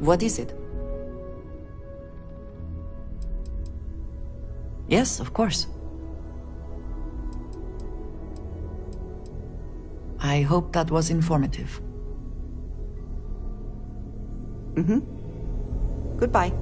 What is it? Yes, of course. I hope that was informative. Goodbye.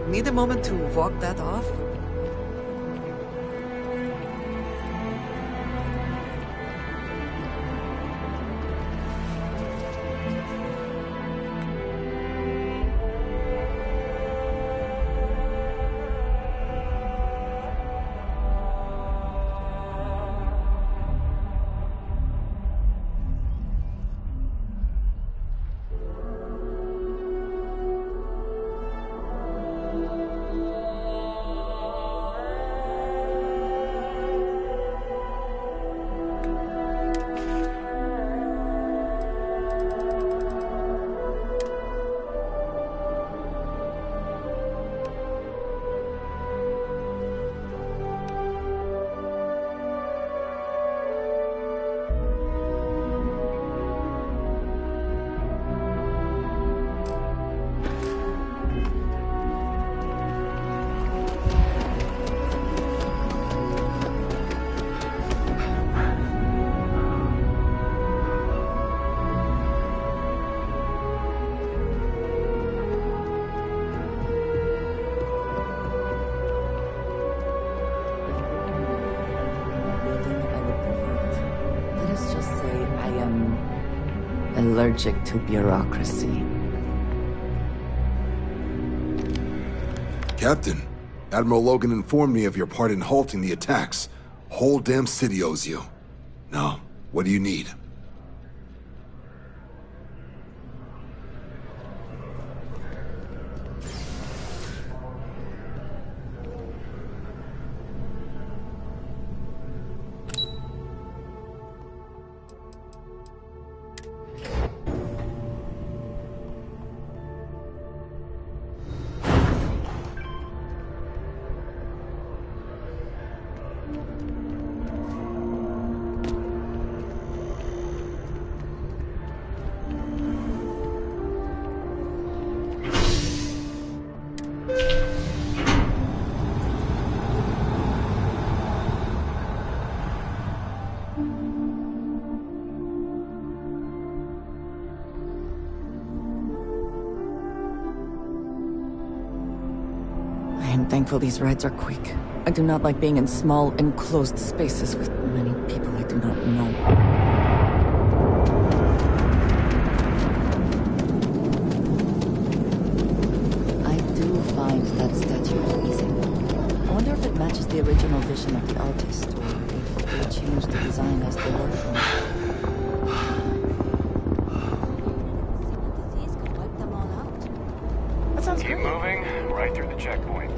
Need a moment to walk that off? Allergic to bureaucracy. Captain, Admiral Logan informed me of your part in halting the attacks. Whole damn city owes you. Now, what do you need? am thankful these rides are quick. I do not like being in small, enclosed spaces with many people I do not know. I do find that statue pleasing. I wonder if it matches the original vision of the artist, or if they changed the design as they worked on it. That sounds Keep great. moving right through the checkpoint.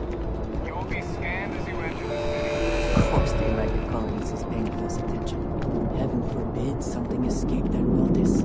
You will be scanned as you enter the city. Of course the United Colonies is paying close attention. Heaven forbid something escape their notice.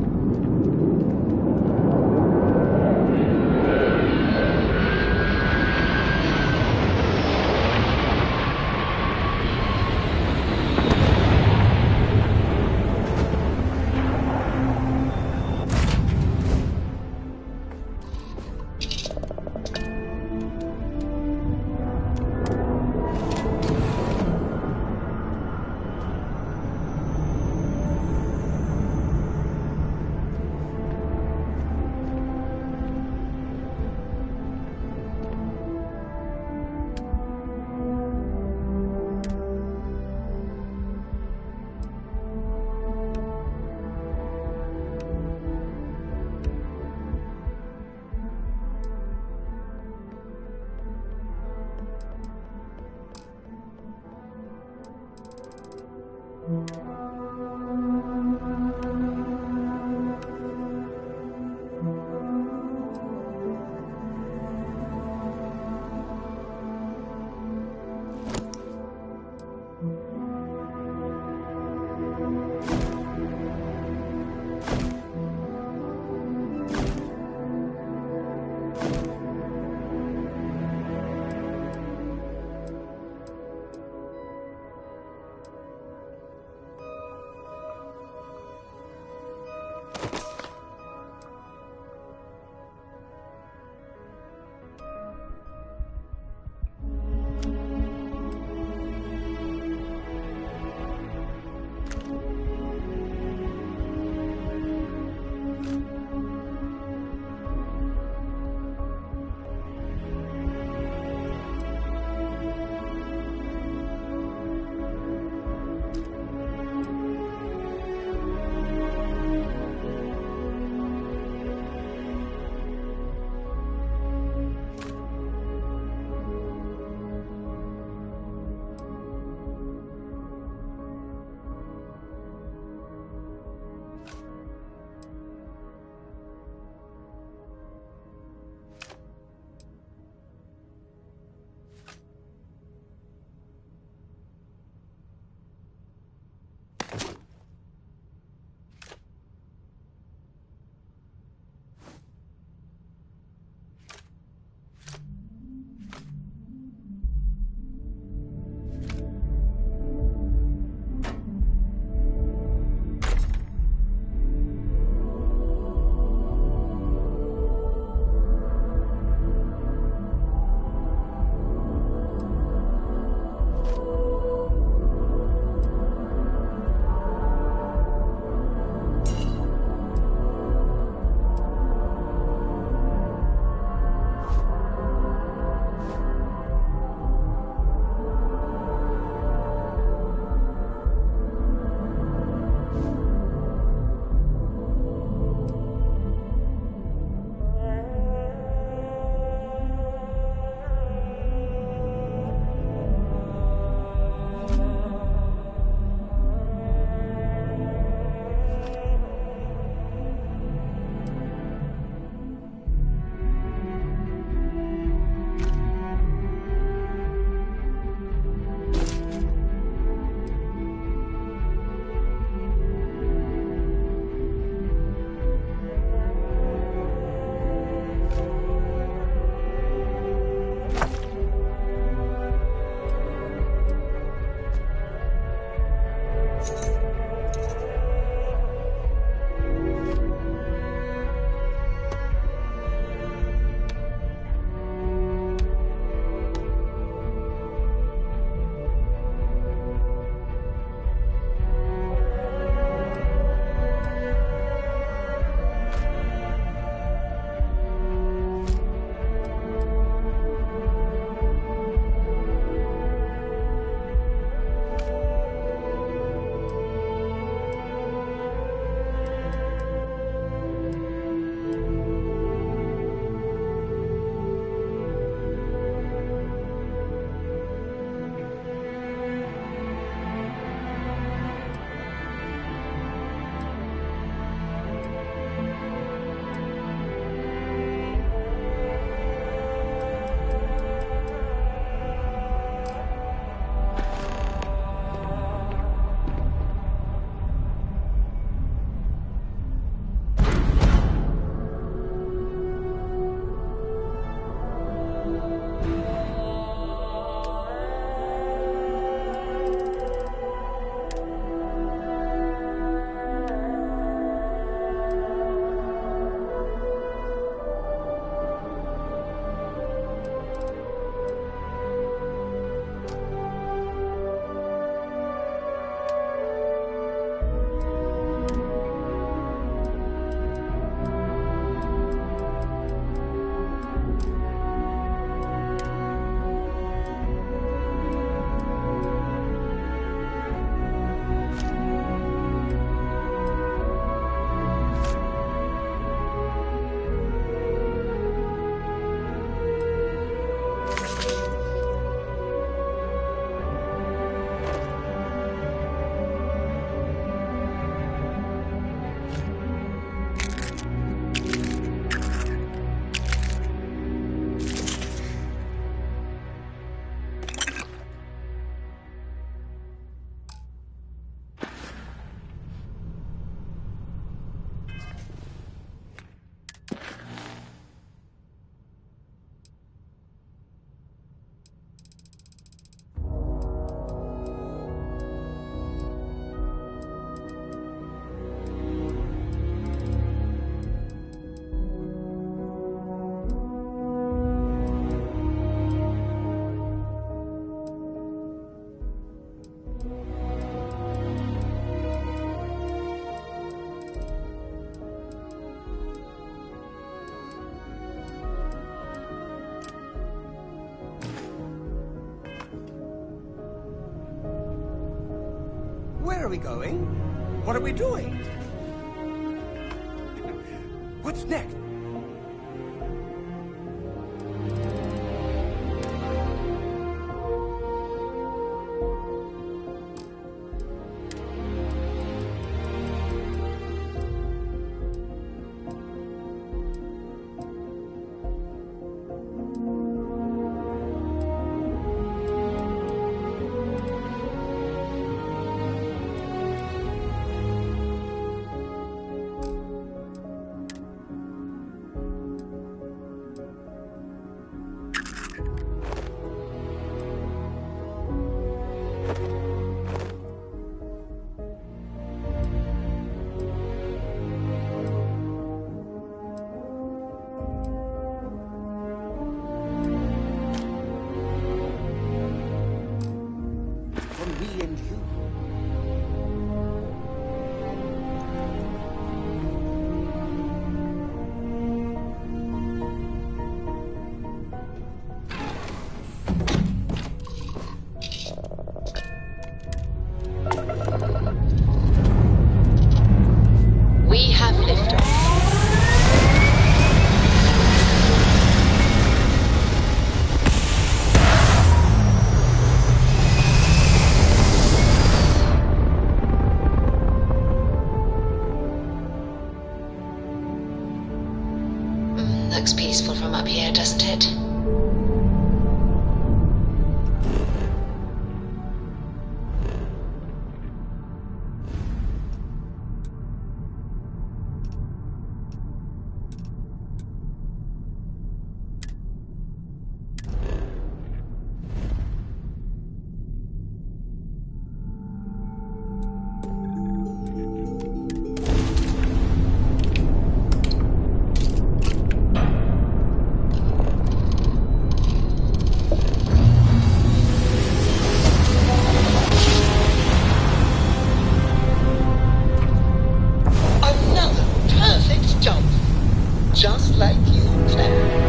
Where are we going? What are we doing? What's next? Looks peaceful from up here, doesn't it? Just like you planned.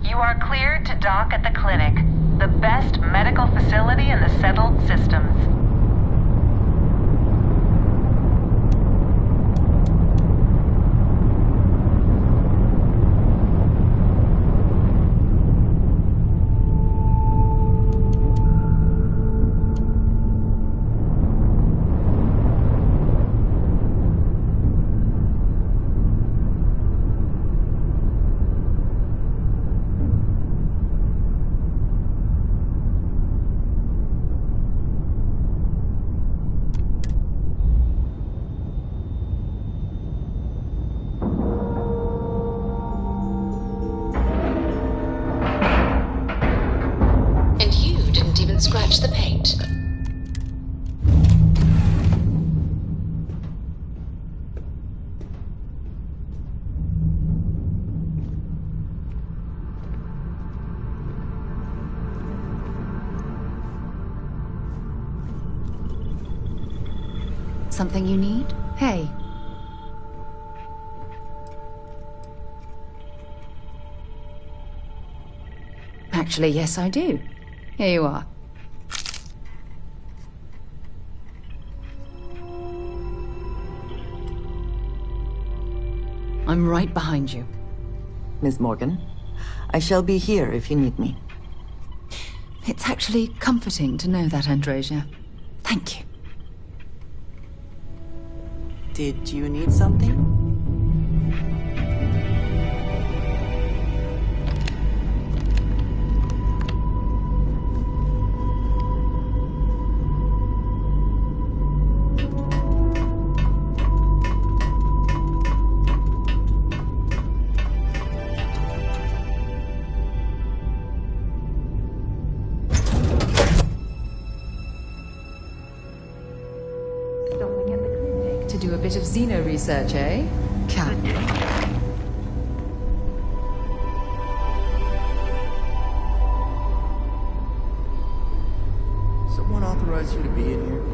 You are cleared to dock at the clinic, the best medical facility in the settled systems. Scratch the paint. Something you need? Hey. Actually, yes, I do. Here you are. I'm right behind you. Miss Morgan, I shall be here if you need me. It's actually comforting to know that, Androsia. Thank you. Did you need something? bit of xeno research, eh? Cap. Someone authorized you to be in here?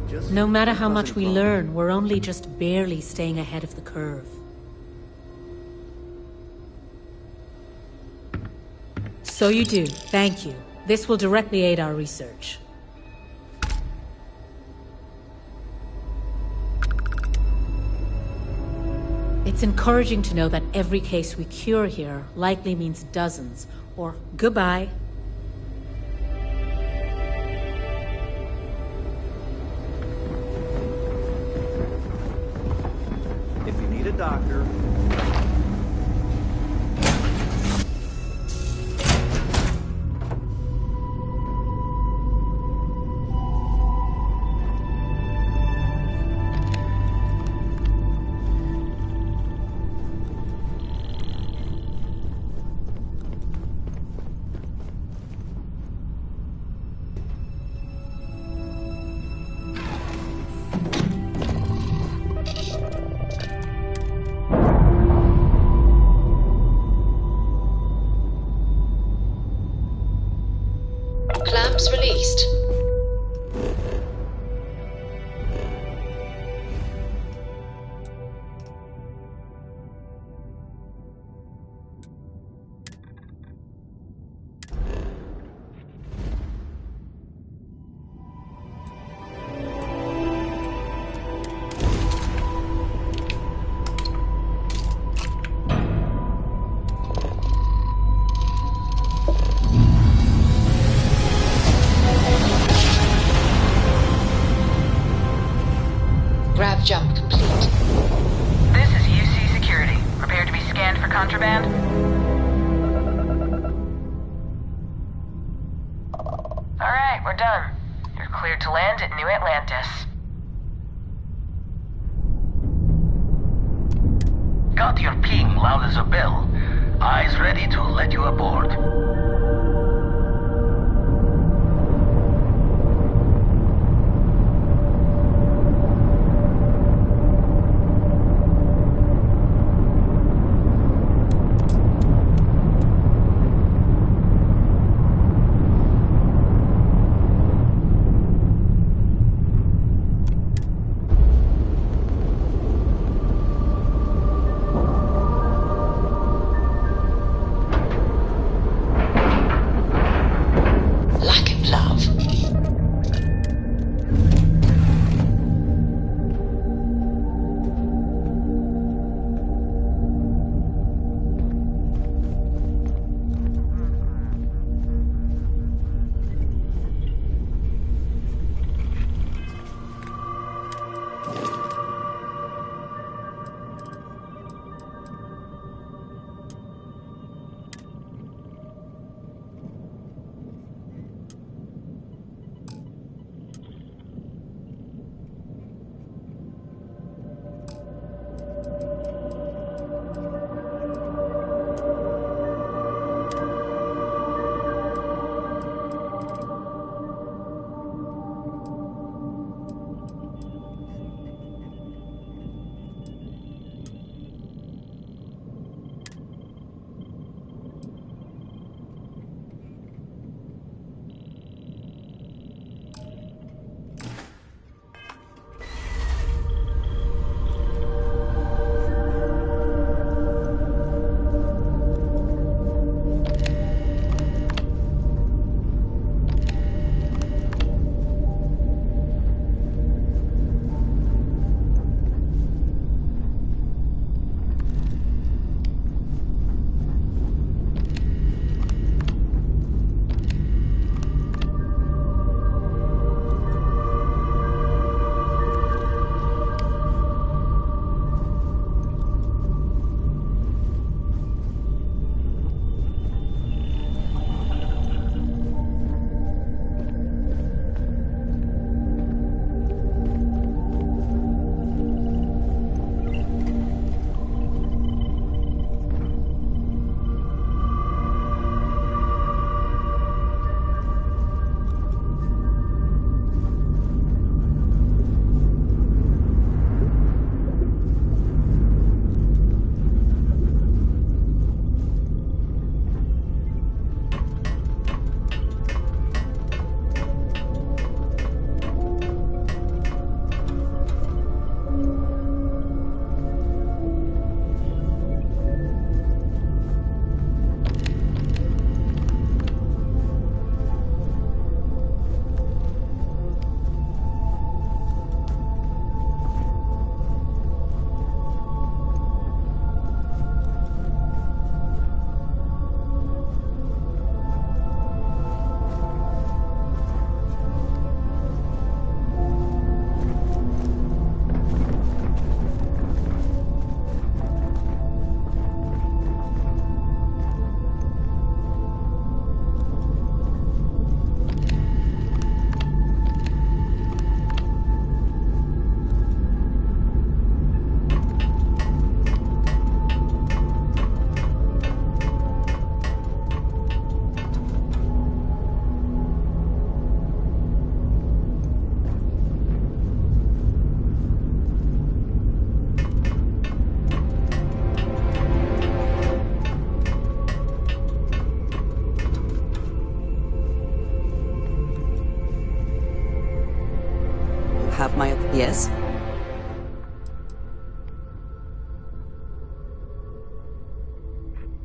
Just No matter how much we causing learn, we're only just barely staying ahead of the curve. So you do. Thank you. This will directly aid our research. It's encouraging to know that every case we cure here likely means dozens, or goodbye. If you need a doctor. Clamps released. Grav jump complete. This is UC Security. Prepare to be scanned for contraband. Alright, we're done. You're cleared to land at New Atlantis. Got your ping loud as a bell. Eyes ready to let you aboard.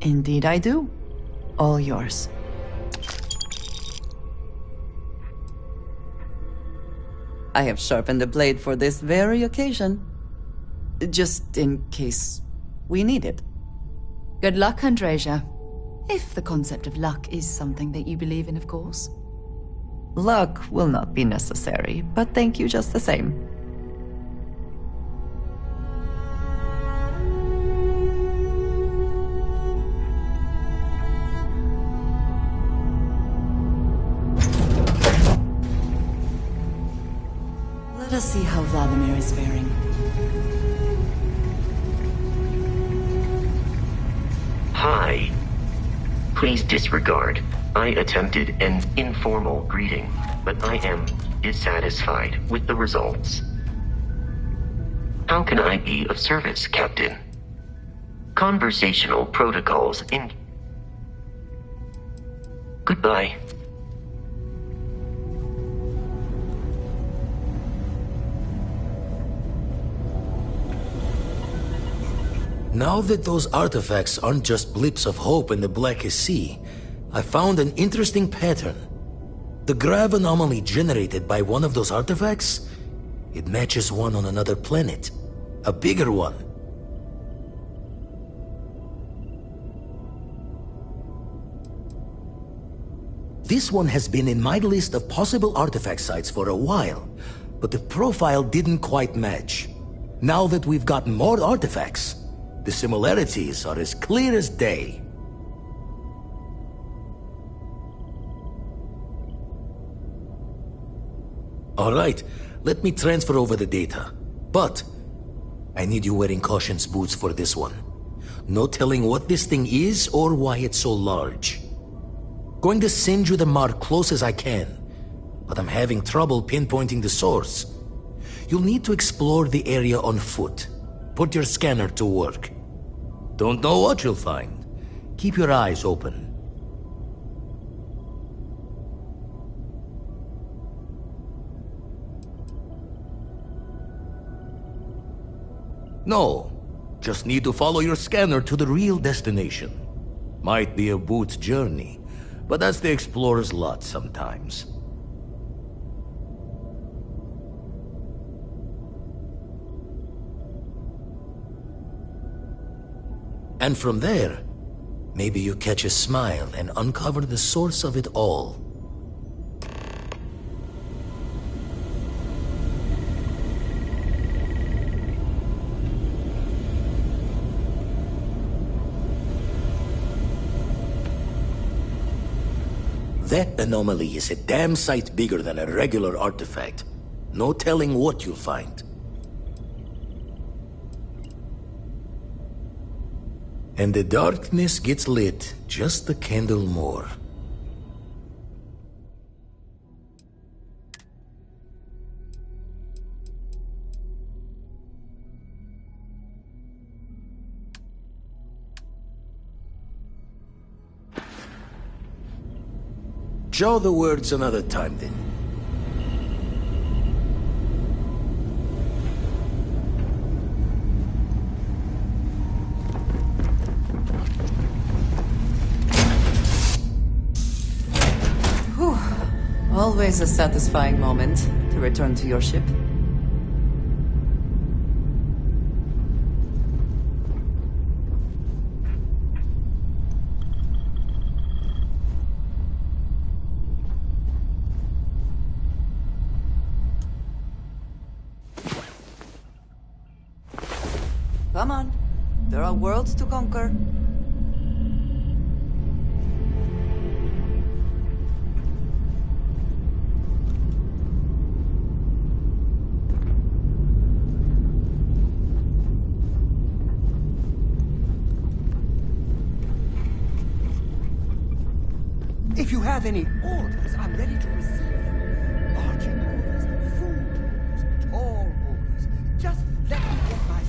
Indeed I do. All yours. I have sharpened the blade for this very occasion. Just in case we need it. Good luck, Andreja. If the concept of luck is something that you believe in, of course. Luck will not be necessary, but thank you just the same. Let us see how Vladimir is faring. Hi. Please disregard. I attempted an informal greeting, but I am dissatisfied with the results. How can I be of service, Captain? Conversational protocols in... Goodbye. Now that those artifacts aren't just blips of hope in the blackest sea, I found an interesting pattern. The grav anomaly generated by one of those artifacts, it matches one on another planet. A bigger one. This one has been in my list of possible artifact sites for a while, but the profile didn't quite match. Now that we've gotten more artifacts, the similarities are as clear as day. Alright, let me transfer over the data. But I need you wearing caution's boots for this one. No telling what this thing is or why it's so large. Going to send you the mark close as I can, but I'm having trouble pinpointing the source. You'll need to explore the area on foot. Put your scanner to work. Don't know what you'll find. Keep your eyes open. No, just need to follow your scanner to the real destination. Might be a boot's journey, but that's the explorer's lot sometimes. And from there, maybe you catch a smile and uncover the source of it all. That anomaly is a damn sight bigger than a regular artifact. No telling what you'll find. And the darkness gets lit just a candle more. Jaw the words another time then. Whew. Always a satisfying moment to return to your ship. Come on. There are worlds to conquer. If you have any orders, I'm ready to receive them. Marching orders, food orders, tall orders. Just let me get my...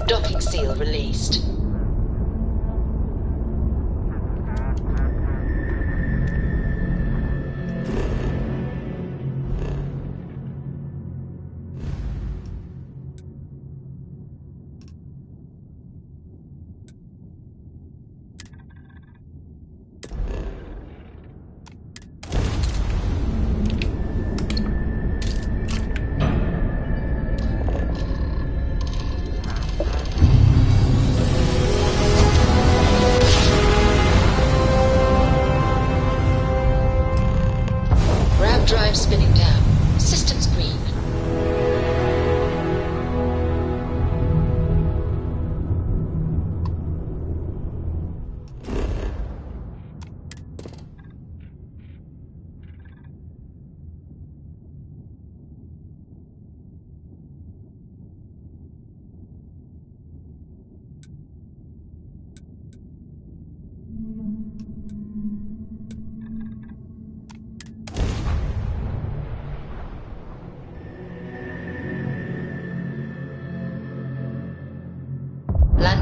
Docking seal released.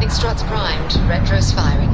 Landing struts primed. Retros firing.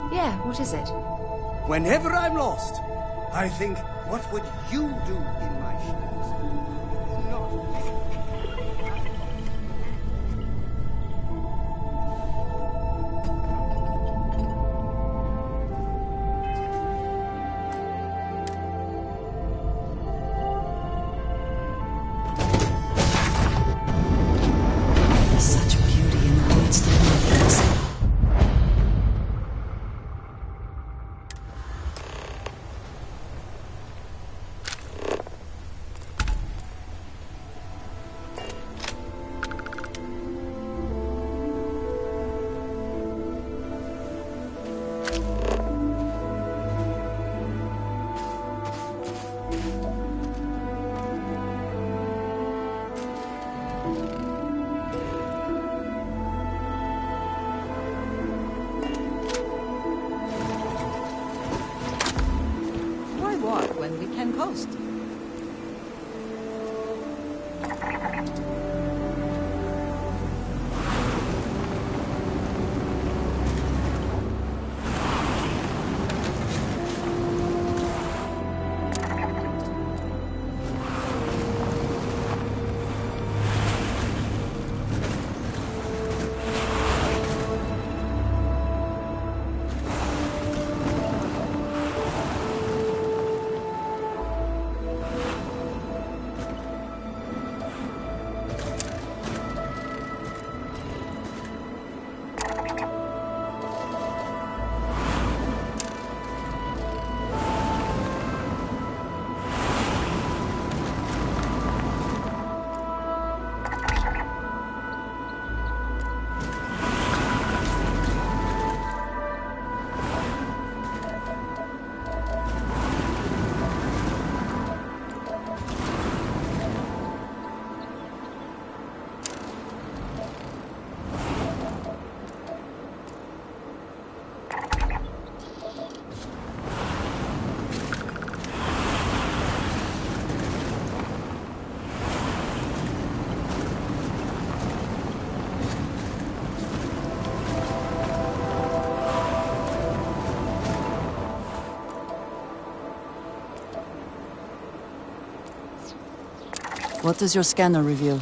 Yeah, what is it? Whenever I'm lost, I think, what would you do in my shoes? Not There's such beauty in the way it's taking place. When we can coast. What does your scanner reveal?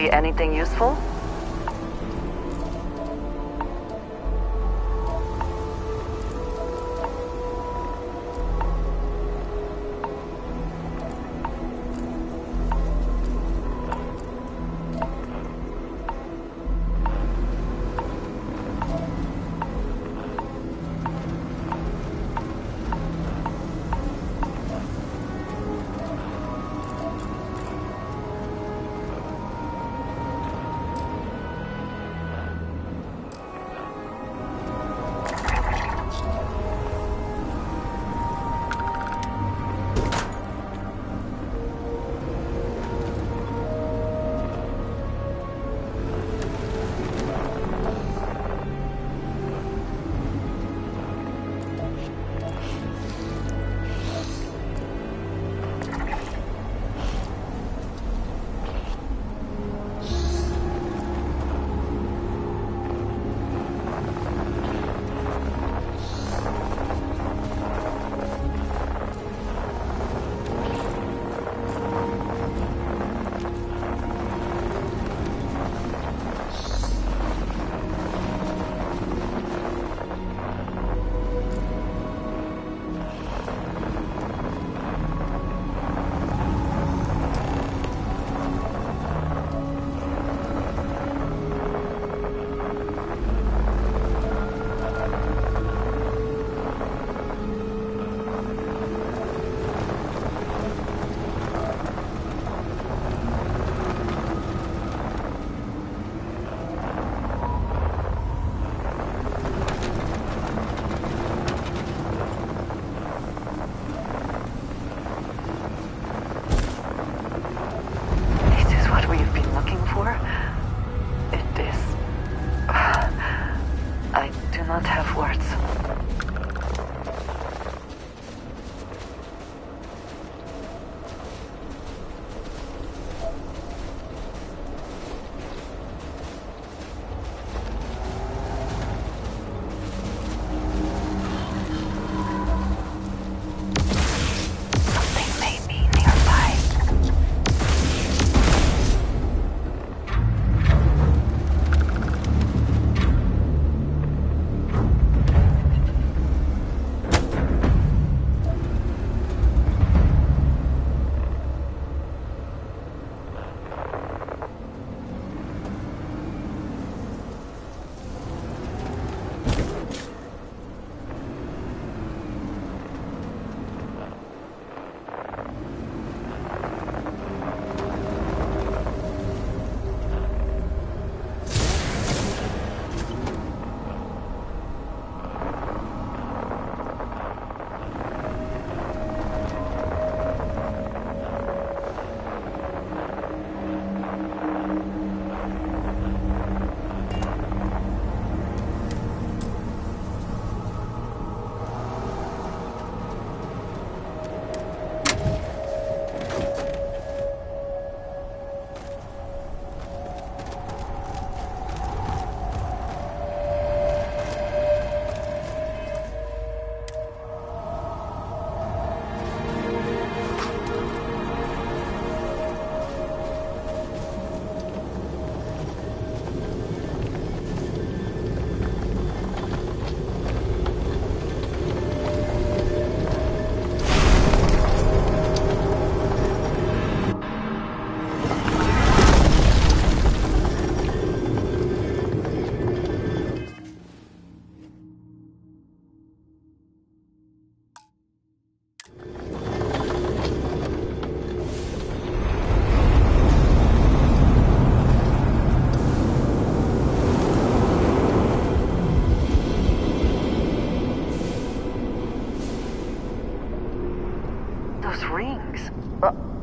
See anything useful?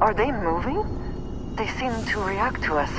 Are they moving? They seem to react to us.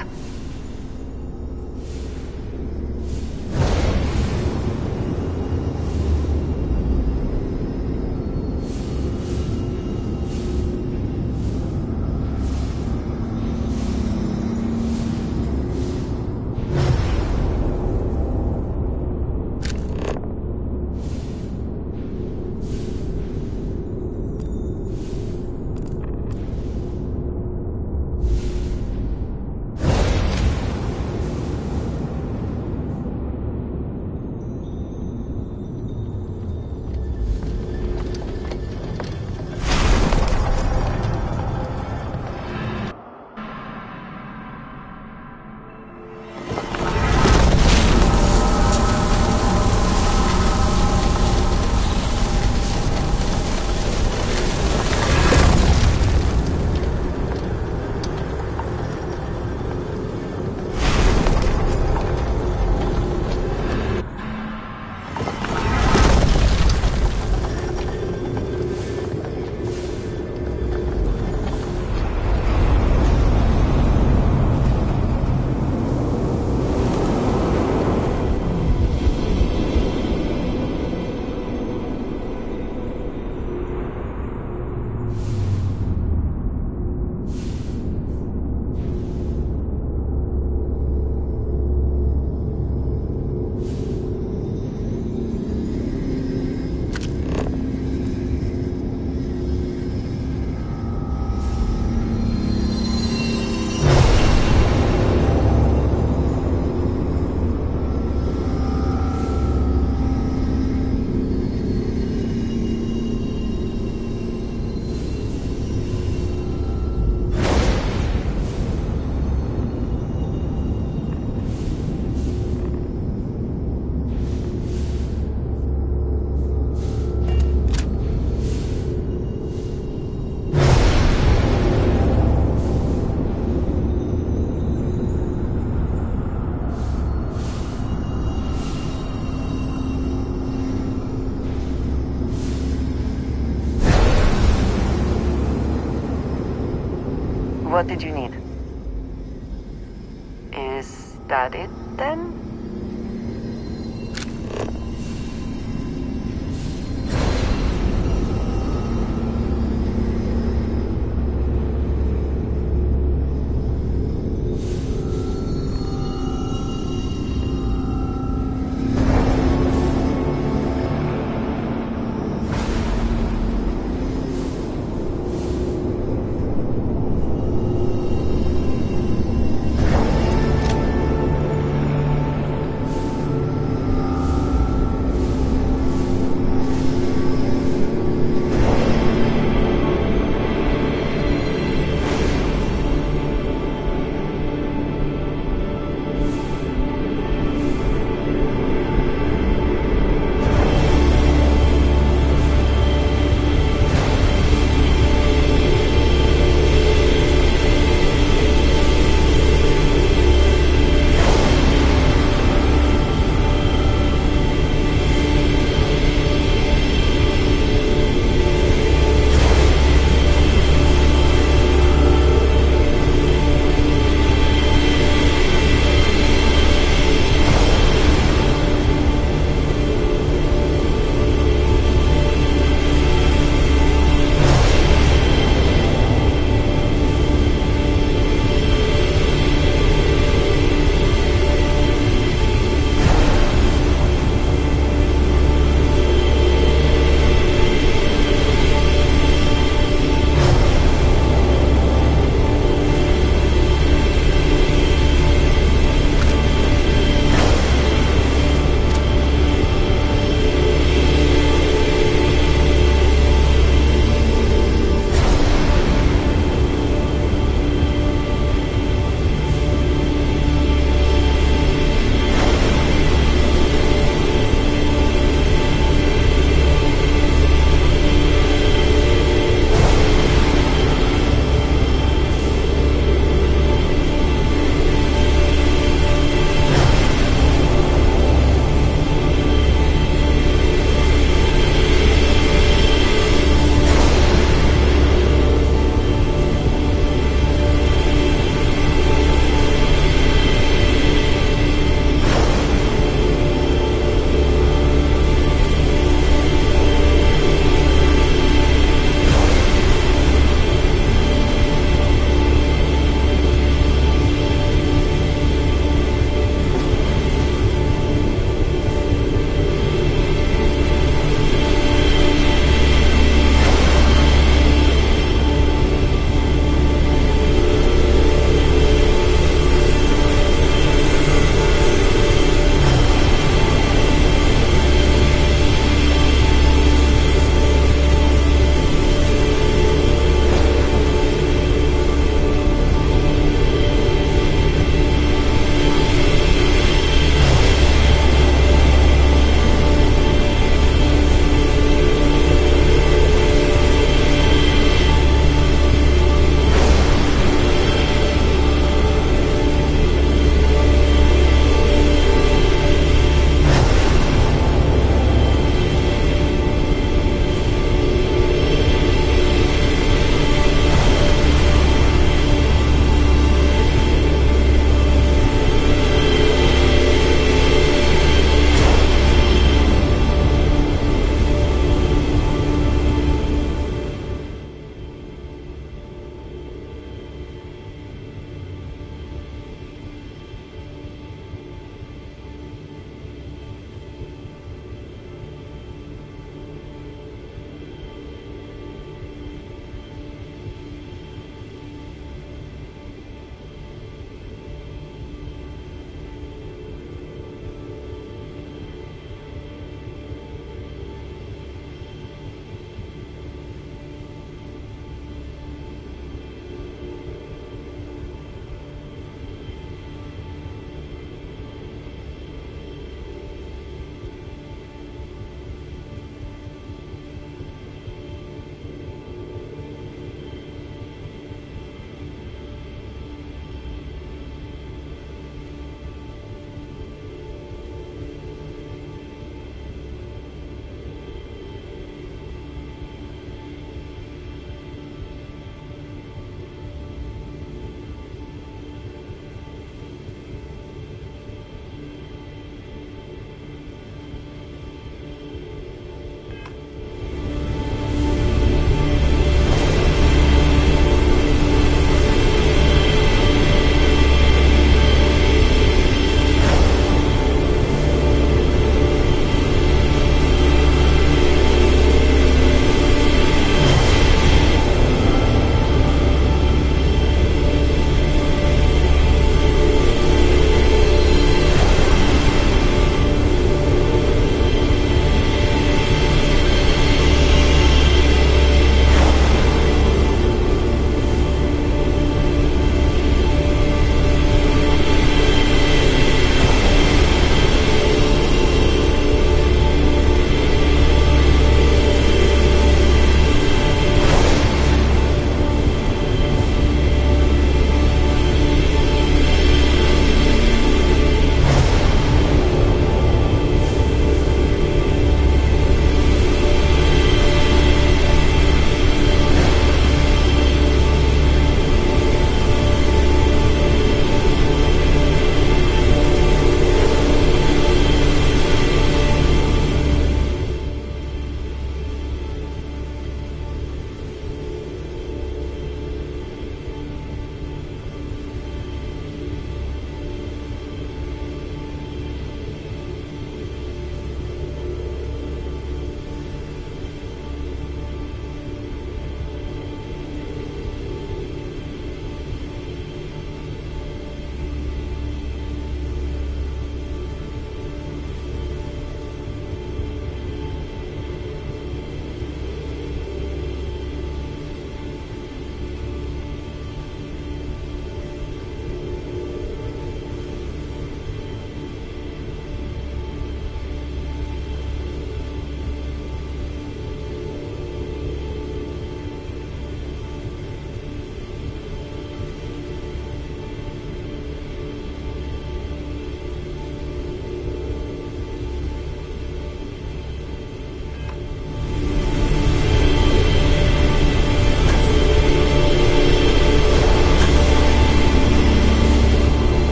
What did you need? Is that it, then?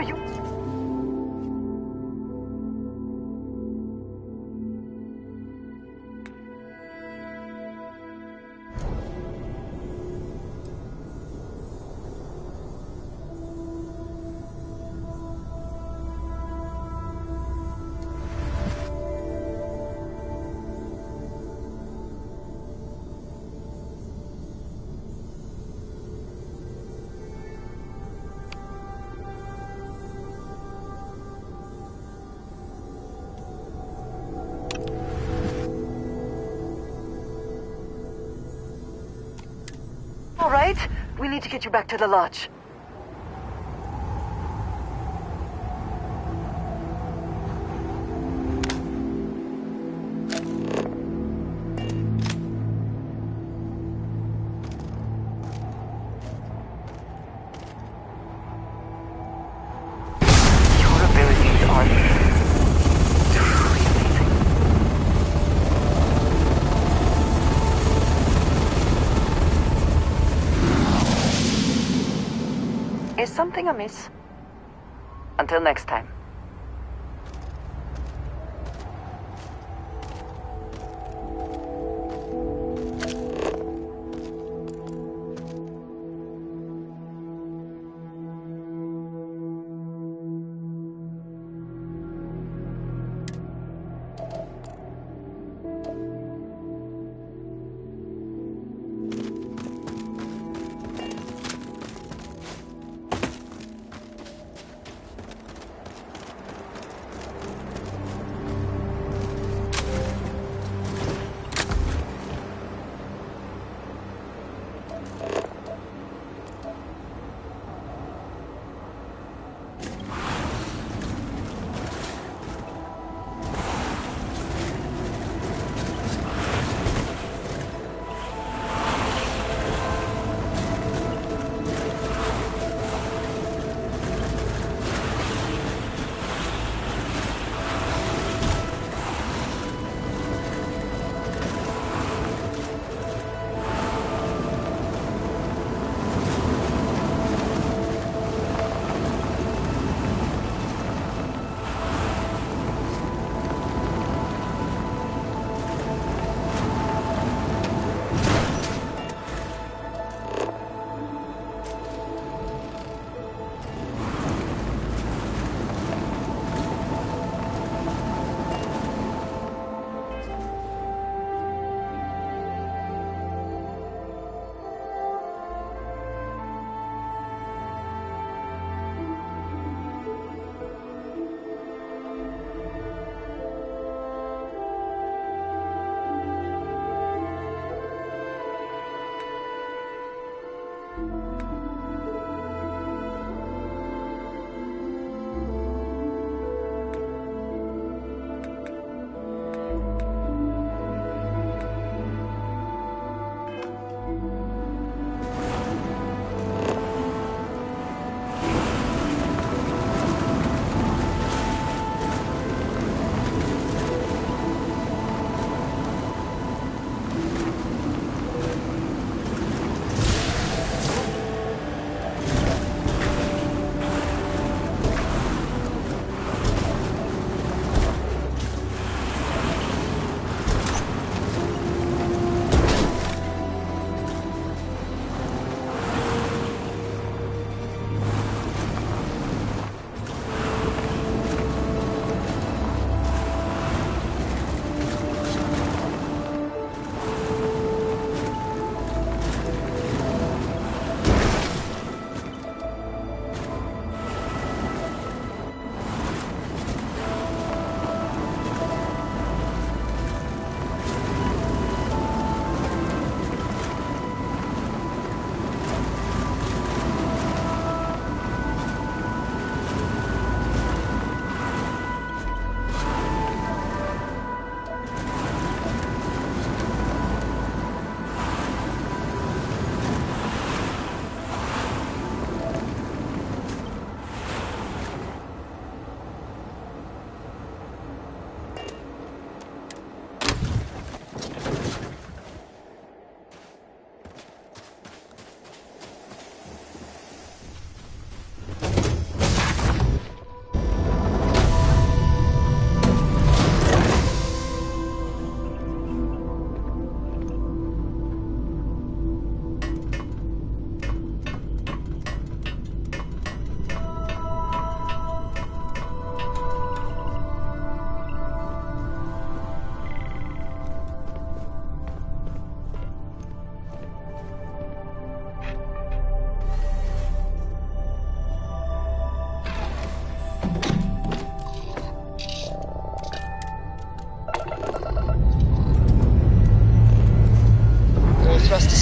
Are you... All right, we need to get you back to the lodge. Your abilities are truly amazing. Is something amiss? Until next time.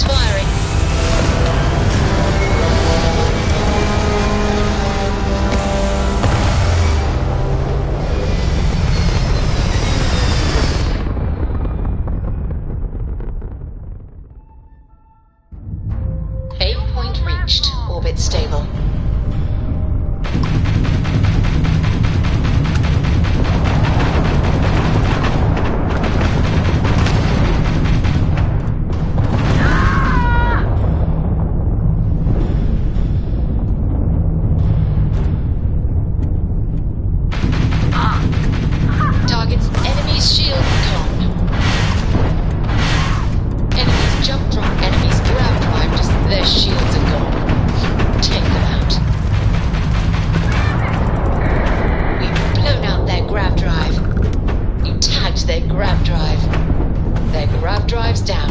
firing. Aim point reached. Orbit stable. Target's enemy's shield gone. Enemy's jump drive, enemy's grab drive, just their shields are gone. Take them out. We've blown out their grab drive. You tagged their grab drive. Their grab drive's down.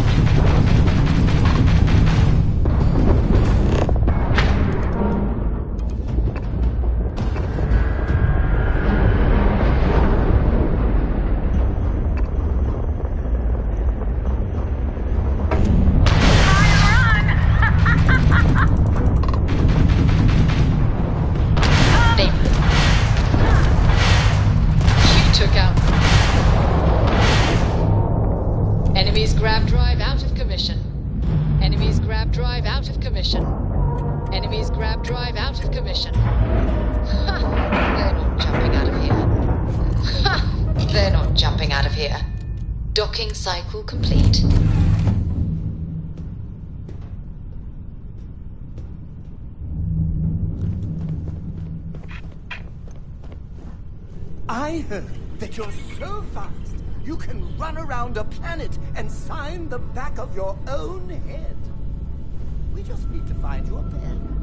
Took out. Enemy's grab drive out of commission. Enemy's grab drive out of commission. Enemy's grab drive out of commission. Ha! They're not jumping out of here. Ha! They're not jumping out of here. Docking cycle complete. I heard that you're so fast you can run around a planet and sign the back of your own head. We just need to find you a pen.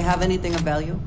have anything of value?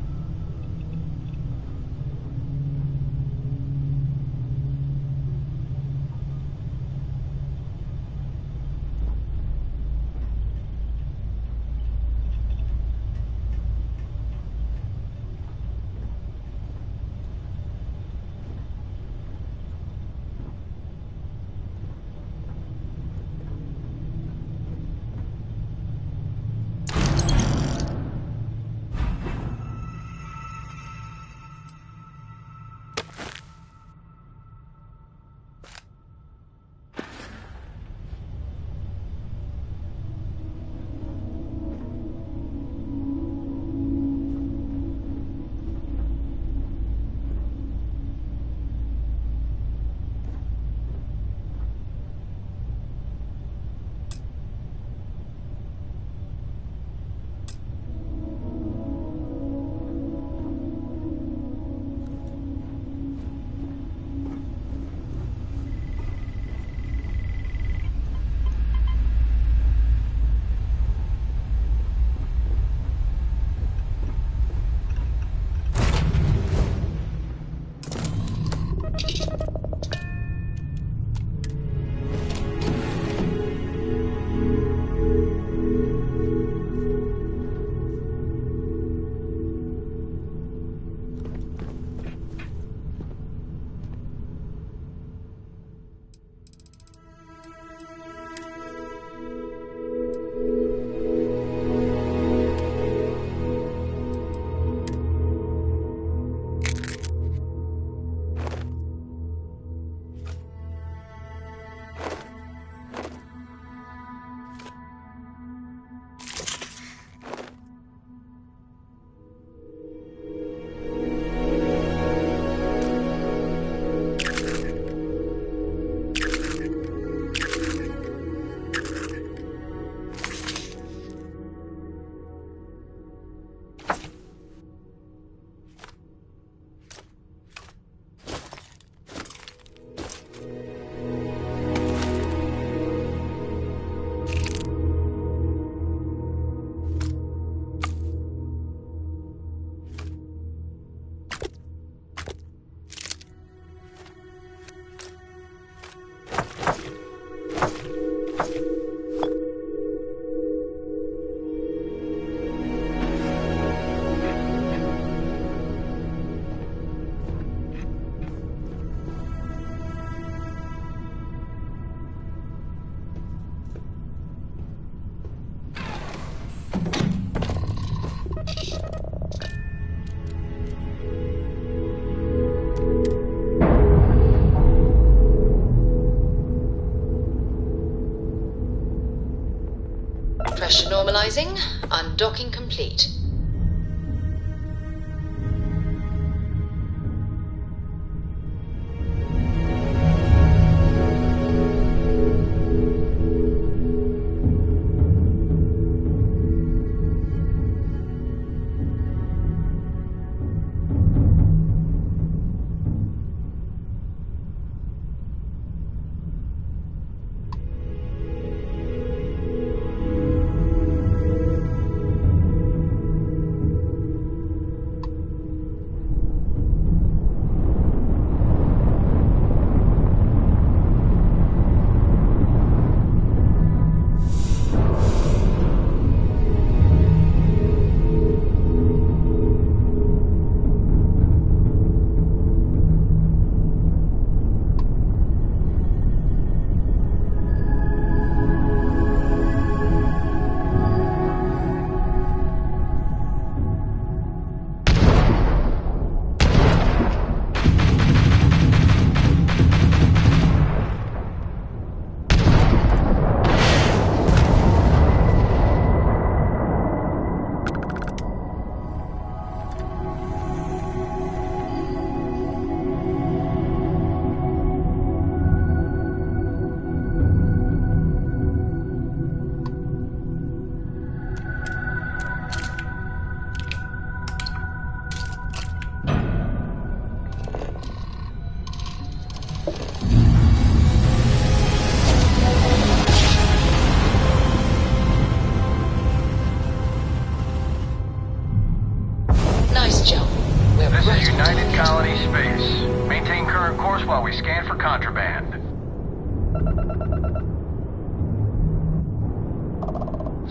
Pressure normalizing. Undocking complete.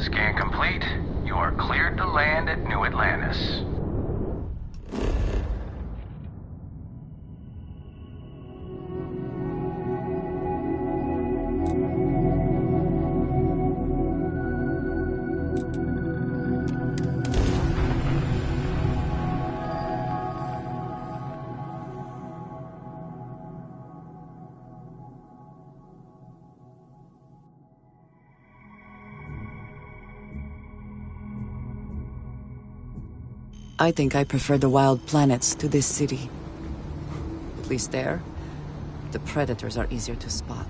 Scan complete. You are cleared to land at New Atlantis. I think I prefer the wild planets to this city. At least there, the predators are easier to spot.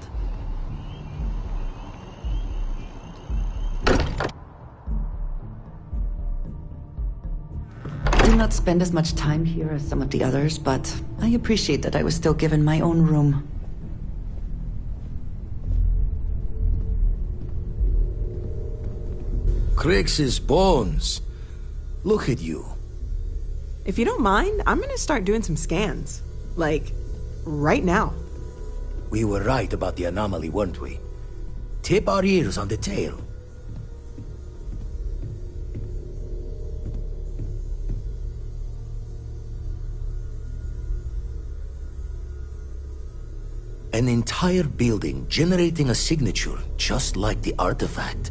I do not spend as much time here as some of the others, but I appreciate that I was still given my own room. Crix's bones. Look at you. If you don't mind, I'm gonna start doing some scans. Like, right now. We were right about the anomaly, weren't we? Tip our ears on the tail. An entire building generating a signature just like the artifact.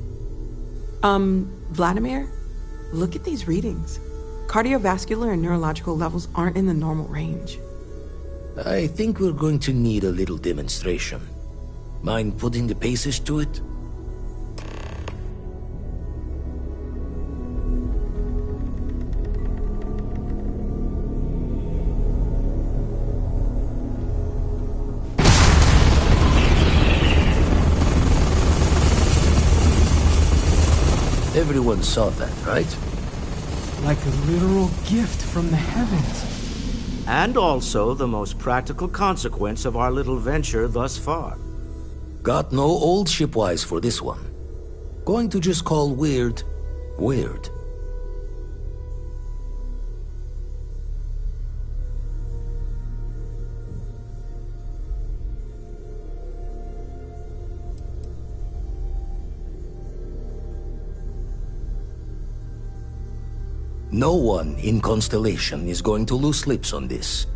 Vladimir, look at these readings. Cardiovascular and neurological levels aren't in the normal range. I think we're going to need a little demonstration. Mind putting the paces to it? Everyone saw that, right? Like a literal gift from the heavens. And also the most practical consequence of our little venture thus far. Got no old shipwise for this one. Going to just call weird, weird. No one in Constellation is going to lose slips on this.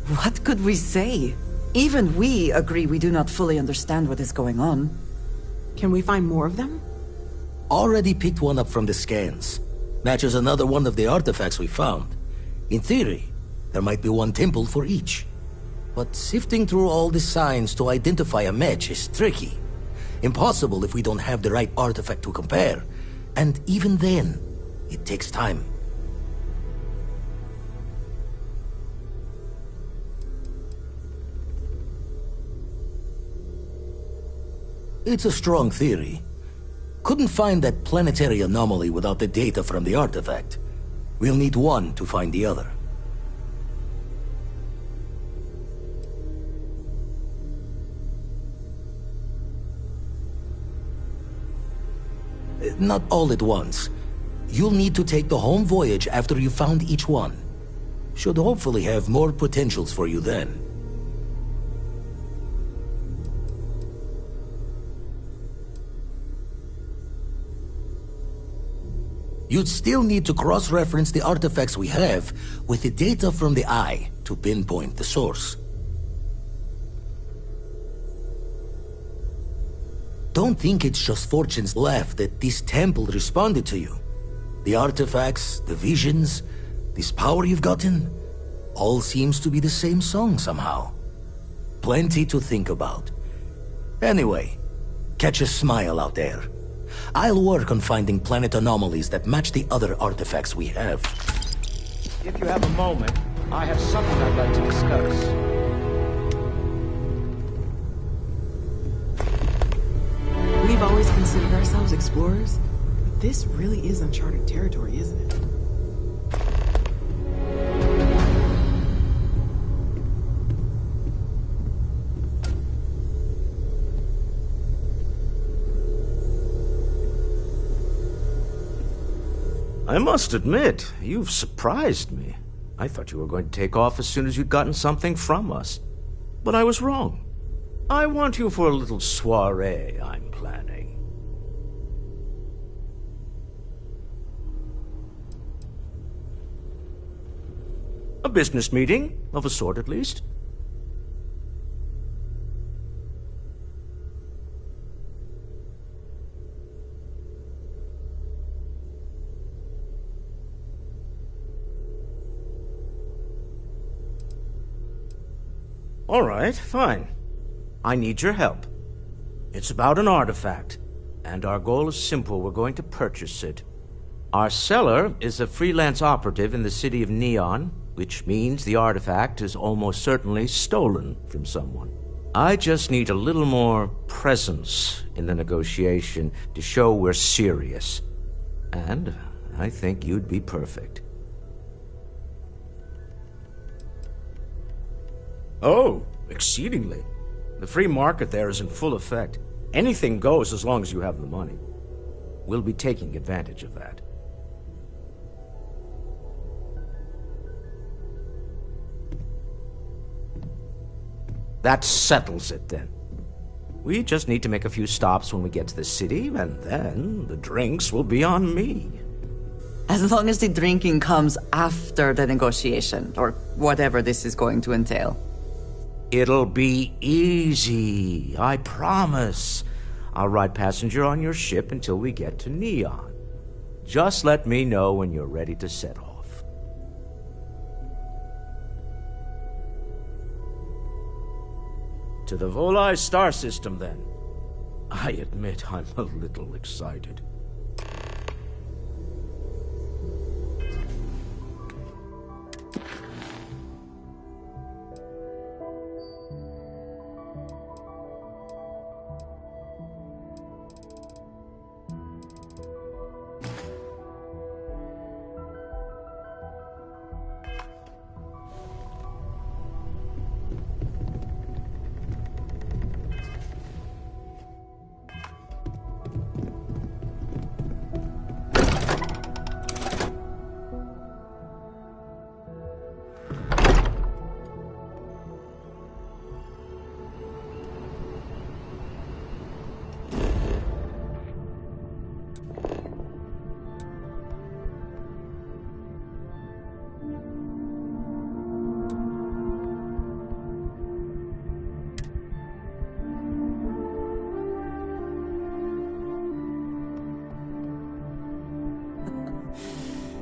What could we say? Even we agree we do not fully understand what is going on. Can we find more of them? Already picked one up from the scans. Matches another one of the artifacts we found. In theory, there might be one temple for each. But sifting through all the signs to identify a match is tricky. Impossible if we don't have the right artifact to compare. And even then, it takes time. It's a strong theory. Couldn't find that planetary anomaly without the data from the artifact. We'll need one to find the other. Not all at once. You'll need to take the home voyage after you found each one. Should hopefully have more potentials for you then. You'd still need to cross-reference the artifacts we have with the data from the Eye to pinpoint the source. Don't think it's just Fortune's laugh that this temple responded to you. The artifacts, the visions, this power you've gotten, all seems to be the same song somehow. Plenty to think about. Anyway, catch a smile out there. I'll work on finding planet anomalies that match the other artifacts we have. If you have a moment, I have something I'd like to discuss. We've always considered ourselves explorers, but this really is uncharted territory, isn't it? I must admit, you've surprised me. I thought you were going to take off as soon as you'd gotten something from us. But I was wrong. I want you for a little soiree I'm planning. A business meeting, of a sort at least. All right, fine. I need your help. It's about an artifact, and our goal is simple. We're going to purchase it. Our seller is a freelance operative in the city of Neon, which means the artifact is almost certainly stolen from someone. I just need a little more presence in the negotiation to show we're serious. And I think you'd be perfect. Oh, exceedingly. The free market there is in full effect. Anything goes as long as you have the money. We'll be taking advantage of that. That settles it, then. We just need to make a few stops when we get to the city, and then the drinks will be on me. As long as the drinking comes after the negotiation, or whatever this is going to entail. It'll be easy, I promise. I'll ride passenger on your ship until we get to Neon. Just let me know when you're ready to set off. To the Volai star system, then. I admit I'm a little excited.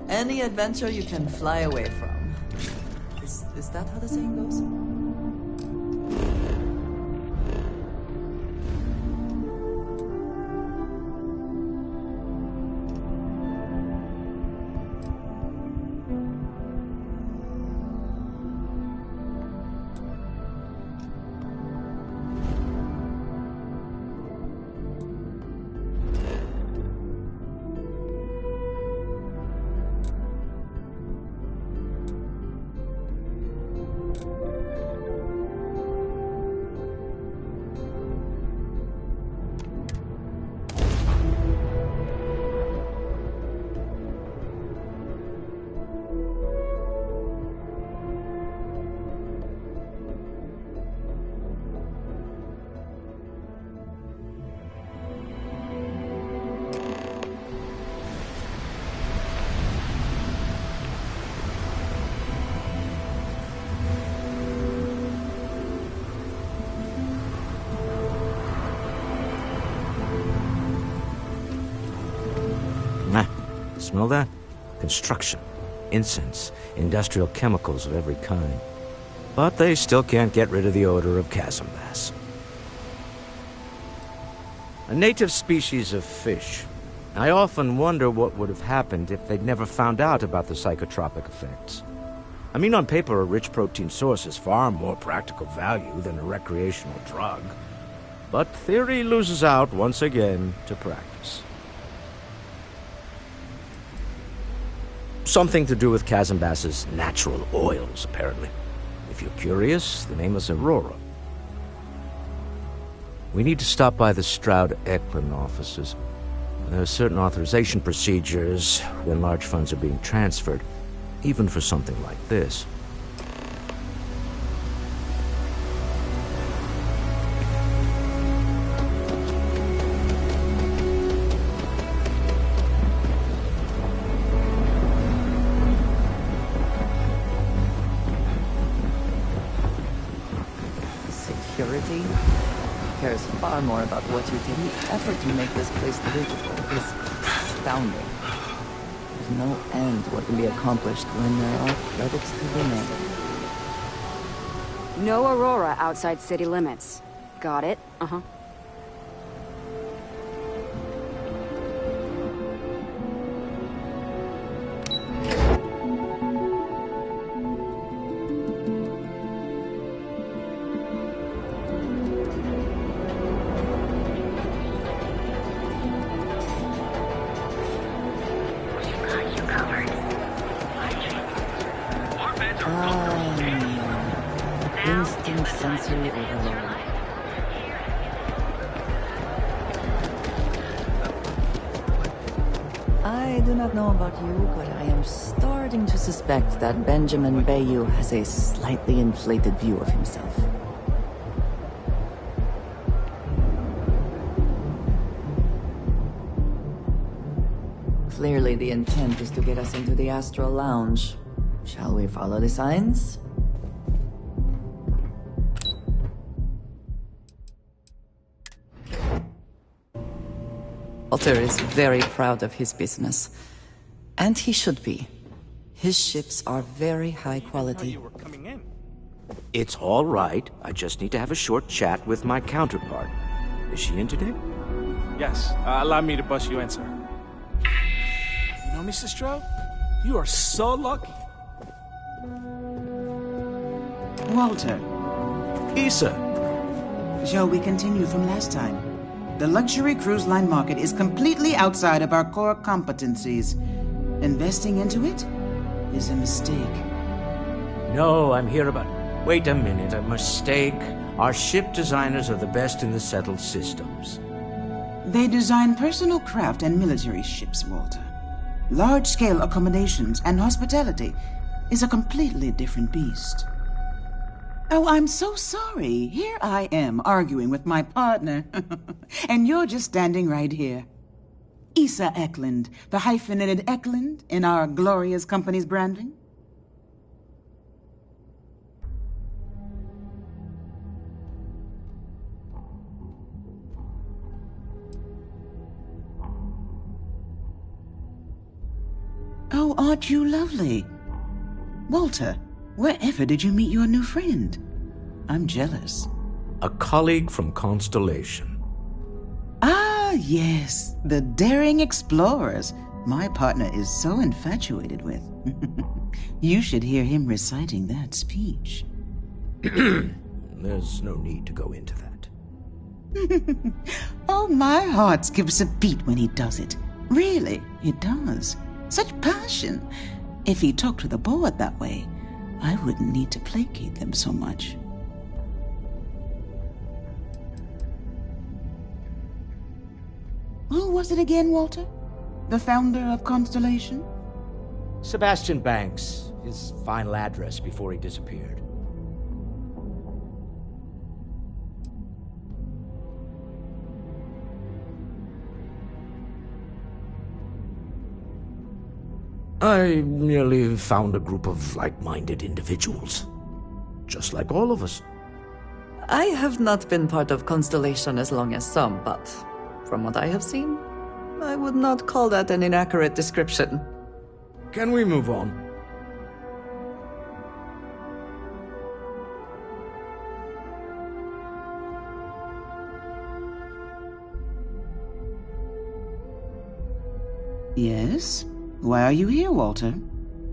Any adventure you can fly away from. Is that how the saying goes? Smell that? Construction, incense, industrial chemicals of every kind. But they still can't get rid of the odor of chasm bass. A native species of fish. I often wonder what would have happened if they'd never found out about the psychotropic effects. I mean, on paper, a rich protein source is far more practical value than a recreational drug. But theory loses out once again to practice. Something to do with chasm bass's natural oils, apparently. If you're curious, the name is Aurora. We need to stop by the Stroud-Eklund offices. There are certain authorization procedures when large funds are being transferred, even for something like this. cares far more about what you take. The effort to make this place livable is astounding. There's no end to what can be accomplished when there are credits to be made. No Aurora outside city limits. Got it? Uh-huh. Instant sensory overload. I do not know about you, but I am starting to suspect that Benjamin Bayou has a slightly inflated view of himself. Clearly the intent is to get us into the Astral Lounge. Shall we follow the signs? Walter is very proud of his business. And he should be. His ships are very high quality. It's all right. I just need to have a short chat with my counterpart. Is she in today? Yes. Allow me to bust you in, sir. You know, Mr. Stroh? You are so lucky. Walter. Issa. Shall we continue from last time? The luxury cruise line market is completely outside of our core competencies. Investing into it is a mistake. No, I'm here about... Wait a minute, a mistake? Our ship designers are the best in the settled systems. They design personal craft and military ships, Walter. Large-scale accommodations and hospitality is a completely different beast. Oh, I'm so sorry. Here I am arguing with my partner. And you're just standing right here. Issa Eklund, the hyphenated Eklund in our glorious company's branding. Oh, aren't you lovely? Walter, wherever did you meet your new friend? I'm jealous. A colleague from Constellation. Ah, yes, the daring explorers my partner is so infatuated with. You should hear him reciting that speech. There's no need to go into that. Oh, my heart skips a beat when he does it. Really, it does. Such passion. If he talked to the board that way, I wouldn't need to placate them so much. Who was it again, Walter? The founder of Constellation? Sebastian Banks, his final address before he disappeared. I merely found a group of like-minded individuals. Just like all of us. I have not been part of Constellation as long as some, but from what I have seen, I would not call that an inaccurate description. Can we move on? Yes? Why are you here, Walter?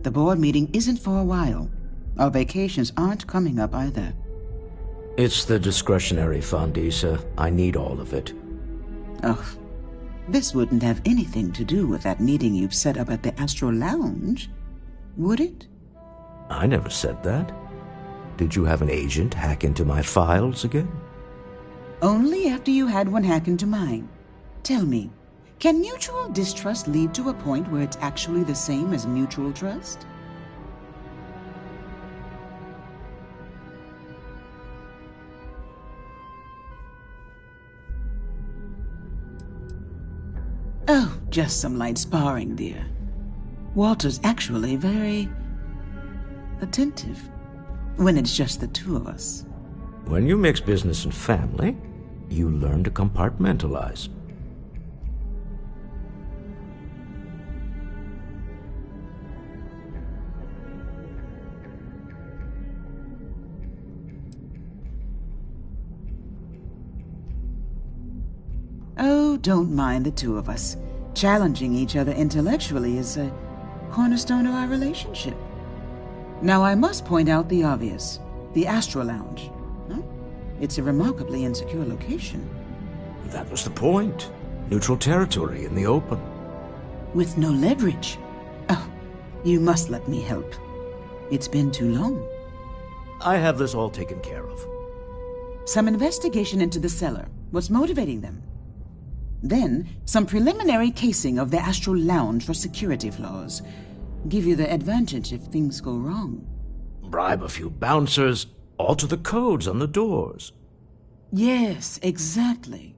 The board meeting isn't for a while. Our vacations aren't coming up either. It's the discretionary fund, Issa. I need all of it. Oh, this wouldn't have anything to do with that meeting you've set up at the Astral Lounge, would it? I never said that. Did you have an agent hack into my files again? Only after you had one hack into mine. Tell me, can mutual distrust lead to a point where it's actually the same as mutual trust? Oh, just some light sparring, dear. Walter's actually very attentive when it's just the two of us. When you mix business and family, you learn to compartmentalize. Oh, don't mind the two of us. Challenging each other intellectually is a cornerstone of our relationship. Now, I must point out the obvious. The Astro Lounge. Huh? It's a remarkably insecure location. That was the point. Neutral territory in the open. With no leverage. Oh, you must let me help. It's been too long. I have this all taken care of. Some investigation into the cellar. What's motivating them? Then, some preliminary casing of the Astral Lounge for security flaws. Give you the advantage if things go wrong. Bribe a few bouncers, alter the codes on the doors. Yes, exactly.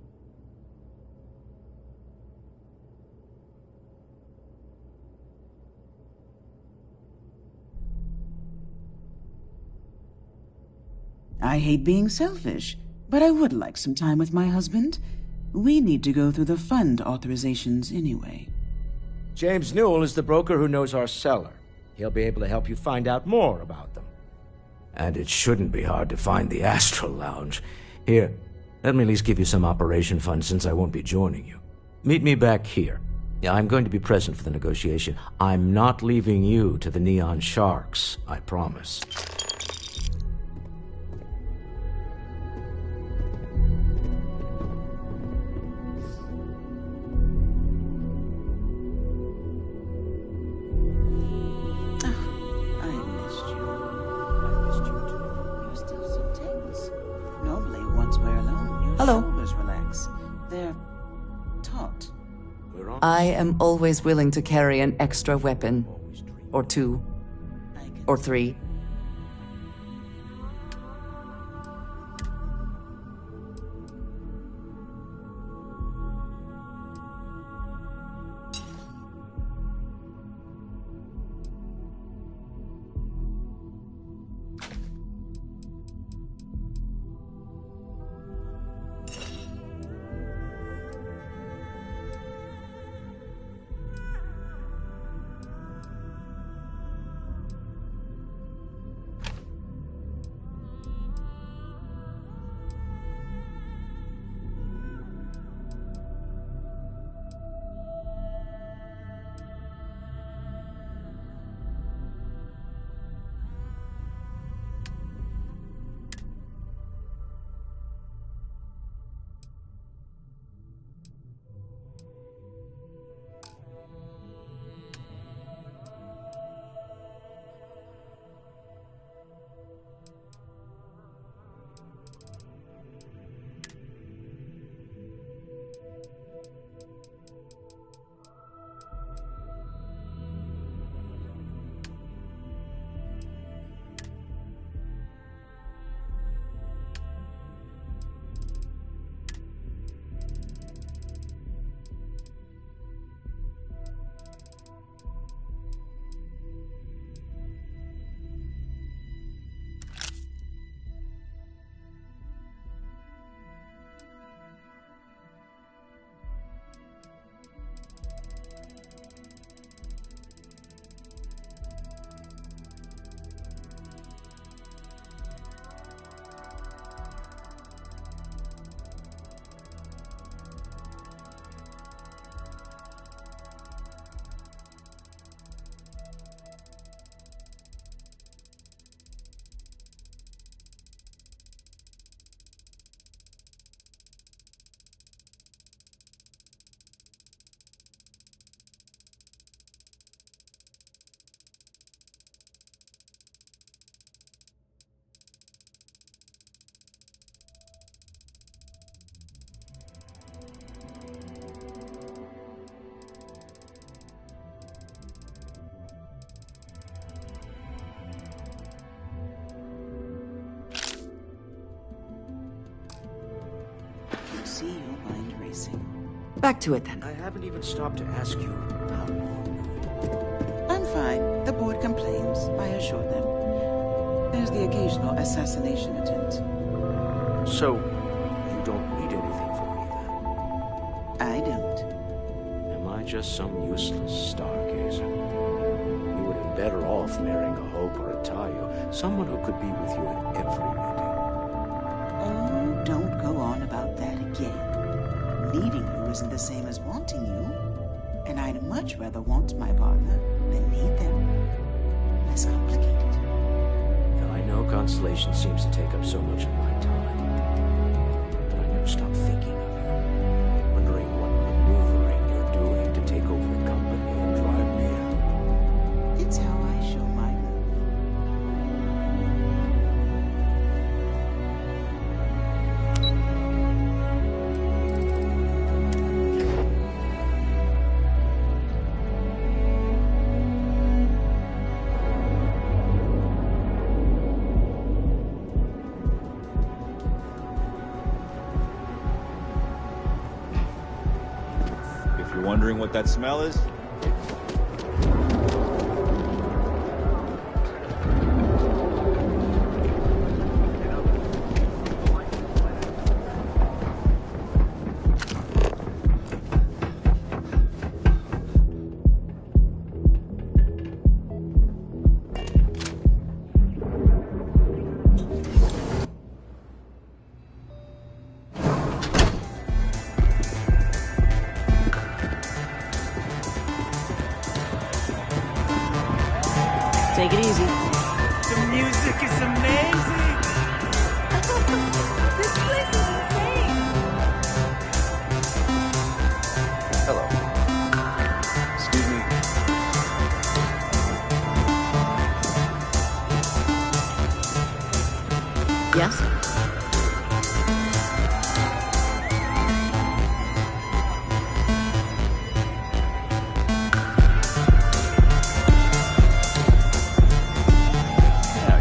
I hate being selfish, but I would like some time with my husband. We need to go through the fund authorizations anyway. James Newell is the broker who knows our cellar. He'll be able to help you find out more about them. And it shouldn't be hard to find the Astral Lounge. Here, let me at least give you some operation funds since I won't be joining you. Meet me back here. Yeah, I'm going to be present for the negotiation. I'm not leaving you to the Neon Sharks, I promise. I am always willing to carry an extra weapon. Or two. Or three. See your mind racing. Back to it then. I haven't even stopped to ask you how long. I'm fine. The board complains, I assure them. There's the occasional assassination attempt. So, you don't need any just some useless stargazer. You would have better off marrying a Hope or a Tayo, someone who could be with you at every meeting. Oh, don't go on about that again. Needing you isn't the same as wanting you. And I'd much rather want my partner than need them. Less complicated. Now, I know Constellation seems to take up so much of my time, but I never stop thinking of you, wondering what maneuvering you're doing to take over the company and drive me out. It's how I show my love. Wondering what that smell is? Take it easy. The music is amazing! This place is insane! Hello. Excuse me. Yes?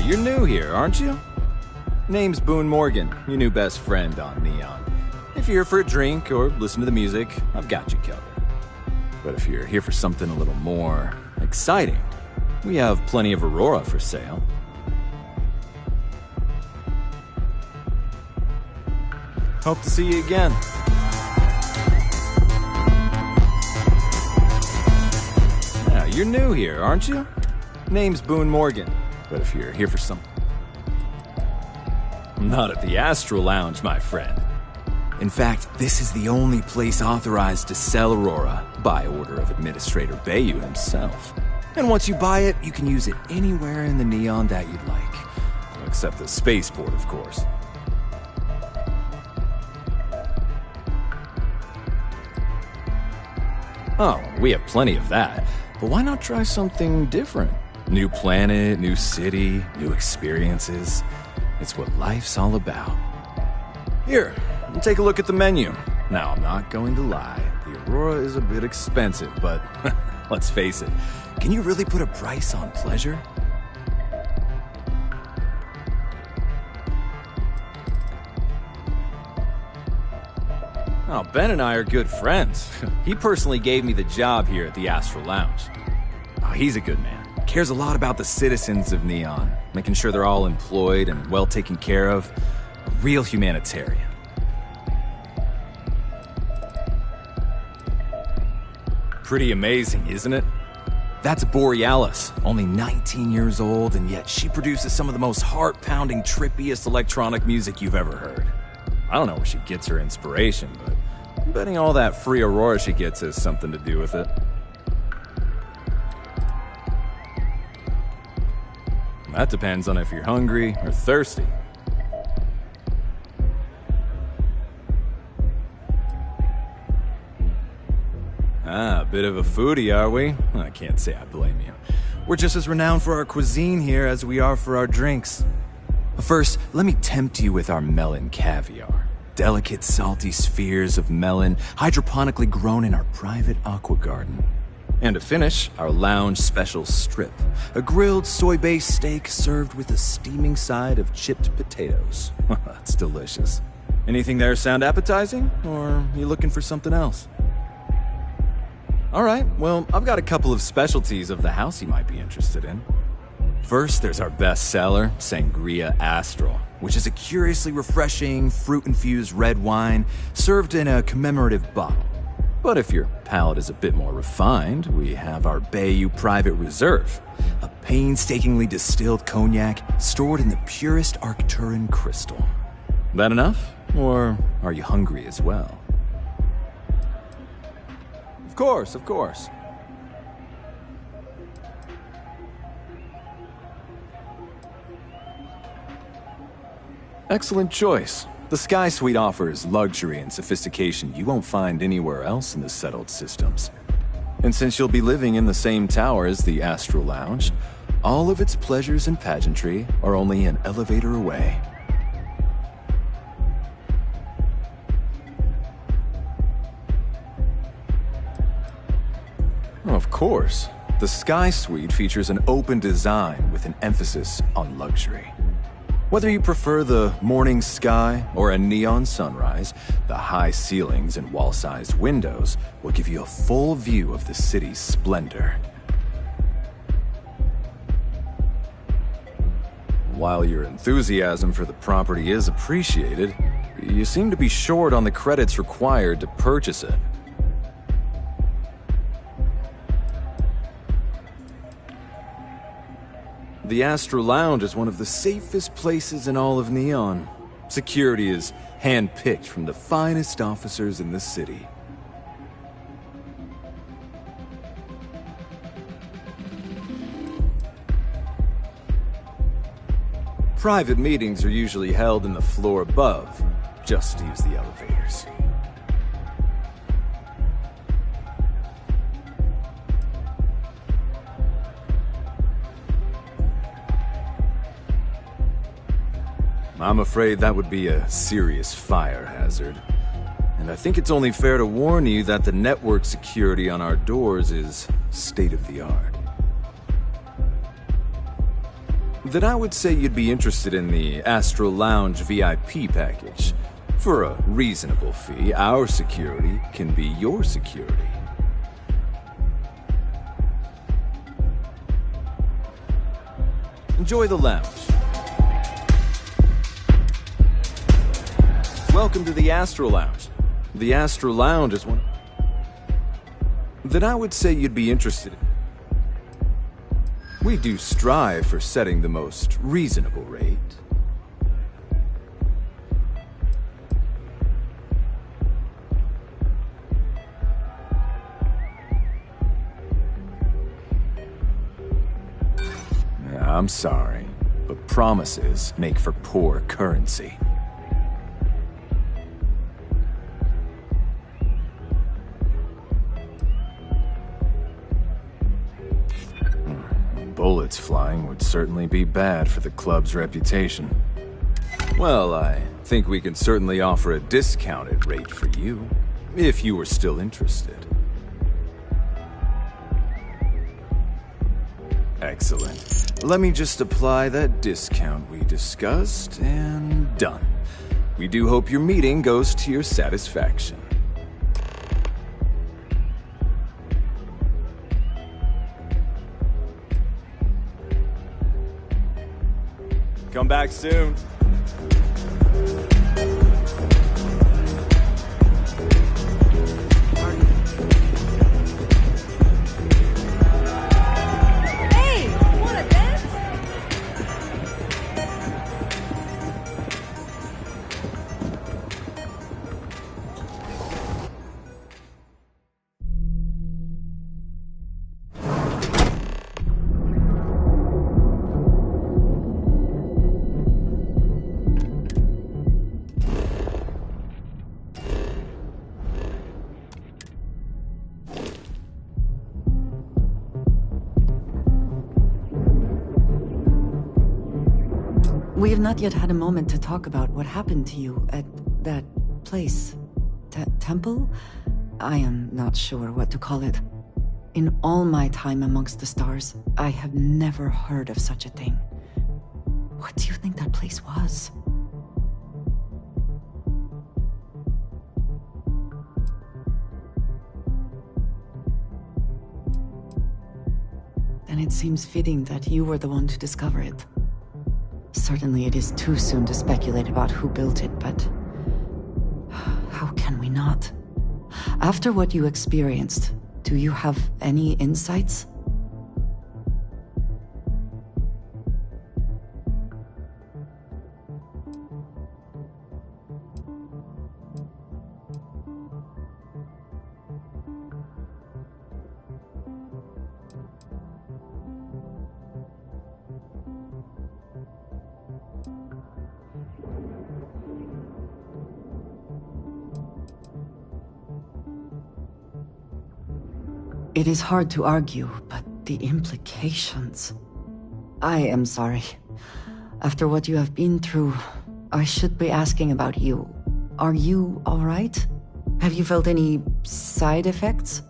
You're new here, aren't you? Name's Boone Morgan, your new best friend on Neon. If you're here for a drink or listen to the music, I've got you covered. But if you're here for something a little more exciting, we have plenty of Aurora for sale. Hope to see you again. Yeah, you're new here, aren't you? Name's Boone Morgan. But if you're here for something... Not at the Astral Lounge, my friend. In fact, this is the only place authorized to sell Aurora by order of Administrator Bayou himself. And once you buy it, you can use it anywhere in the Neon that you'd like. Except the spaceport, of course. Oh, we have plenty of that. But why not try something different? New planet, new city, new experiences. It's what life's all about. Here, take a look at the menu. Now, I'm not going to lie. The Aurora is a bit expensive, but let's face it. Can you really put a price on pleasure? Oh, Ben and I are good friends. He personally gave me the job here at the Astral Lounge. Oh, he's a good man. Cares a lot about the citizens of Neon, making sure they're all employed and well taken care of. A real humanitarian. Pretty amazing, isn't it? That's Borealis, only 19 years old, and yet she produces some of the most heart-pounding, trippiest electronic music you've ever heard. I don't know where she gets her inspiration, but I'm betting all that free Aurora she gets has something to do with it. That depends on if you're hungry or thirsty. Ah, a bit of a foodie, are we? I can't say I blame you. We're just as renowned for our cuisine here as we are for our drinks. First, let me tempt you with our melon caviar. Delicate, salty spheres of melon, hydroponically grown in our private aqua garden. And to finish, our lounge special strip. A grilled soy-based steak served with a steaming side of chipped potatoes. That's delicious. Anything there sound appetizing? Or are you looking for something else? Alright, well, I've got a couple of specialties of the house you might be interested in. First, there's our best seller, Sangria Astral, which is a curiously refreshing, fruit-infused red wine served in a commemorative bottle. But if your palate is a bit more refined, we have our Bayou Private Reserve, a painstakingly distilled cognac stored in the purest Arcturan crystal. That enough? Or are you hungry as well? Of course, of course. Excellent choice. The Sky Suite offers luxury and sophistication you won't find anywhere else in the settled systems. And since you'll be living in the same tower as the Astral Lounge, all of its pleasures and pageantry are only an elevator away. Of course, the Sky Suite features an open design with an emphasis on luxury. Whether you prefer the morning sky or a neon sunrise, the high ceilings and wall-sized windows will give you a full view of the city's splendor. While your enthusiasm for the property is appreciated, you seem to be short on the credits required to purchase it. The Astral Lounge is one of the safest places in all of Neon. Security is hand-picked from the finest officers in the city. Private meetings are usually held in the floor above. Just use the elevators. I'm afraid that would be a serious fire hazard. And I think it's only fair to warn you that the network security on our doors is state-of-the-art. Then I would say you'd be interested in the Astral Lounge VIP package. For a reasonable fee, our security can be your security. Enjoy the lounge. Welcome to the Astral Lounge. The Astral Lounge is one... Then I would say you'd be interested in... We do strive for setting the most reasonable rate. I'm sorry, but promises make for poor currency. Bullets flying would certainly be bad for the club's reputation. Well, I think we can certainly offer a discounted rate for you, if you were still interested. Excellent. Let me just apply that discount we discussed, and done. We do hope your meeting goes to your satisfaction. Come back soon. Hey, wanna dance? We have not yet had a moment to talk about what happened to you at that place. Temple? I am not sure what to call it. In all my time amongst the stars, I have never heard of such a thing. What do you think that place was? Then it seems fitting that you were the one to discover it. Certainly it is too soon to speculate about who built it, but how can we not? After what you experienced, do you have any insights? It is hard to argue, but the implications... I am sorry. After what you have been through, I should be asking about you. Are you alright? Have you felt any side effects?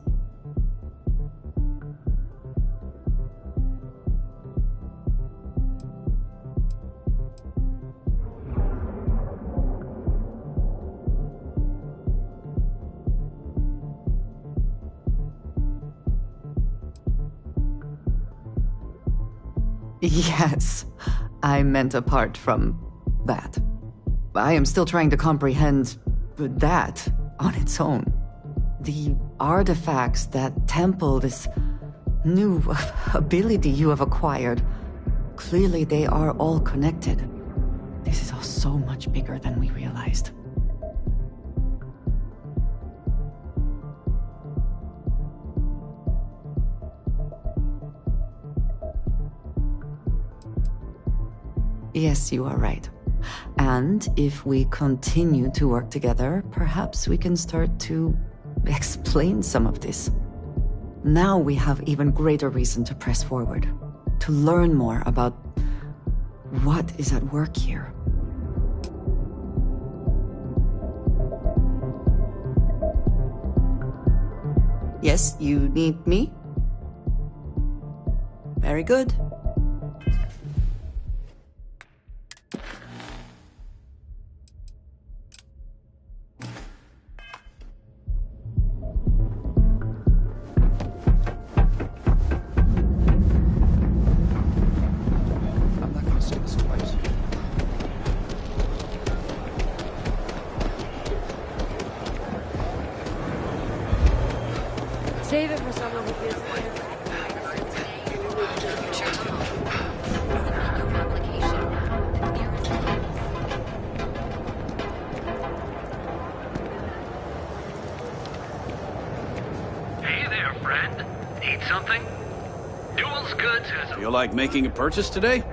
Yes, I meant apart from that. I am still trying to comprehend that on its own. The artifacts that temple this new ability you have acquired, clearly they are all connected. This is all so much bigger than we realized. Yes, you are right. And if we continue to work together, perhaps we can start to explain some of this. Now we have even greater reason to press forward, to learn more about what is at work here. Yes, you need me? Very good. Save it for someone who feels Hey there, friend. Need something? Duel's goods has Feel like making a purchase today?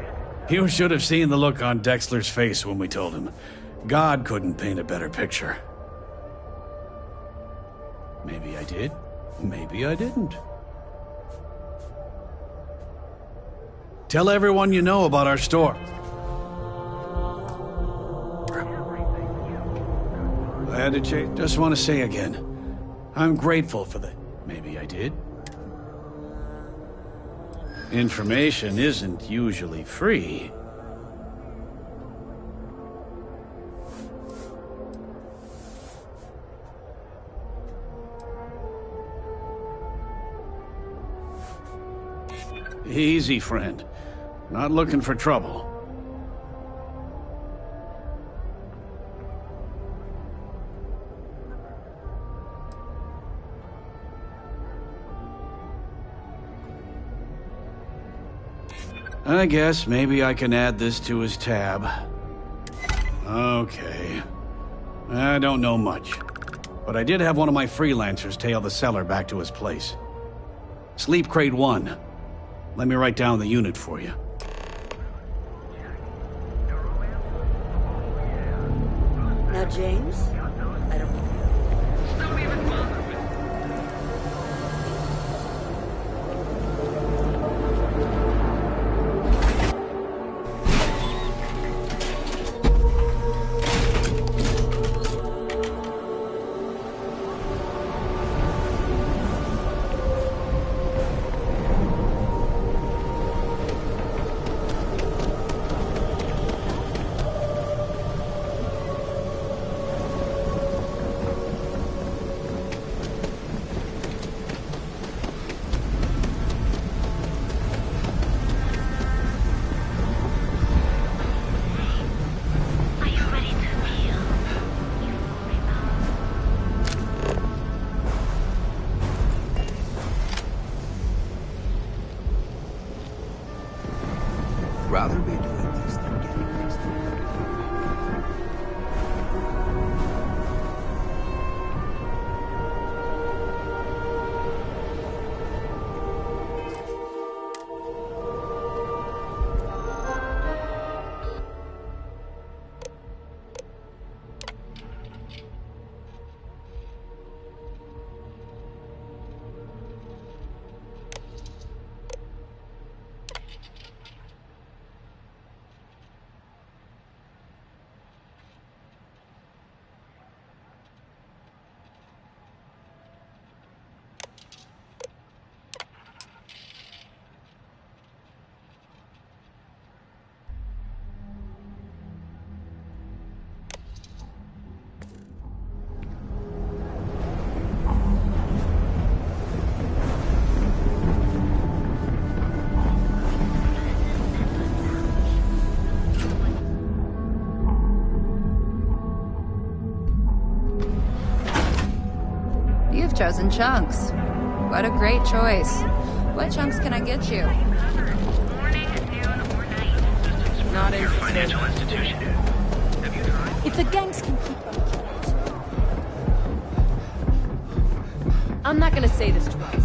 You should have seen the look on Dexler's face when we told him. God couldn't paint a better picture. Maybe I did. Maybe I didn't. Tell everyone you know about our store. I had to change. Just want to say again, I'm grateful for the... Maybe I did. Information isn't usually free. Easy, friend. Not looking for trouble. I guess maybe I can add this to his tab. Okay. I don't know much. But I did have one of my freelancers tail the seller back to his place. Sleep Crate 1. Let me write down the unit for you. Now, James, I don't... rather be doing this than getting fixed. You've chosen Chunks. What a great choice. What chunks can I get you? Not interested. Financial institution. If the gangs can keep them. I'm not gonna say this twice.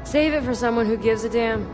Save it for someone who gives a damn.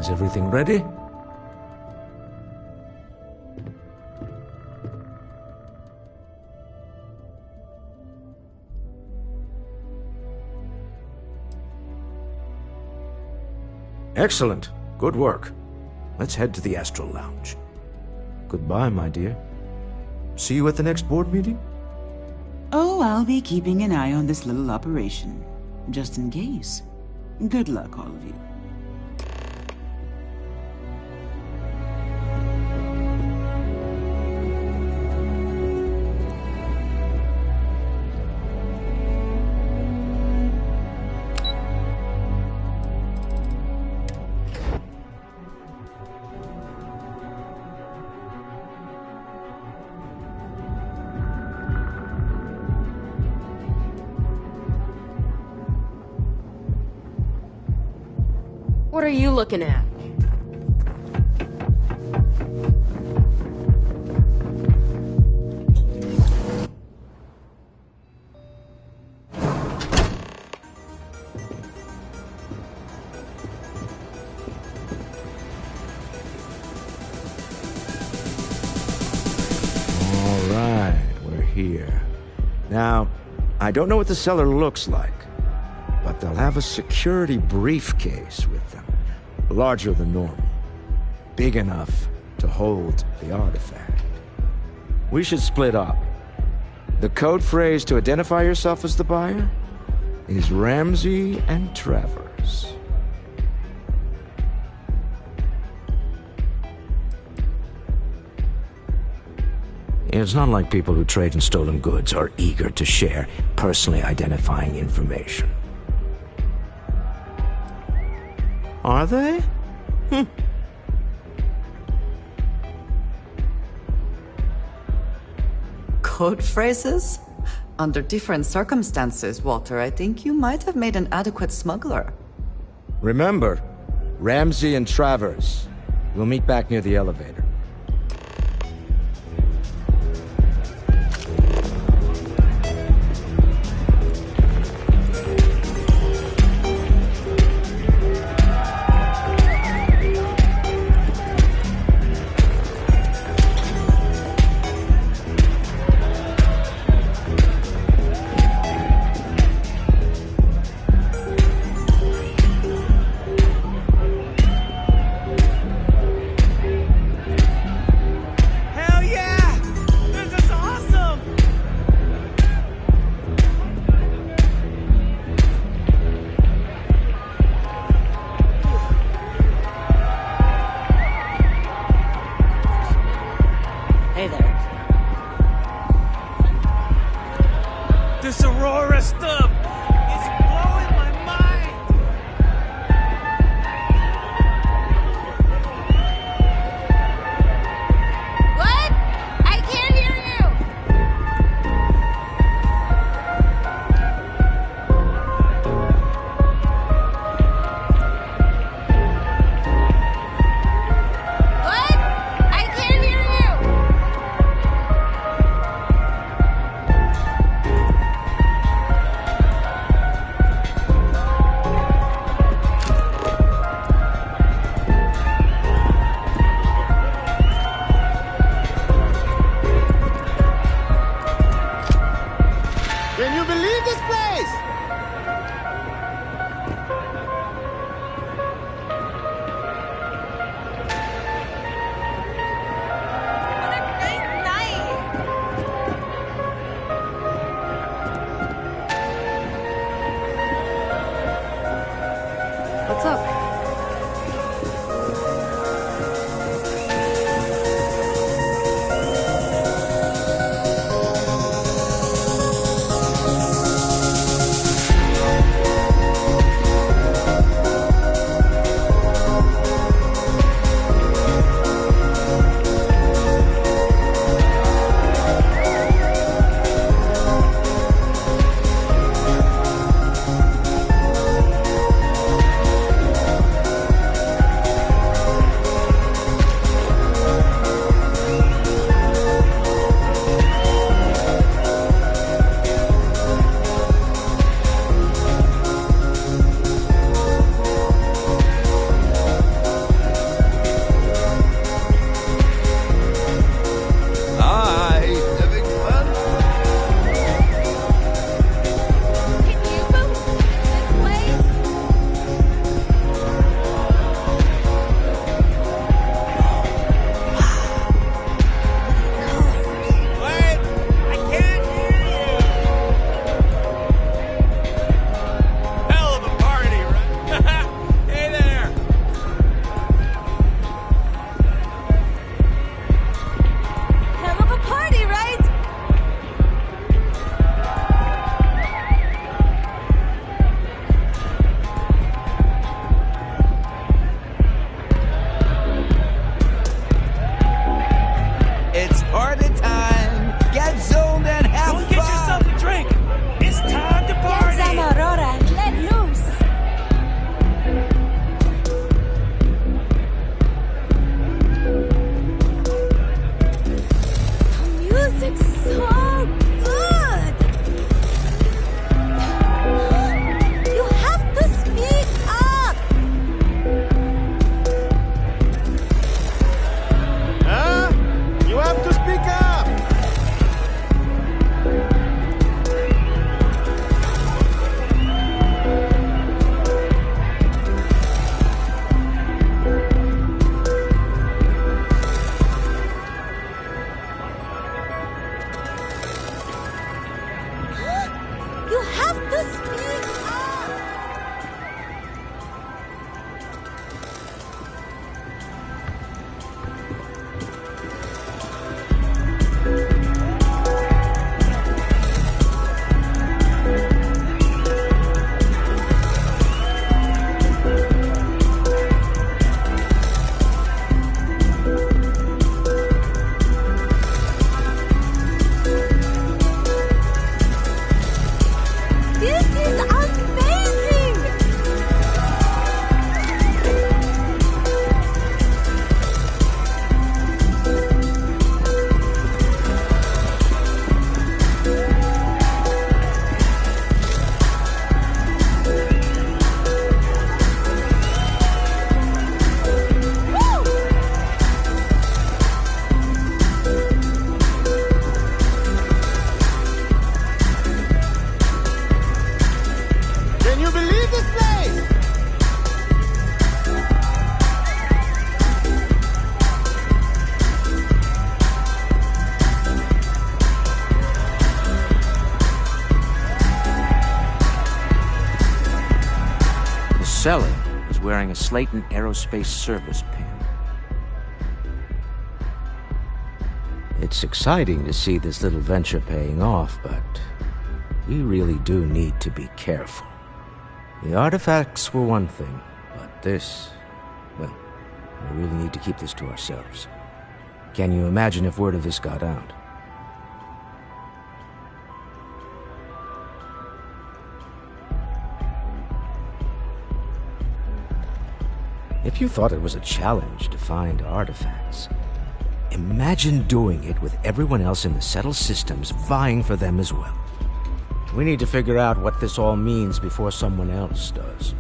Is everything ready? Excellent. Good work. let's head to the Astral Lounge. Goodbye, my dear. See you at the next board meeting? Oh, I'll be keeping an eye on this little operation, just in case. Good luck, all of you. What are you looking at? Here. Now, I don't know what the cellar looks like, but they'll have a security briefcase with them, larger than normal, big enough to hold the artifact. We should split up. The code phrase to identify yourself as the buyer is Ramsey and Travers. It's not like people who trade in stolen goods are eager to share personally identifying information. Are they? Code phrases? Under different circumstances, Walter, I think you might have made an adequate smuggler. Remember, Ramsey and Travers. We'll meet back near the elevator. What's up? have to speak up! Seller is wearing a Slayton Aerospace service pin. It's exciting to see this little venture paying off, but we really do need to be careful. The artifacts were one thing, but this, well, we really need to keep this to ourselves. Can you imagine if word of this got out? If you thought it was a challenge to find artifacts, imagine doing it with everyone else in the settled systems vying for them as well. We need to figure out what this all means before someone else does.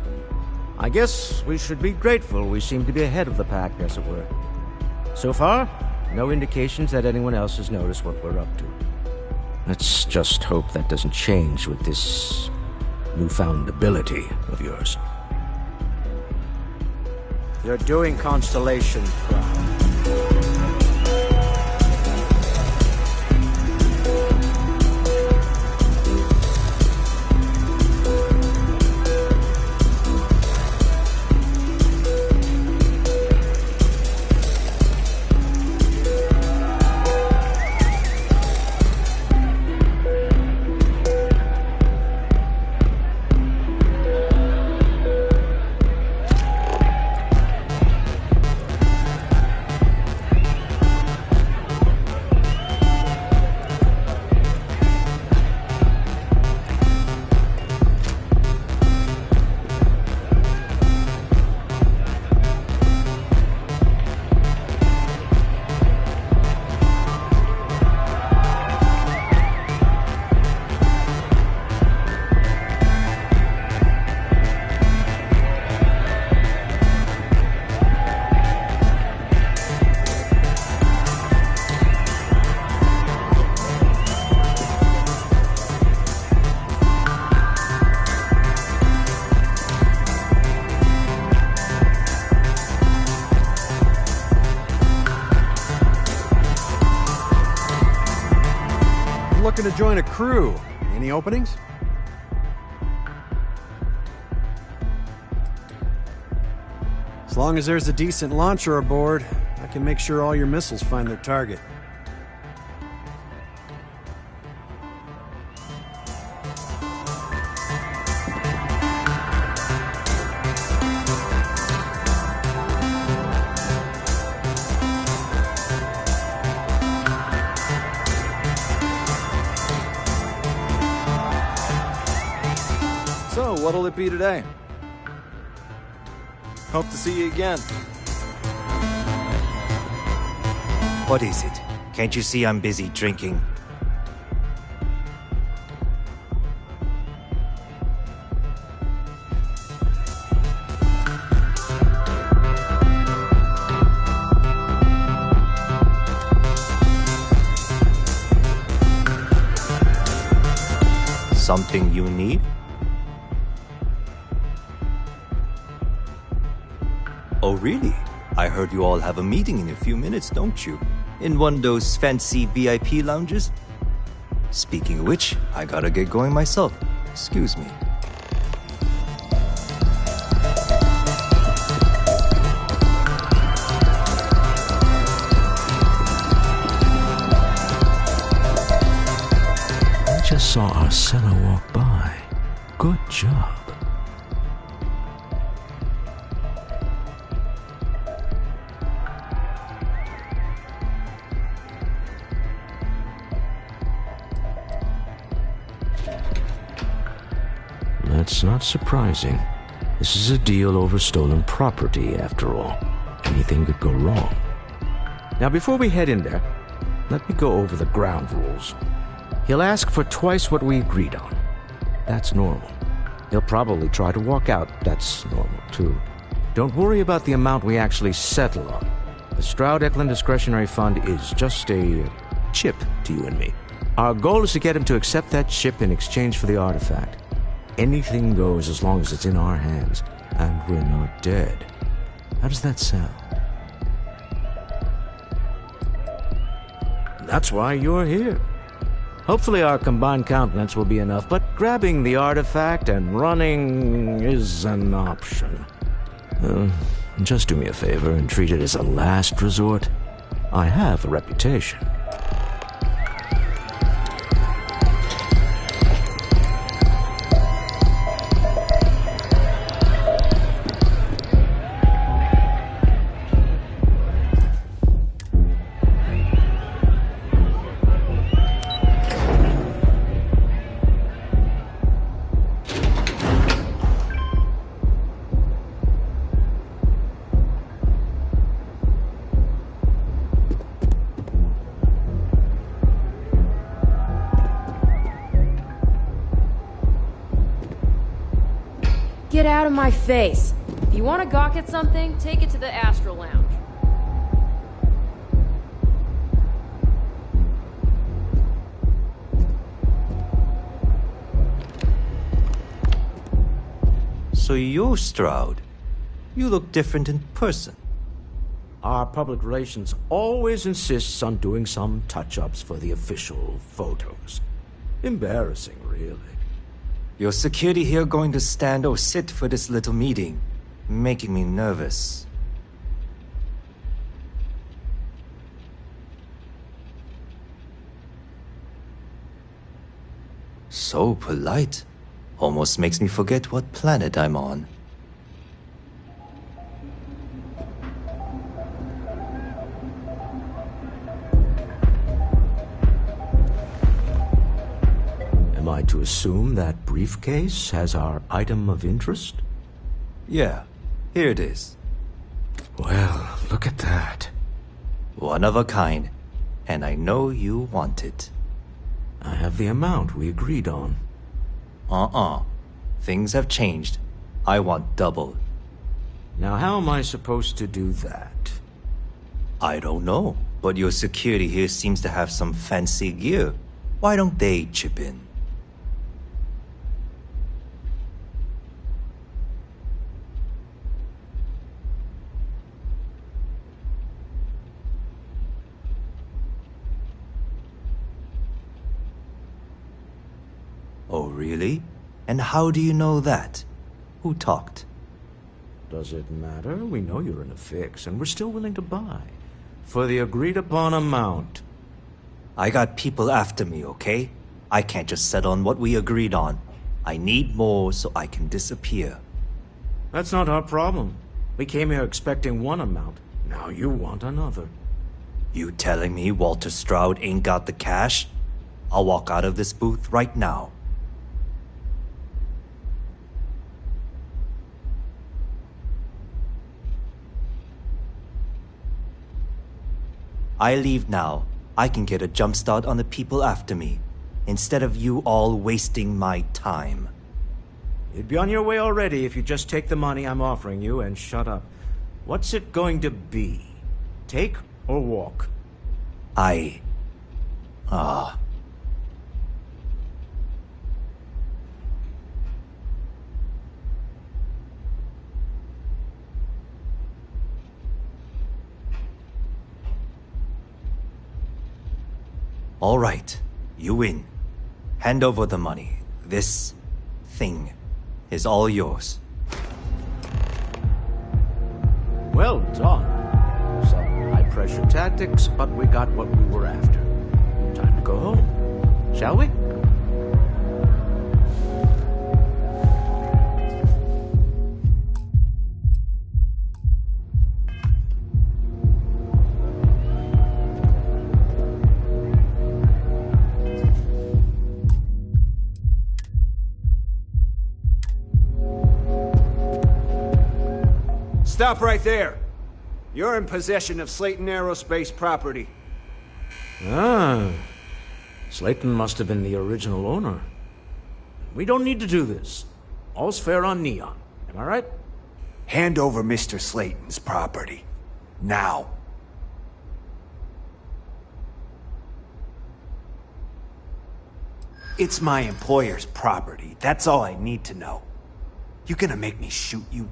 I guess we should be grateful we seem to be ahead of the pack, as it were. So far, no indications that anyone else has noticed what we're up to. Let's just hope that doesn't change with this newfound ability of yours. You're doing Constellation proud. Looking to join a crew. Any openings? As long as there's a decent launcher aboard, I can make sure all your missiles find their target. So, what'll it be today? Hope to see you again. What is it? Can't you see I'm busy drinking? Something you need? Oh, really? I heard you all have a meeting in a few minutes, don't you? In one of those fancy VIP lounges? Speaking of which, I gotta get going myself. Excuse me. I just saw our seller walk by. Good job. That's not surprising. This is a deal over stolen property, after all. Anything could go wrong. Now, before we head in there, let me go over the ground rules. He'll ask for twice what we agreed on. That's normal. He'll probably try to walk out. That's normal, too. Don't worry about the amount we actually settle on. The Stroud-Eklund Discretionary Fund is just a chip to you and me. Our goal is to get him to accept that chip in exchange for the artifact. Anything goes as long as it's in our hands, and we're not dead. How does that sound? That's why you're here. Hopefully our combined countenance will be enough, but grabbing the artifact and running is an option. Just do me a favor and treat it as a last resort. I have a reputation. Get out of my face. If you want to gawk at something, take it to the Astral Lounge. So you're Stroud. You look different in person. Our public relations always insists on doing some touch-ups for the official photos. Embarrassing, really. Your security here going to stand or sit for this little meeting, making me nervous. So polite. Almost makes me forget what planet I'm on. Am I to assume that briefcase has our item of interest? Yeah, here it is. Well, look at that. One of a kind, and I know you want it. I have the amount we agreed on. Things have changed. I want double. Now how am I supposed to do that? I don't know, but your security here seems to have some fancy gear. Why don't they chip in? Oh, really? And how do you know that? Who talked? Does it matter? We know you're in a fix, and we're still willing to buy. For the agreed-upon amount. I got people after me, okay? I can't just settle on what we agreed on. I need more so I can disappear. That's not our problem. We came here expecting one amount. Now you want another. You telling me Walter Stroud ain't got the cash? I'll walk out of this booth right now. I leave now. I can get a jump start on the people after me, instead of you all wasting my time. You'd be on your way already if you just take the money I'm offering you and shut up. What's it going to be? Take or walk? All right, you win. Hand over the money. This thing is all yours. Well done. Some high-pressure tactics, but we got what we were after. Time to go home. Shall we? Stop right there. You're in possession of Slayton Aerospace property. Ah. Slayton must have been the original owner. We don't need to do this. All's fair on Neon. Am I right? Hand over Mr. Slayton's property. Now. It's my employer's property. That's all I need to know. You gonna make me shoot you?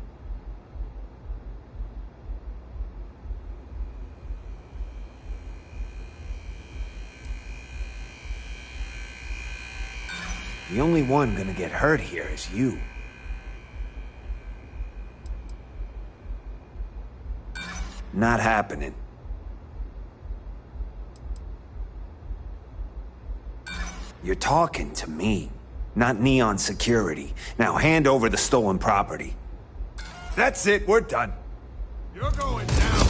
The only one gonna get hurt here is you. Not happening. You're talking to me, not Neon Security. Now hand over the stolen property. That's it, we're done. You're going down.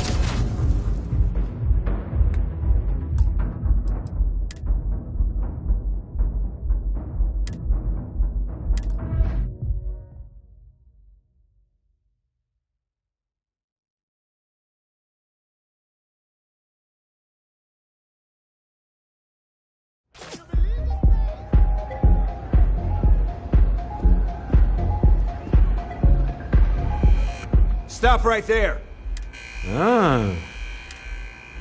Stop right there. Ah.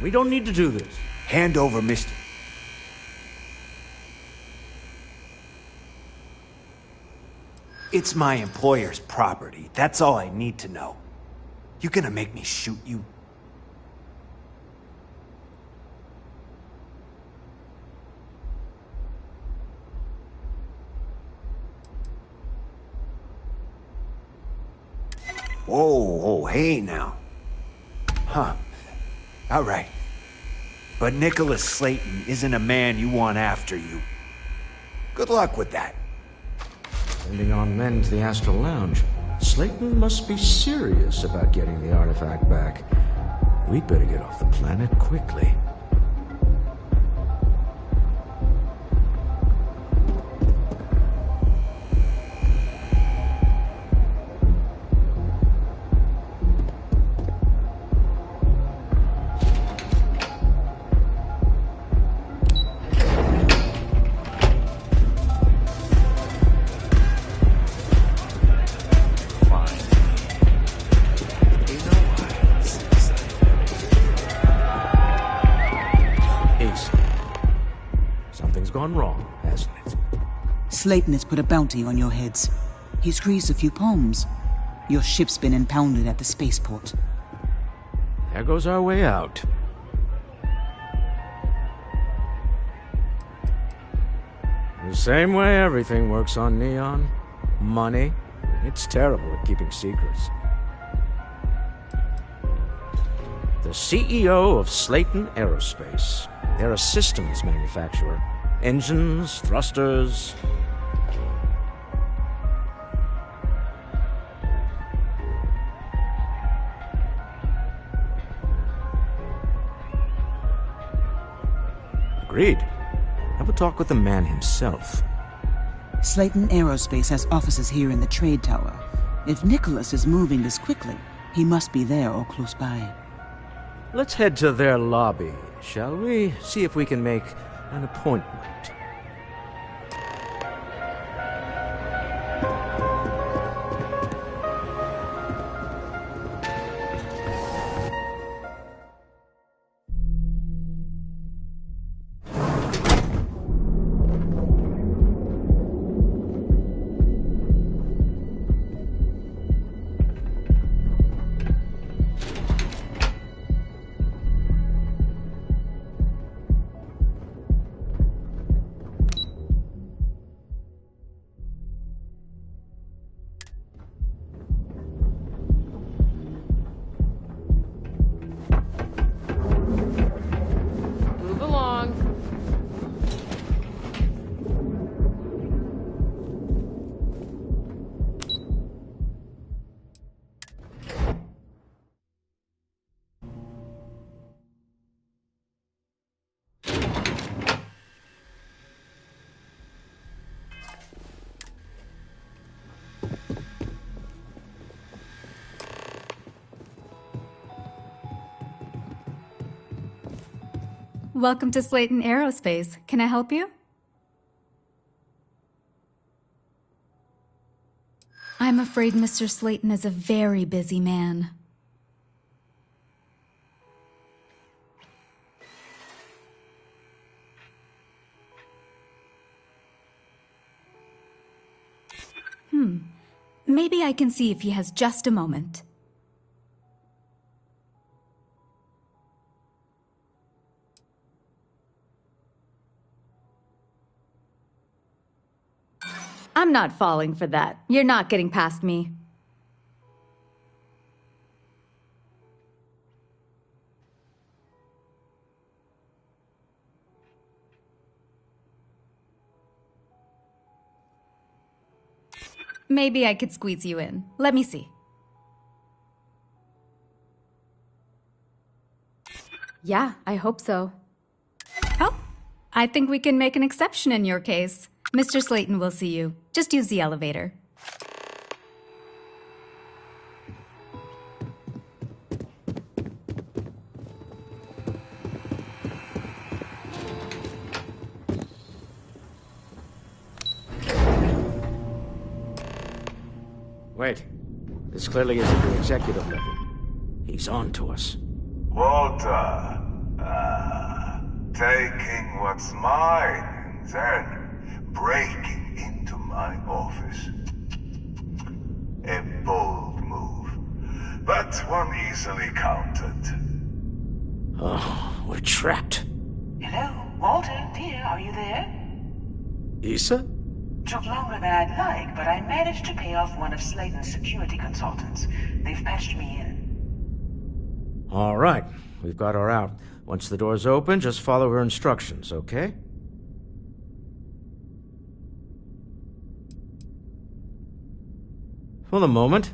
We don't need to do this. Hand over, Mr. It's my employer's property. That's all I need to know. You gonna make me shoot you? Whoa, hey now. Huh. All right. But Nicholas Slayton isn't a man you want after you. Good luck with that. Sending on men to the Astral Lounge. Slayton must be serious about getting the artifact back. We'd better get off the planet quickly. Gone wrong, hasn't it? Slayton has put a bounty on your heads. He's greased a few palms. Your ship's been impounded at the spaceport. There goes our way out. The same way everything works on Neon. Money. It's terrible at keeping secrets. The CEO of Slayton Aerospace. They're a systems manufacturer. Engines, thrusters. Agreed. Have a talk with the man himself. Slayton Aerospace has offices here in the trade tower. If Nicholas is moving this quickly, he must be there or close by. Let's head to their lobby, shall we? See if we can make an appointment. Welcome to Slayton Aerospace. Can I help you? I'm afraid Mr. Slayton is a very busy man. Maybe I can see if he has just a moment. I'm not falling for that. You're not getting past me. Maybe I could squeeze you in. Let me see. Yeah, I hope so. Oh, I think we can make an exception in your case. Mr. Slayton will see you. Just use the elevator. Wait. This clearly isn't the executive level. He's on to us. Walter. Taking what's mine and then breaking into my office. A bold move, but one easily countered. Oh, we're trapped. Hello, Walter, dear, are you there? Issa? Took longer than I'd like, but I managed to pay off one of Slayton's security consultants. They've patched me in. All right, we've got her out. Once the door's open, just follow her instructions, okay? For the moment,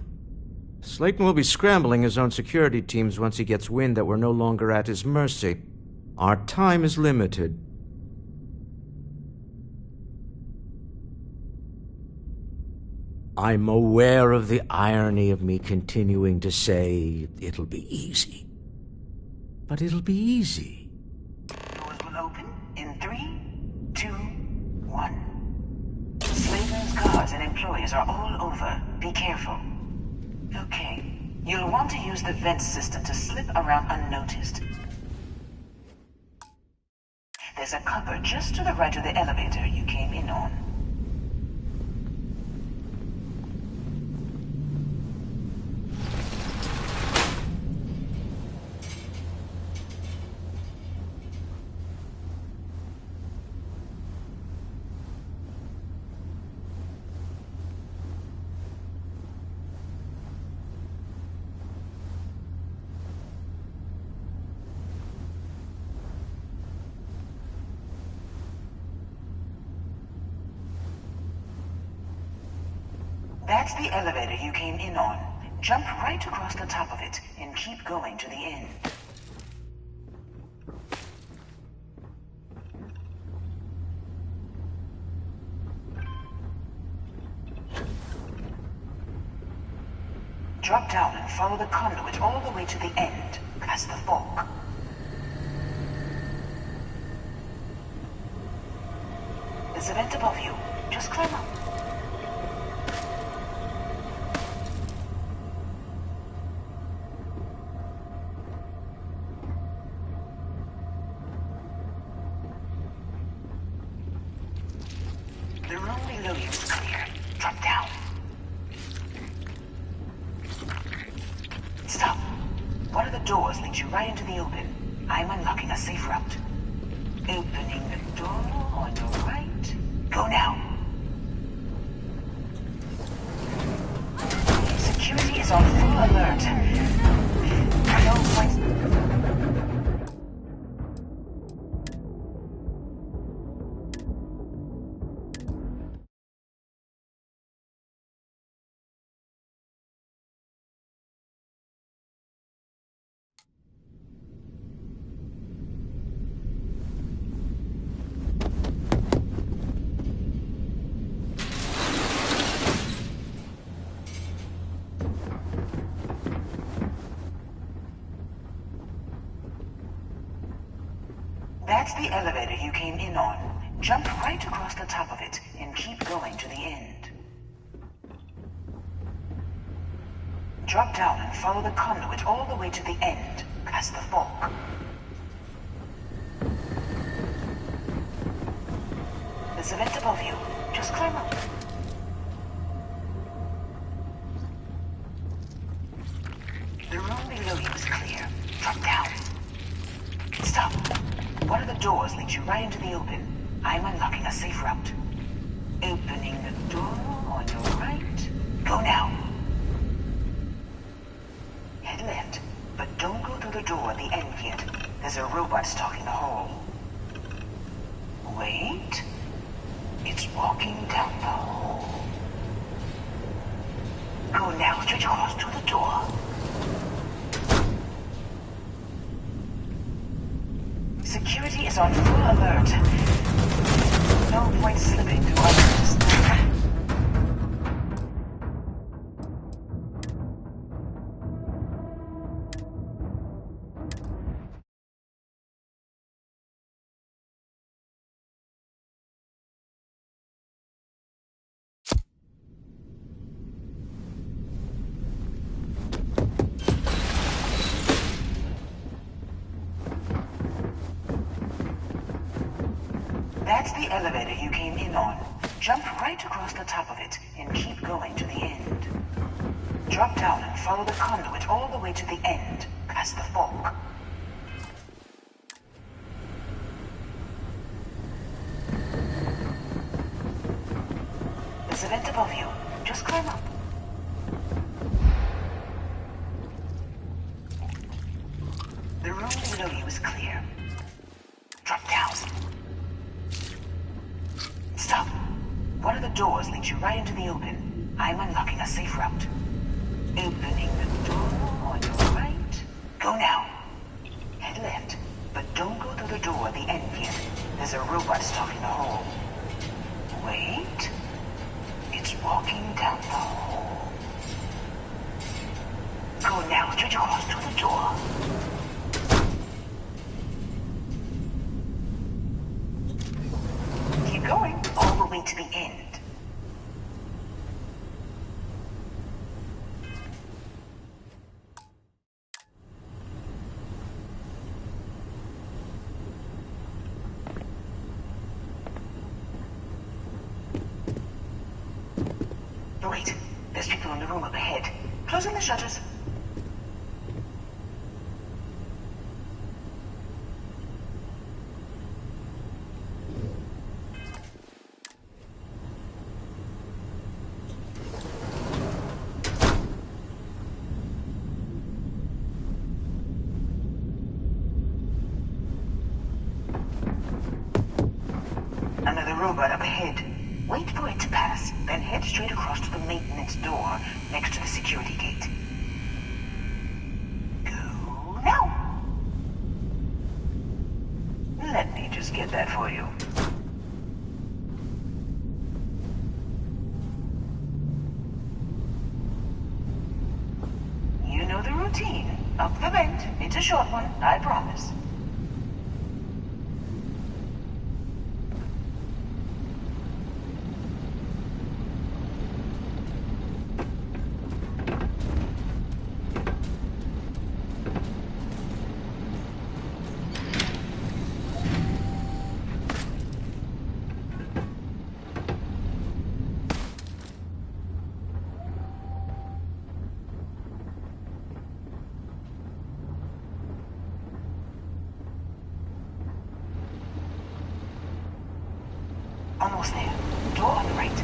Slayton will be scrambling his own security teams once he gets wind that we're no longer at his mercy. Our time is limited. I'm aware of the irony of me continuing to say it'll be easy. But it'll be easy. Doors will open in 3, 2, 1. Slayton's guards and employees are all over. Be careful. Okay. You'll want to use the vent system to slip around unnoticed. There's a cupboard just to the right of the elevator you came in on. That's the elevator you came in on. Jump right across the top of it and keep going to the end. Drop down and follow the conduit all the way to the end, past the fork. There's a vent above you. Just climb up. The room below you is clear. Drop down. Stop. One of the doors leads you right into the open. I'm unlocking a safe route. Opening the door on your right. Go now. Security is on full alert. No points. That's the elevator you came in on. Jump right across the top of it and keep going to the end. Drop down and follow the conduit all the way to the end, past the fork. There's a vent above you. Just climb up. The room below you is clear. Drop down. Stop. One of the doors leads you right into the open. I'm unlocking a safe route. Opening the door on your right. Go now. Head left, but don't go through the door at the end yet. There's a robot stalking the hall. Wait. It's walking down the hall. Go now, straight across to the door. Security is on full alert. No point slipping through others. That's the elevator you came in on. Jump right across the top of it and keep going to the end. Drop down and follow the conduit all the way to the end, past the fork. There's a vent above you. Just climb up. The room below you is clear. Drop down. Stop. One of the doors leads you right into the open. I'm unlocking a safe route. Opening the door on your right. Go now. Head left, but don't go through the door at the end yet. There's a robot stalking the hall. Wait. It's walking down the hall. Go now, straight across to the door. Keep going all the way to the end. Wait, there's people in the room up ahead. Closing the shutters. Another robot up ahead. Wait for it to pass, then head straight across to the maintenance door next to the security gate. Go now! Let me just get that for you. You know the routine. Up the vent. It's a short one, I promise. Almost there. Door on the right.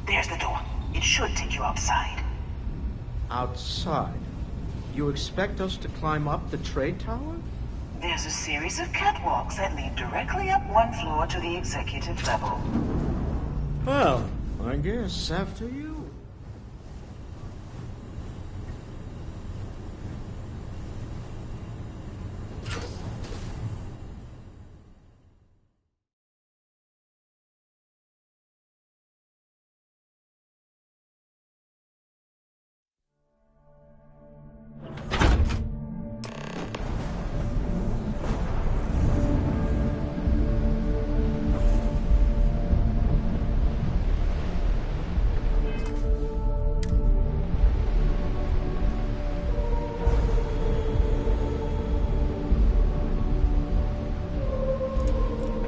There's the door. It should take you outside. Outside? You expect us to climb up the trade tower? There's a series of catwalks that lead directly up one floor to the executive level. Well, I guess after you.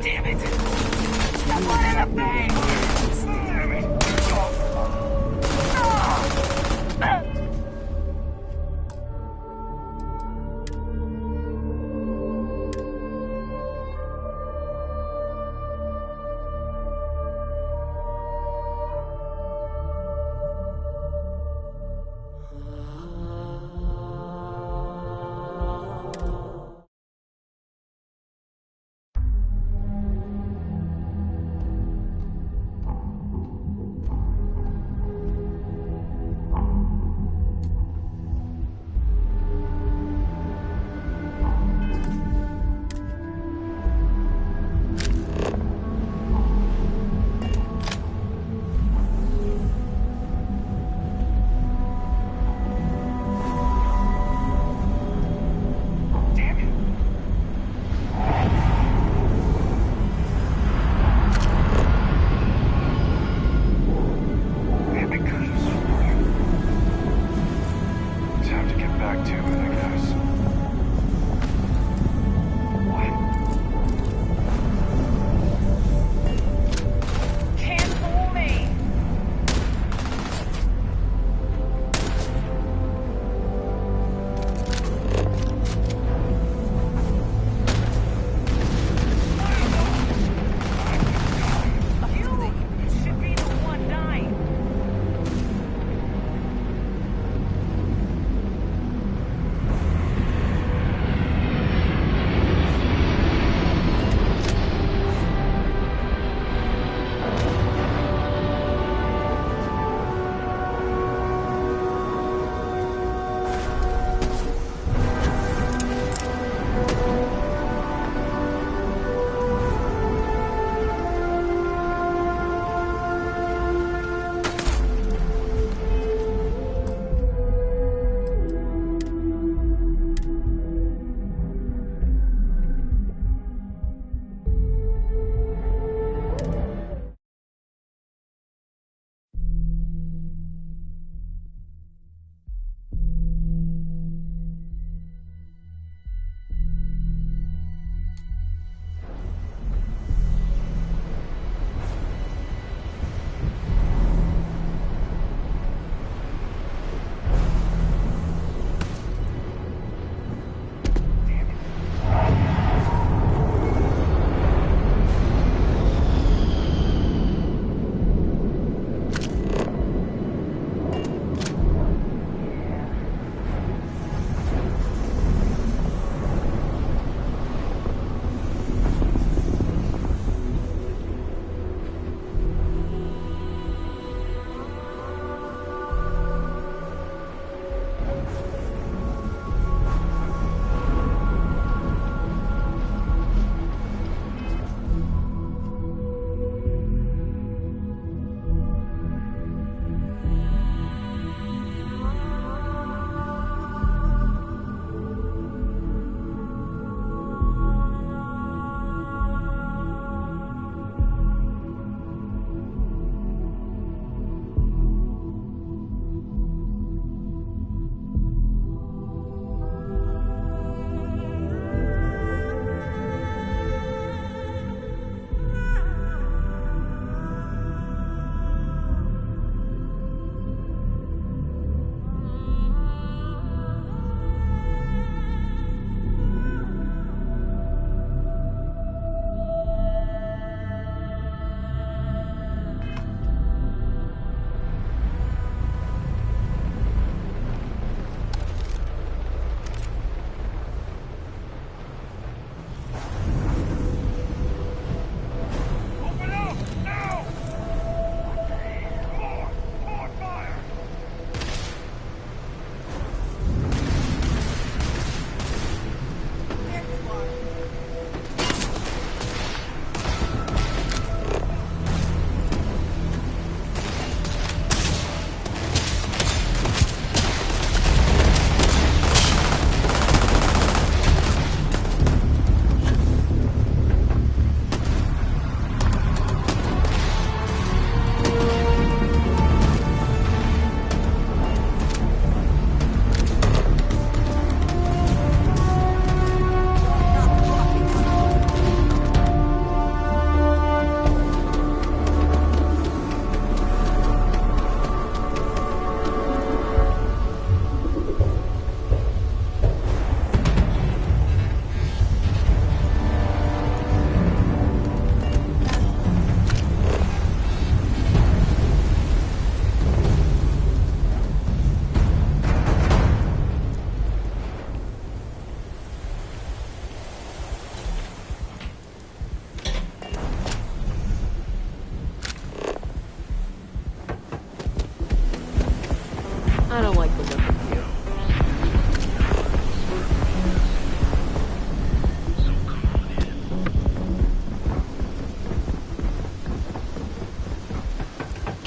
Damn it! Someone in the face!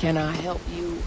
Can I help you?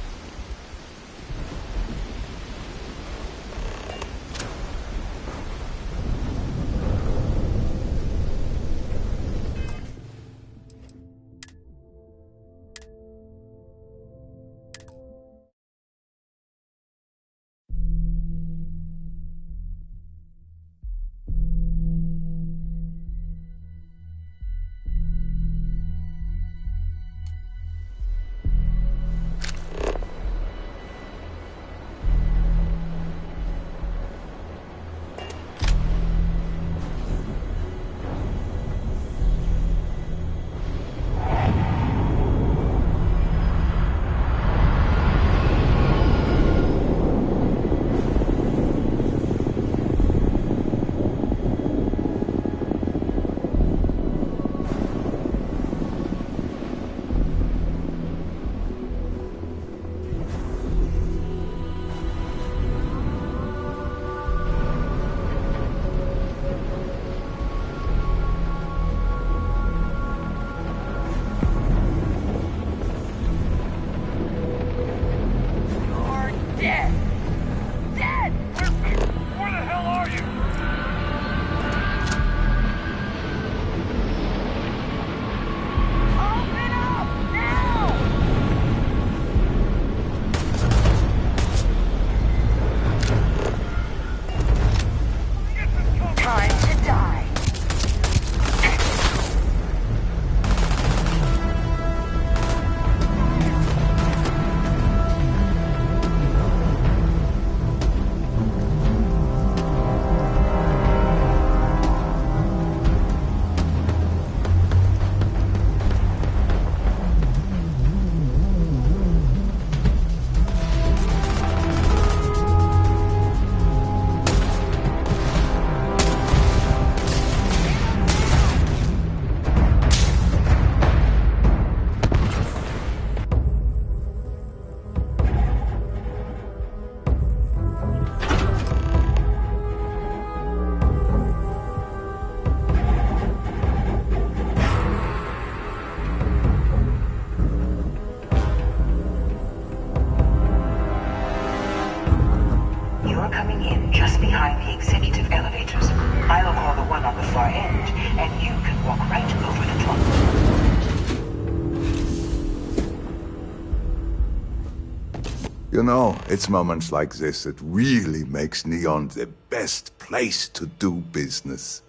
You know, it's moments like this that really makes Neon the best place to do business.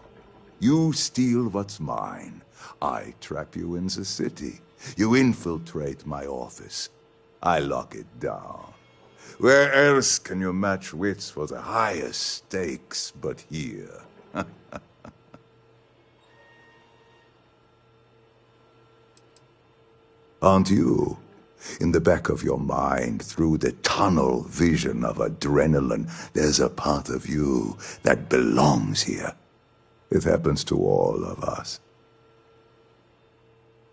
You steal what's mine. I trap you in the city. You infiltrate my office. I lock it down. Where else can you match wits for the highest stakes but here? Aren't you? In the back of your mind, through the tunnel vision of adrenaline, there's a part of you that belongs here. It happens to all of us.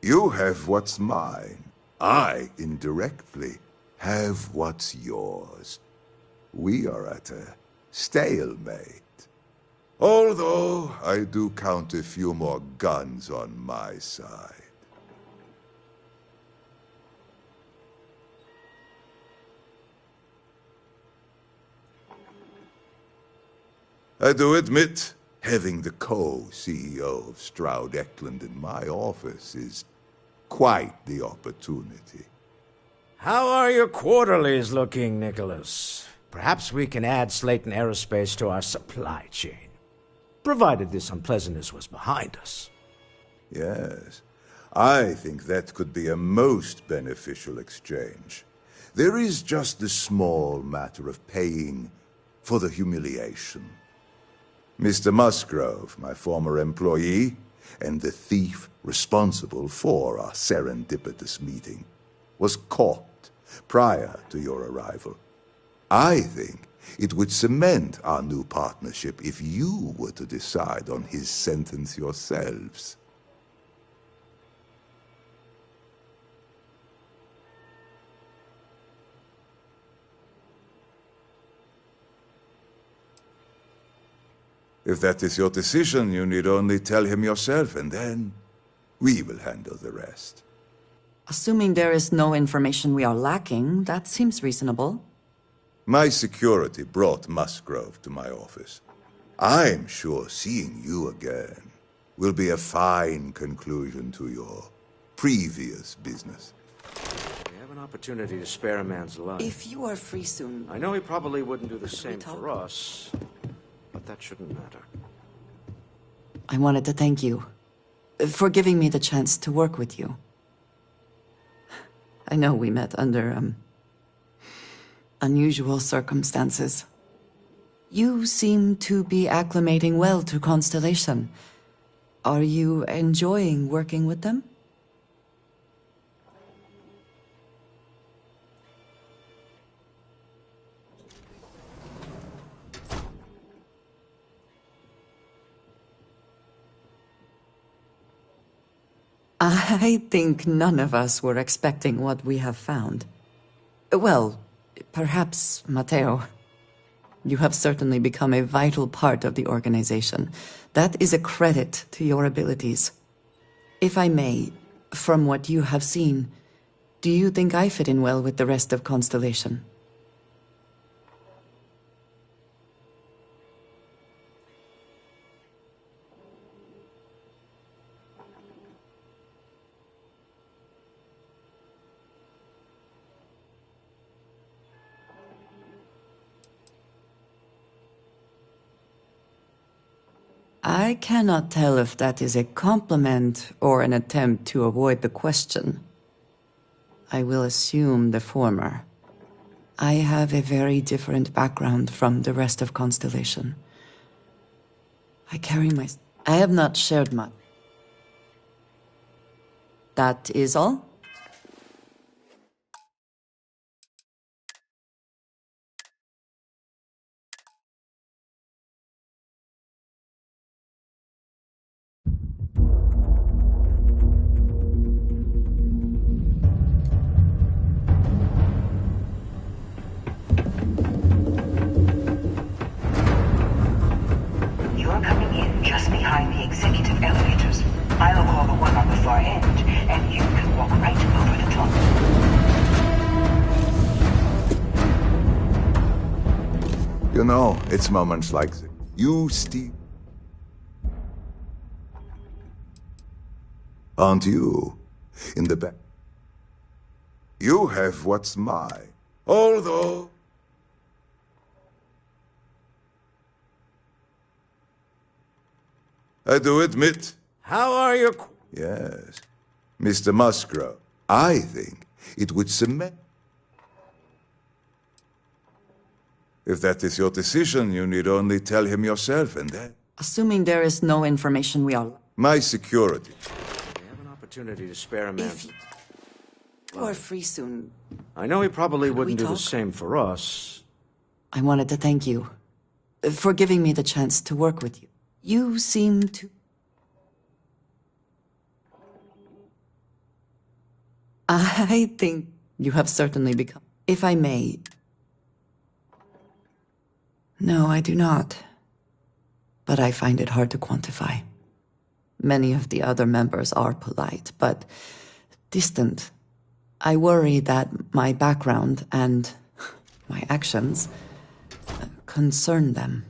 You have what's mine. I, indirectly, have what's yours. We are at a stalemate. Although I do count a few more guns on my side. I do admit, having the co-CEO of Stroud Eklund in my office is quite the opportunity. How are your quarterlies looking, Nicholas? Perhaps we can add Slayton Aerospace to our supply chain, provided this unpleasantness was behind us. Yes, I think that could be a most beneficial exchange. There is just the small matter of paying for the humiliation. Mr. Musgrove, my former employee, and the thief responsible for our serendipitous meeting, was caught prior to your arrival. I think it would cement our new partnership if you were to decide on his sentence yourselves. If that is your decision, you need only tell him yourself, and then we will handle the rest. Assuming there is no information we are lacking, that seems reasonable. My security brought Musgrove to my office. I'm sure seeing you again will be a fine conclusion to your previous business. We have an opportunity to spare a man's life. If you are free soon... I know he probably wouldn't do the same for us, but that shouldn't matter. I wanted to thank you for giving me the chance to work with you. I know we met under, unusual circumstances. You seem to be acclimating well to Constellation. Are you enjoying working with them? I think none of us were expecting what we have found. Well, perhaps Matteo. You have certainly become a vital part of the organization. That is a credit to your abilities. If I may, from what you have seen, do you think I fit in well with the rest of Constellation? I cannot tell if that is a compliment or an attempt to avoid the question. I will assume the former. I have a very different background from the rest of Constellation. I have not shared much. That is all? You're coming in just behind the executive elevators. I'll call the one on the far end, and you can walk right over the top. You know, it's moments like this. You, Steve. Aren't you? In the back. You have what's mine. Although... I do admit. How are your... Yes. Mr. Musgrove, I think it would cement... If that is your decision, you need only tell him yourself, and then... Assuming there is no information we are... My security. We have an opportunity to spare a man. If you are free soon... I know he probably Could wouldn't we do the talk? same for us. I wanted to thank you for giving me the chance to work with you. You seem to... I think you have certainly become... If I may... No, I do not. But I find it hard to quantify. Many of the other members are polite, but distant. I worry that my background and my actions concern them.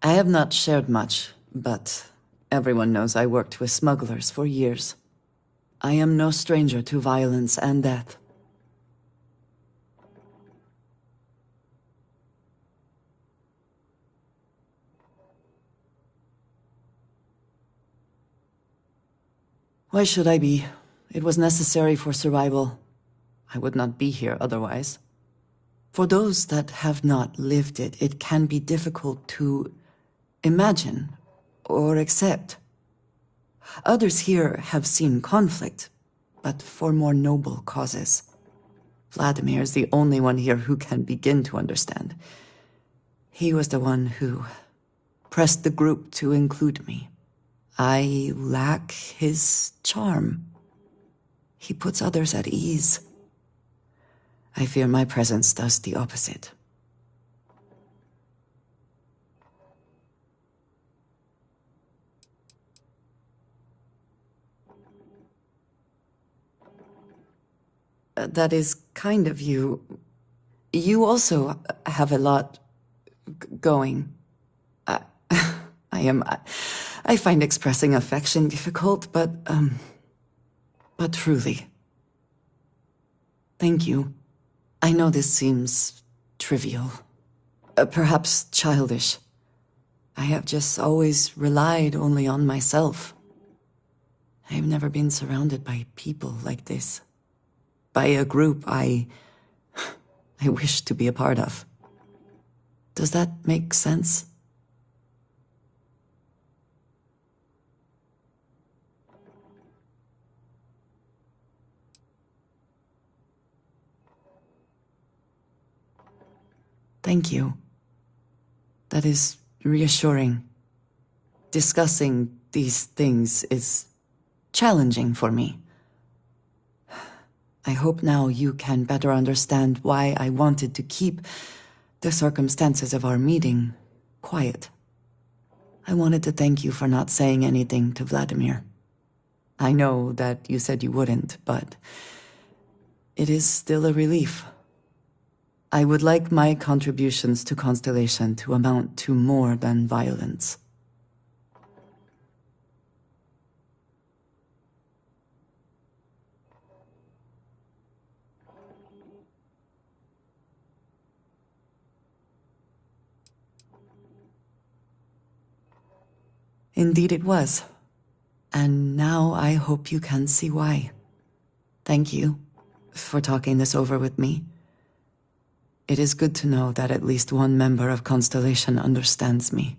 I have not shared much, but everyone knows I worked with smugglers for years. I am no stranger to violence and death. Why should I be? It was necessary for survival. I would not be here otherwise. For those that have not lived it, it can be difficult to imagine or accept. Others here have seen conflict, but for more noble causes. Vladimir is the only one here who can begin to understand. He was the one who pressed the group to include me. I lack his charm. He puts others at ease. I fear my presence does the opposite. That is kind of you. You also have a lot going. I find expressing affection difficult, but truly. Thank you. I know this seems trivial, perhaps childish. I have just always relied only on myself. I've never been surrounded by people like this. By a group I wish to be a part of. Does that make sense? Thank you. That is reassuring. Discussing these things is challenging for me. I hope now you can better understand why I wanted to keep the circumstances of our meeting quiet. I wanted to thank you for not saying anything to Vladimir. I know that you said you wouldn't, but it is still a relief. I would like my contributions to Constellation to amount to more than violence. Indeed it was. And now I hope you can see why. Thank you for talking this over with me. It is good to know that at least one member of Constellation understands me.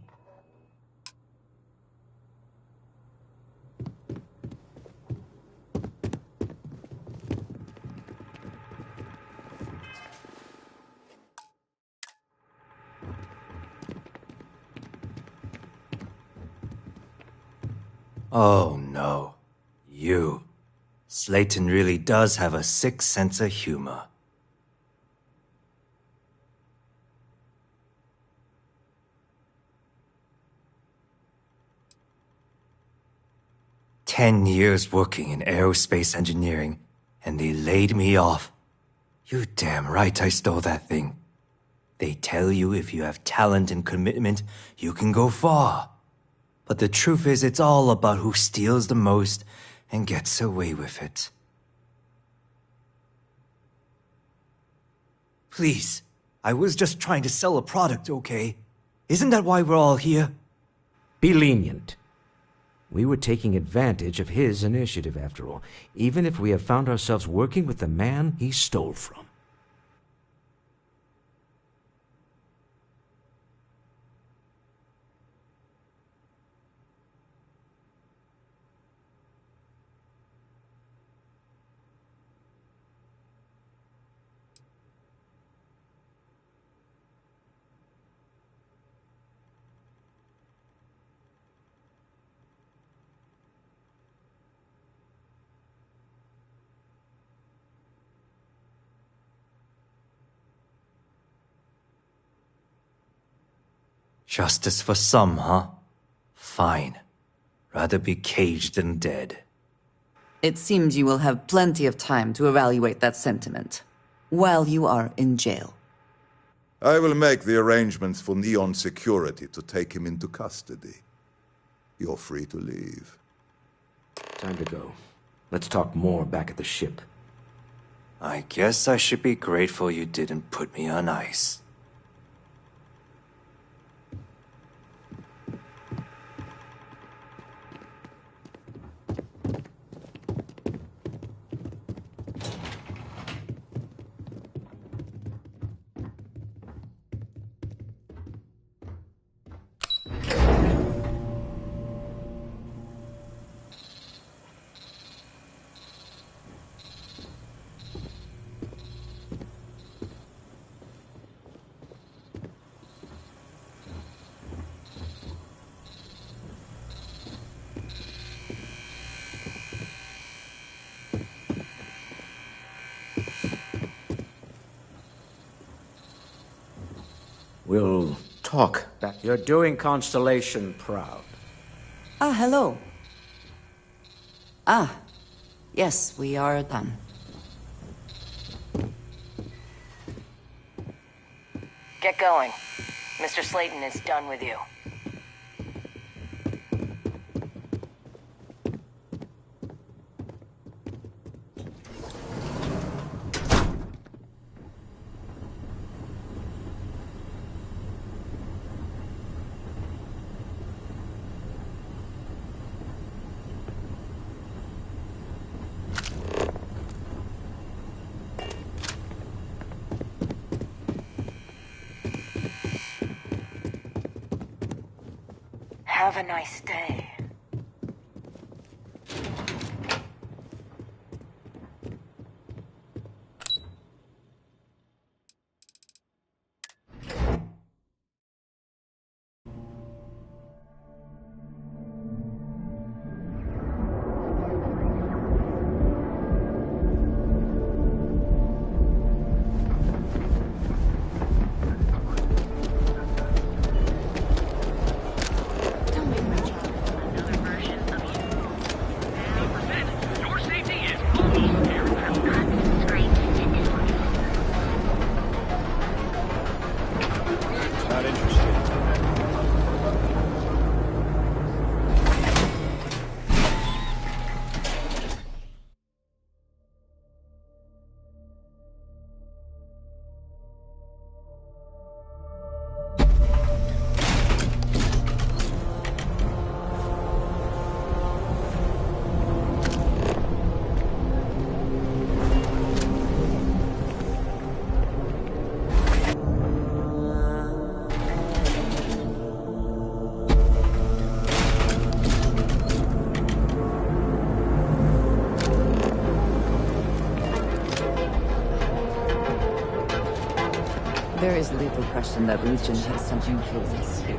Oh no. You. Slayton really does have a sick sense of humor. "10 years working in aerospace engineering, and they laid me off. You damn right I stole that thing. They tell you if you have talent and commitment, you can go far. But the truth is, it's all about who steals the most and gets away with it." Please, I was just trying to sell a product, okay? Isn't that why we're all here? Be lenient. We were taking advantage of his initiative, after all, even if we have found ourselves working with the man he stole from. Justice for some, huh? Fine. Rather be caged than dead. It seems you will have plenty of time to evaluate that sentiment, while you are in jail. I will make the arrangements for Neon Security to take him into custody. You're free to leave. Time to go. Let's talk more back at the ship. I guess I should be grateful you didn't put me on ice. We'll talk back. You're doing Constellation proud. Ah, hello. Ah, yes, we are done. Get going. Mr. Slayton is done with you. Have a nice day. There is little question that region has some influence here.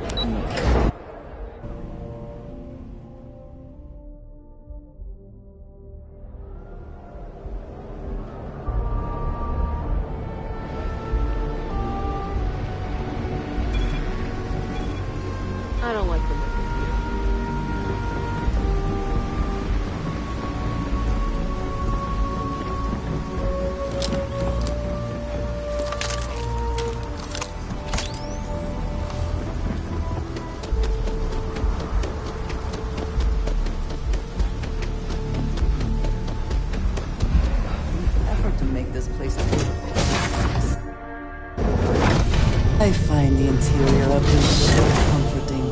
I don't like the look of I find the interior of this ship comforting.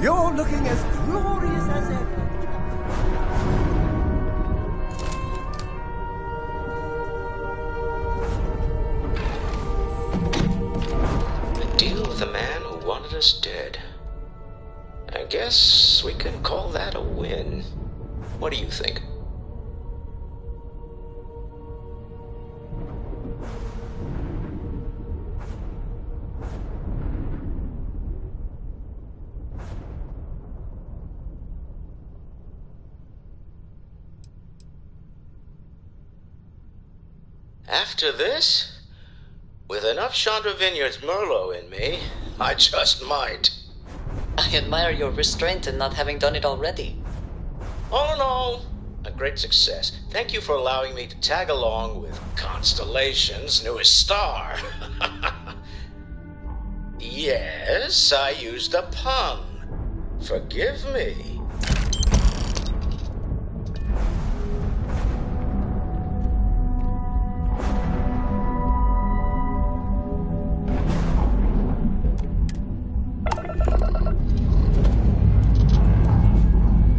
You're looking as glorious as ever. A deal with a man who wanted us dead. I guess we can call that a win. What do you think? After this, with enough Chandra Vineyards Merlot in me, I just might. I admire your restraint in not having done it already. All in all, a great success. Thank you for allowing me to tag along with Constellation's newest star. Yes, I used a pun. Forgive me.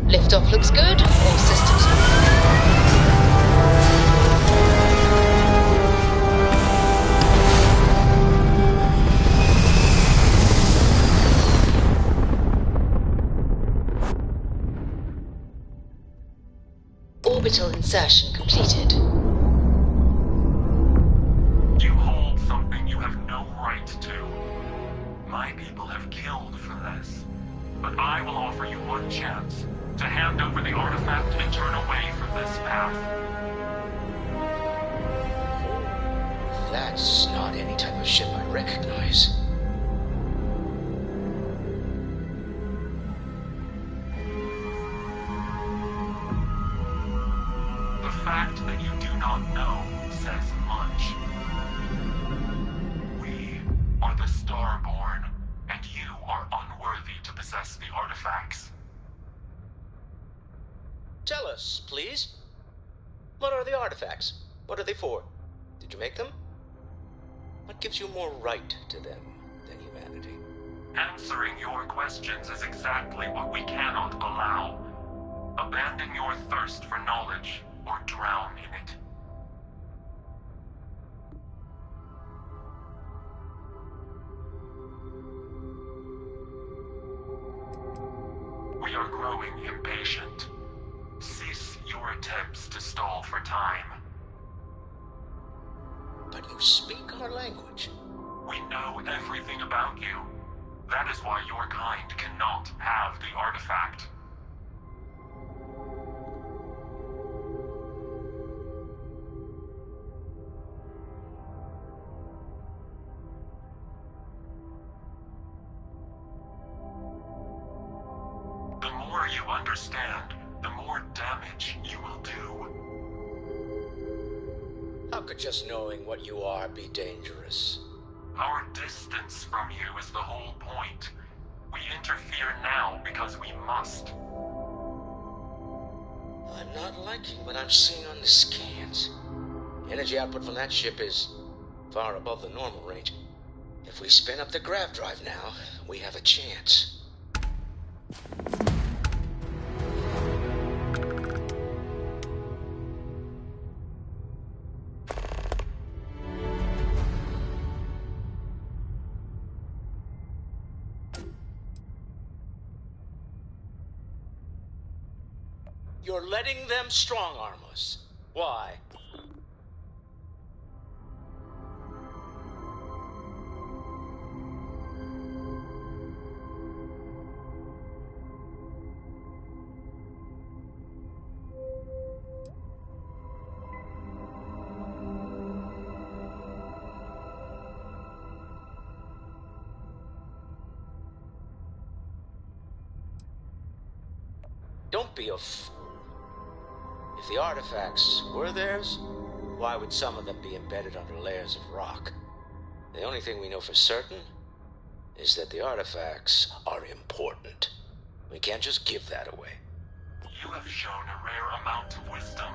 Liftoff looks good. All systems go. Orbital insertion completed. You hold something you have no right to. My people have killed for this. But I will offer you one chance to hand over the artifact and turn away from this path. That's not any type of ship I recognize. The fact that you do not know says much. We are the Starborn, and you are unworthy to possess the artifacts. Tell us, please. What are the artifacts? What are they for? Did you make them? What gives you more right to them than humanity? Answering your questions is exactly what we cannot allow. Abandon your thirst for knowledge, or drown in it. We are growing impatient. Cease your attempts to stall for time. But you speak our language. We know everything about you. That is why your kind cannot have the artifact. The more you understand, the more damage you will do. How could just knowing what you are be dangerous? Our distance from you is the whole point. We interfere now because we must. I'm not liking what I'm seeing on the scans. Energy output from that ship is far above the normal range. If we spin up the grav drive now, we have a chance. You're letting them strong-arm us. Why? Don't be a fool. If the artifacts were theirs, why would some of them be embedded under layers of rock? The only thing we know for certain is that the artifacts are important. We can't just give that away. You have shown a rare amount of wisdom.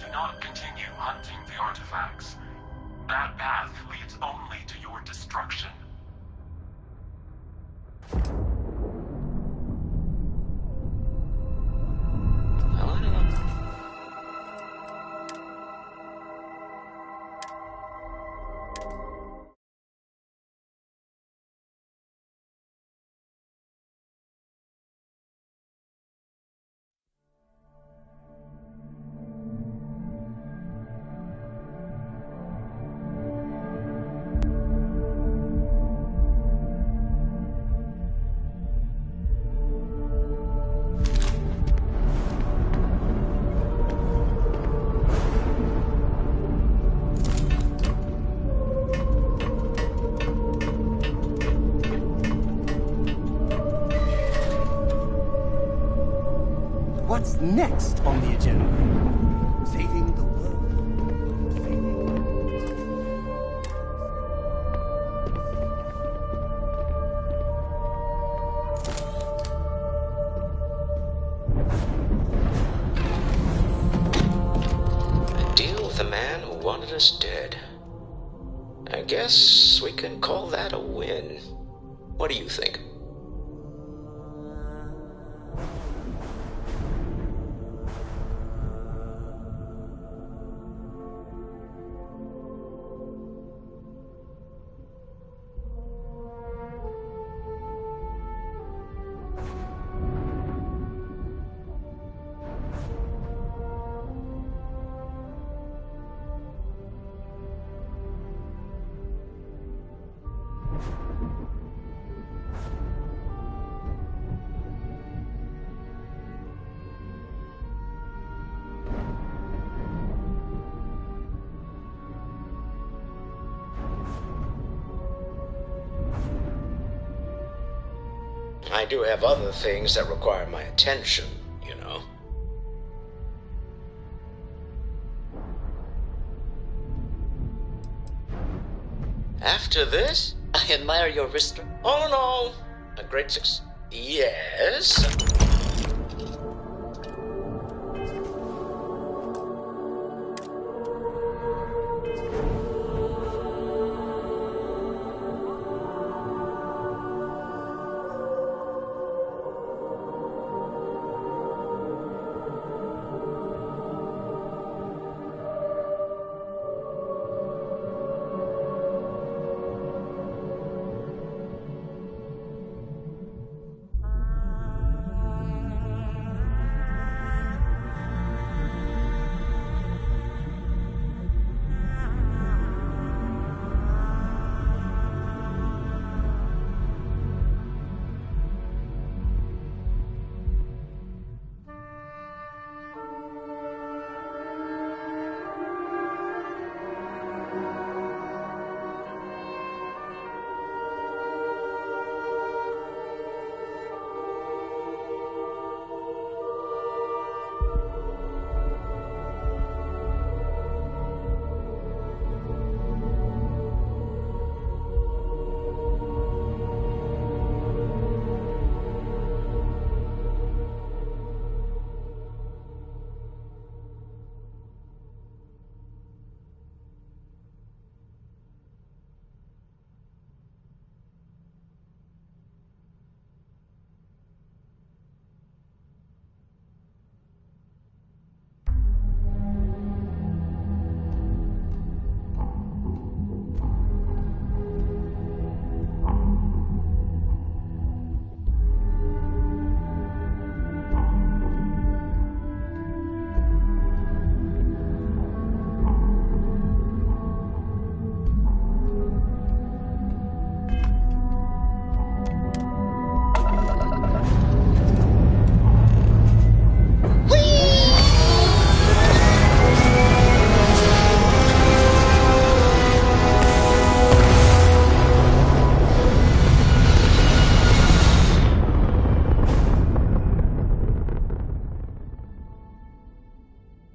Do not continue hunting the artifacts. That path leads only to your destruction. What's next on the agenda? Saving the world. A deal with a man who wanted us dead. I guess we can call that a win. What do you think? do have other things that require my attention, you know. After this, I admire your restraint. all in all, a great success. Yes.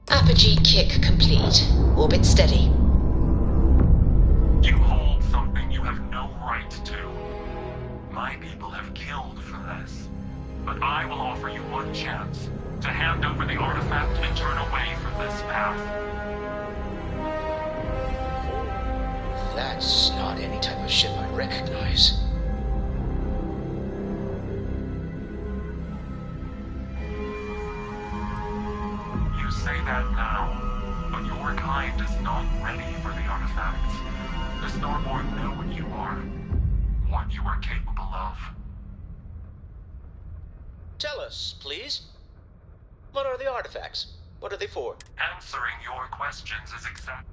Apogee kick complete. Orbit steady. You hold something you have no right to. My people have killed for this. But I will offer you one chance to hand over the artifact and turn away from this path. That's not any type of ship I recognize. You say that now, but your kind is not ready for the artifact. The Starborn know what you are capable of. Tell us, please. What are the artifacts? What are they for? Answering your questions is exact.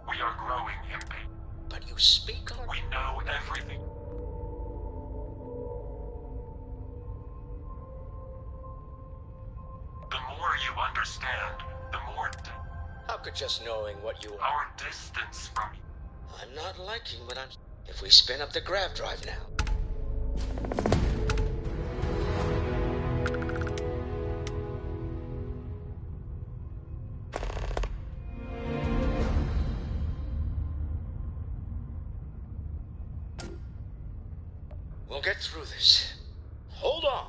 We are growing impatient. But you speak on... We know everything. The more you understand, the more... How could just knowing what you are... Our distance from you... I'm not liking what I'm... If we spin up the grav drive now... We'll get through this. Hold on.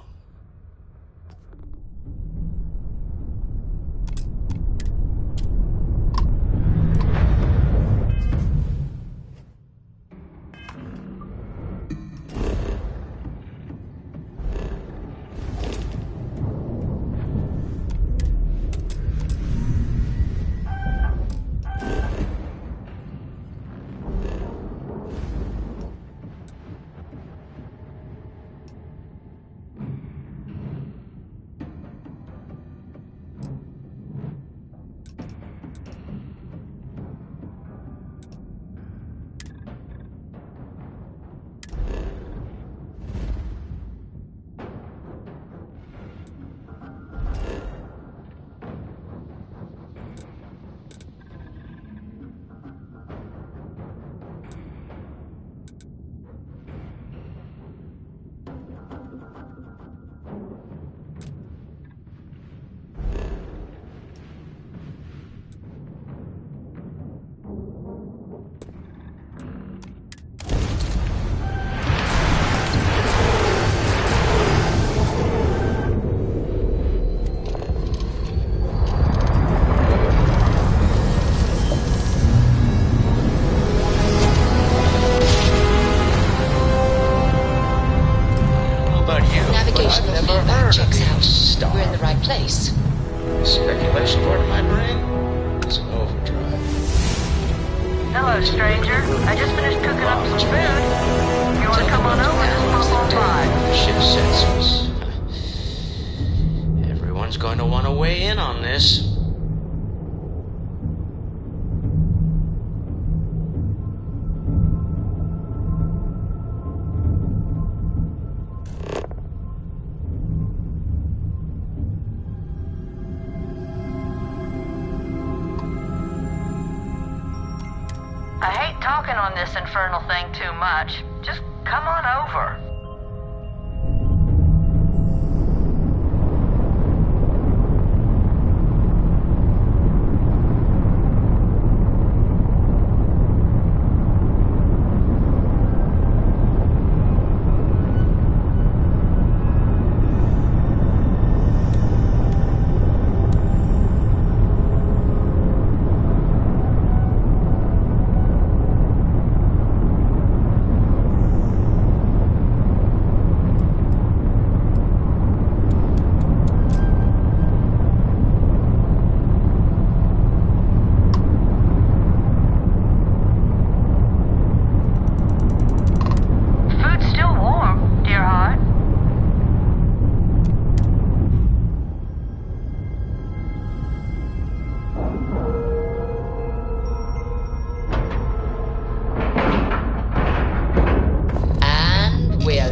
working on this infernal thing too much. Just come on over.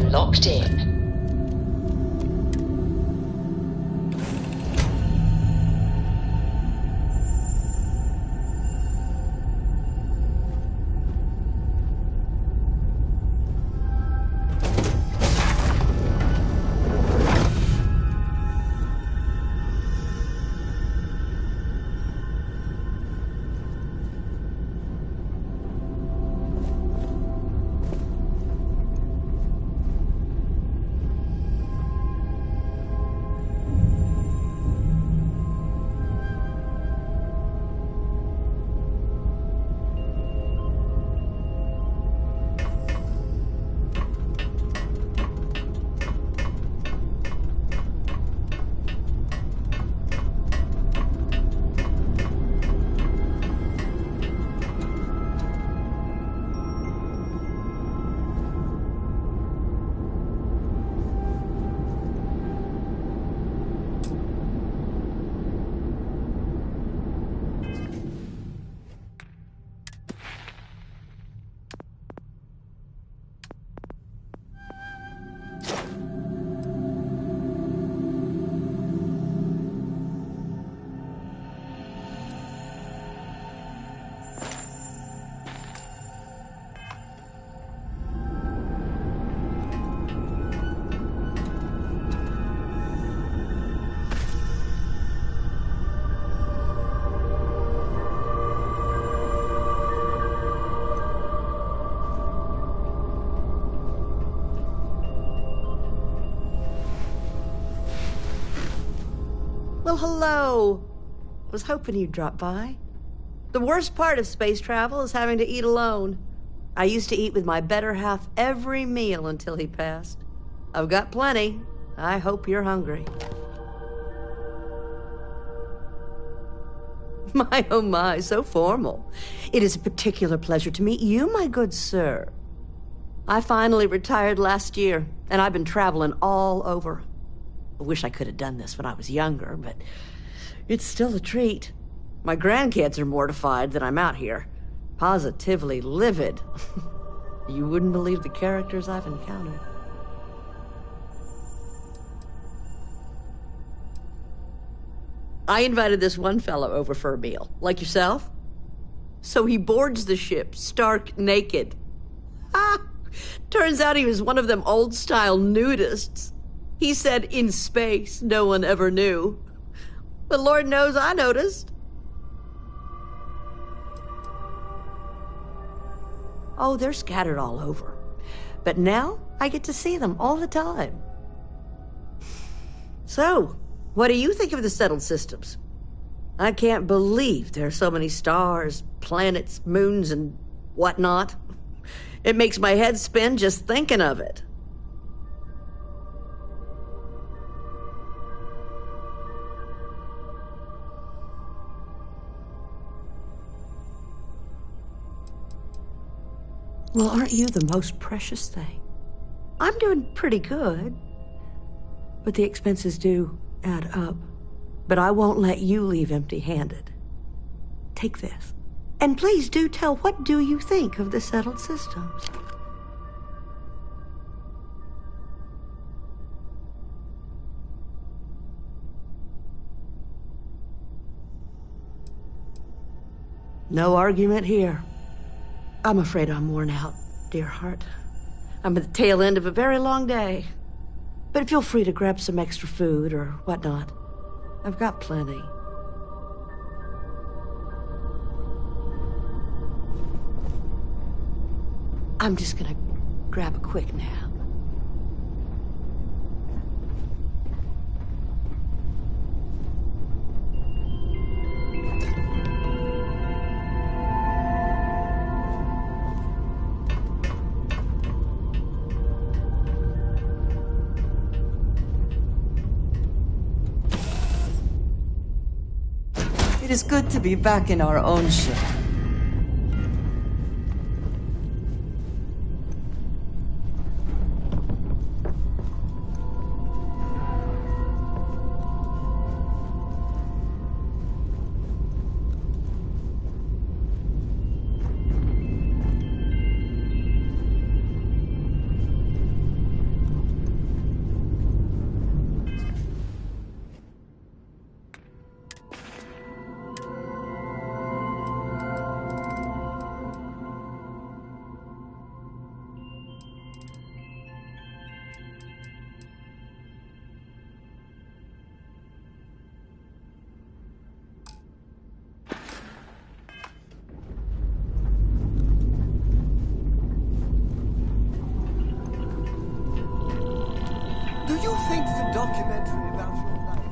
Locked in. Well, hello. Was hoping you'd drop by. The worst part of space travel is having to eat alone. I used to eat with my better half every meal until he passed. I've got plenty. I hope you're hungry. My, oh my, so formal. It is a particular pleasure to meet you, my good sir. I finally retired last year, and I've been traveling all over. I wish I could have done this when I was younger, but it's still a treat. My grandkids are mortified that I'm out here. Positively livid. You wouldn't believe the characters I've encountered. I invited this one fellow over for a meal, like yourself. So he boards the ship, stark naked. Ah! Turns out he was one of them old-style nudists. He said in space, no one ever knew. But Lord knows I noticed. Oh, they're scattered all over. But now I get to see them all the time. So, what do you think of the settled systems? I can't believe there are so many stars, planets, moons, and whatnot. It makes my head spin just thinking of it. Well, aren't you the most precious thing? I'm doing pretty good, but the expenses do add up. But I won't let you leave empty-handed. Take this. And please do tell, what do you think of the settled systems? No argument here. I'm afraid I'm worn out, dear heart. I'm at the tail end of a very long day. But feel free to grab some extra food or whatnot. I've got plenty. I'm just gonna grab a quick nap. It is good to be back in our own ship. Do you think the documentary about your life...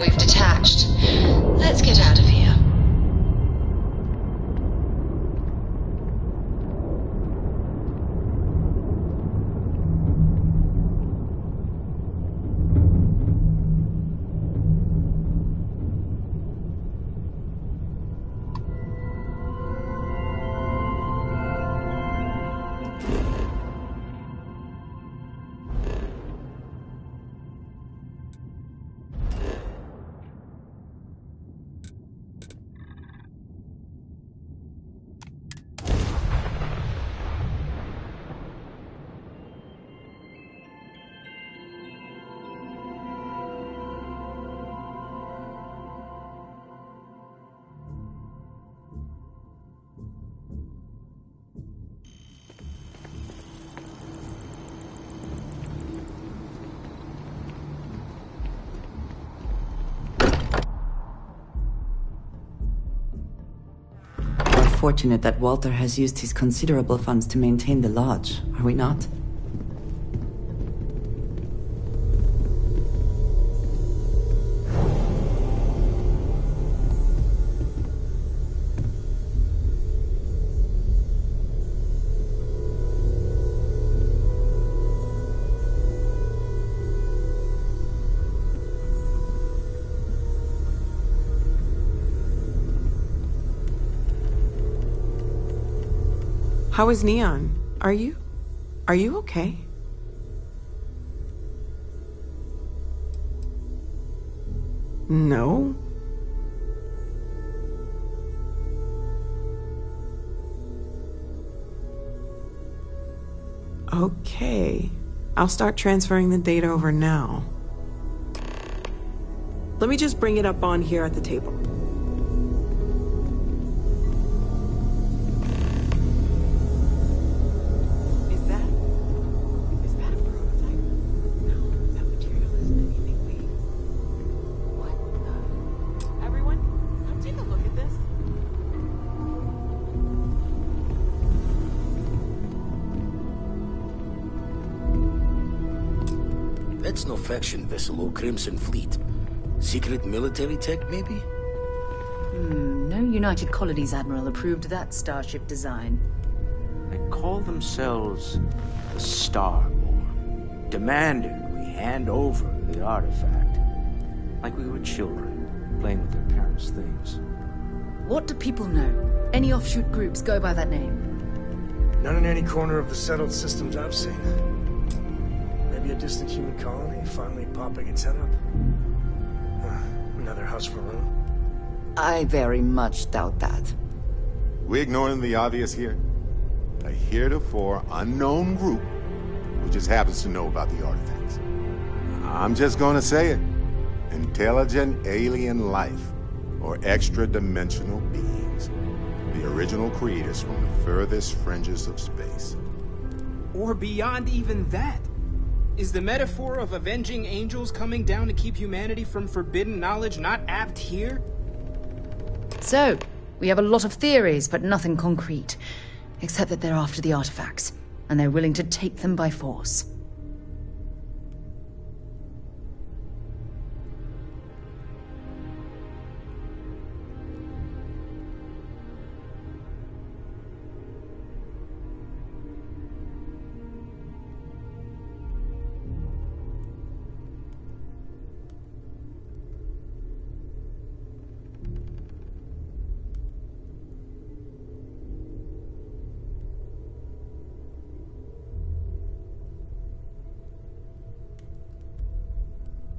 We've detached. Let's get out of here. Fortunate that Walter has used his considerable funds to maintain the lodge, are we not? How is Neon? Are you okay? No? Okay. I'll start transferring the data over now. Let me just bring it up on here at the table. That's no faction vessel or Crimson Fleet. Secret military tech, maybe? No United Colonies Admiral approved that starship design. They call themselves the Starborn. Demanded we hand over the artifact. Like we were children, playing with their parents' things. What do people know? Any offshoot groups go by that name? Not in any corner of the settled systems I've seen. Maybe a distant human colony finally popping its head up. Another house for room. I very much doubt that. We're ignoring the obvious here. A heretofore unknown group who just happens to know about the artifacts. I'm just gonna say it. Intelligent alien life, or extra-dimensional beings. The original creators from the furthest fringes of space. Or beyond even that. Is the metaphor of avenging angels coming down to keep humanity from forbidden knowledge not apt here? So, we have a lot of theories, but nothing concrete. Except that they're after the artifacts, and they're willing to take them by force.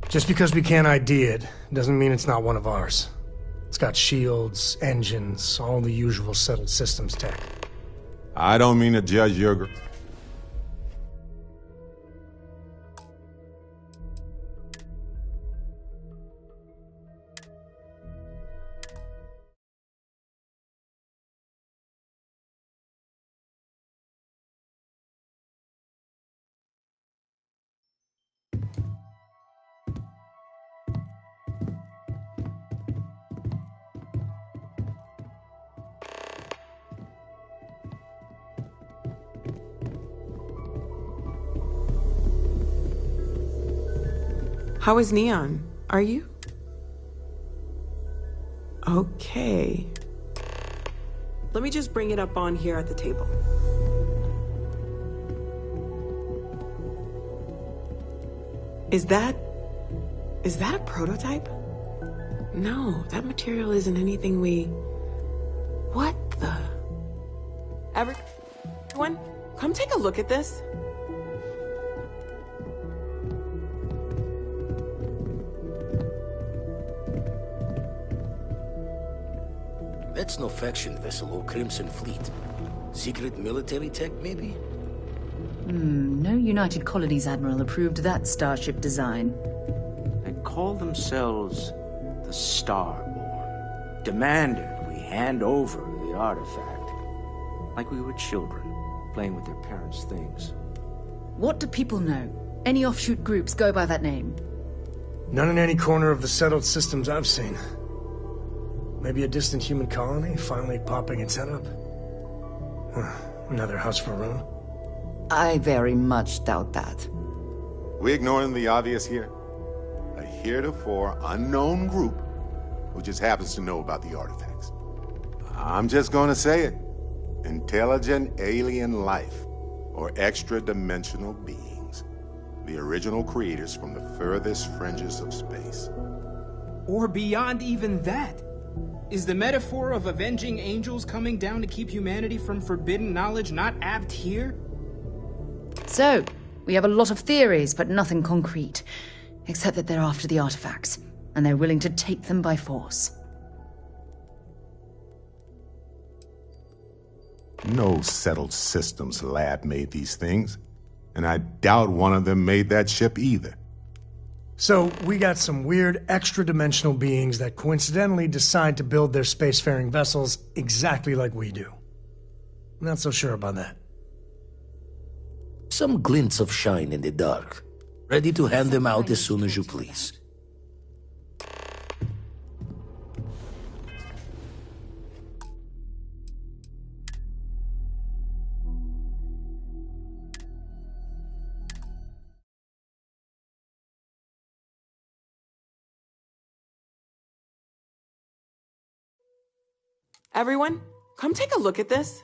Just because we can't ID it, doesn't mean it's not one of ours. It's got shields, engines, all the usual settled systems tech. I don't mean to judge your... How is Neon? Are you? Okay. Let me just bring it up on here at the table. Is that a prototype? No, that material isn't anything we... What the... Everyone, come take a look at this. That's no faction vessel or Crimson Fleet. Secret military tech, maybe? No United Colonies Admiral approved that starship design. They call themselves the Starborn. Demanded we hand over the artifact. Like we were children, playing with their parents' things. What do people know? Any offshoot groups go by that name? None in any corner of the settled systems I've seen. Maybe a distant human colony finally popping its head up? Another house for Rune? I very much doubt that. We're ignoring the obvious here. A heretofore unknown group who just happens to know about the artifacts. I'm just gonna say it. Intelligent alien life, or extra-dimensional beings. The original creators from the furthest fringes of space. Or beyond even that. Is the metaphor of avenging angels coming down to keep humanity from forbidden knowledge not apt here? So, we have a lot of theories, but nothing concrete. Except that they're after the artifacts, and they're willing to take them by force. No settled systems lab made these things, and I doubt one of them made that ship either. So, we got some weird extra-dimensional beings that coincidentally decide to build their spacefaring vessels exactly like we do. Not so sure about that. Some glints of shine in the dark. Ready to hand them out as soon as you please. Everyone, come take a look at this.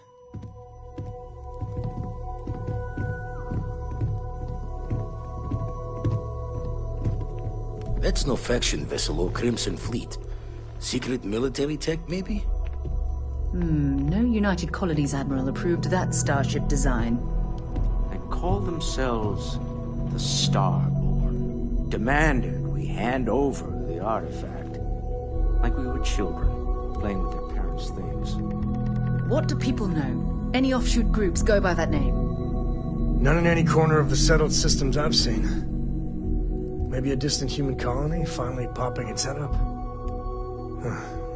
That's no faction vessel or Crimson Fleet. Secret military tech, maybe? No United Colonies Admiral approved that starship design. They call themselves the Starborn. Demanded we hand over the artifact. Like we were children, playing with their parents' things. What do people know? Any offshoot groups go by that name? None in any corner of the settled systems I've seen. Maybe a distant human colony finally popping its head up?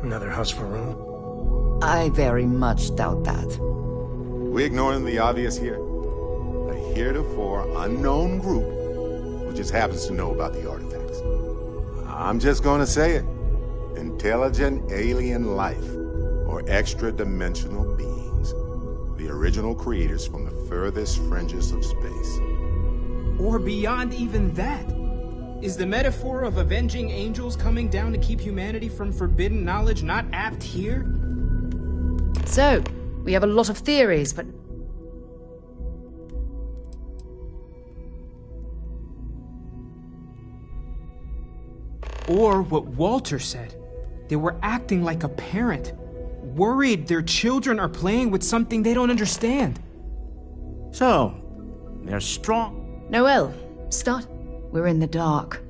Another house for room? I very much doubt that. We ignoring the obvious here? A heretofore unknown group who just happens to know about the artifacts. I'm just gonna say it. Intelligent alien life, or extra-dimensional beings. The original creators from the furthest fringes of space. Or beyond even that. Is the metaphor of avenging angels coming down to keep humanity from forbidden knowledge not apt here? So, we have a lot of theories, but... Or what Walter said. They were acting like a parent, worried their children are playing with something they don't understand. So, they're strong. Noel, start. We're in the dark.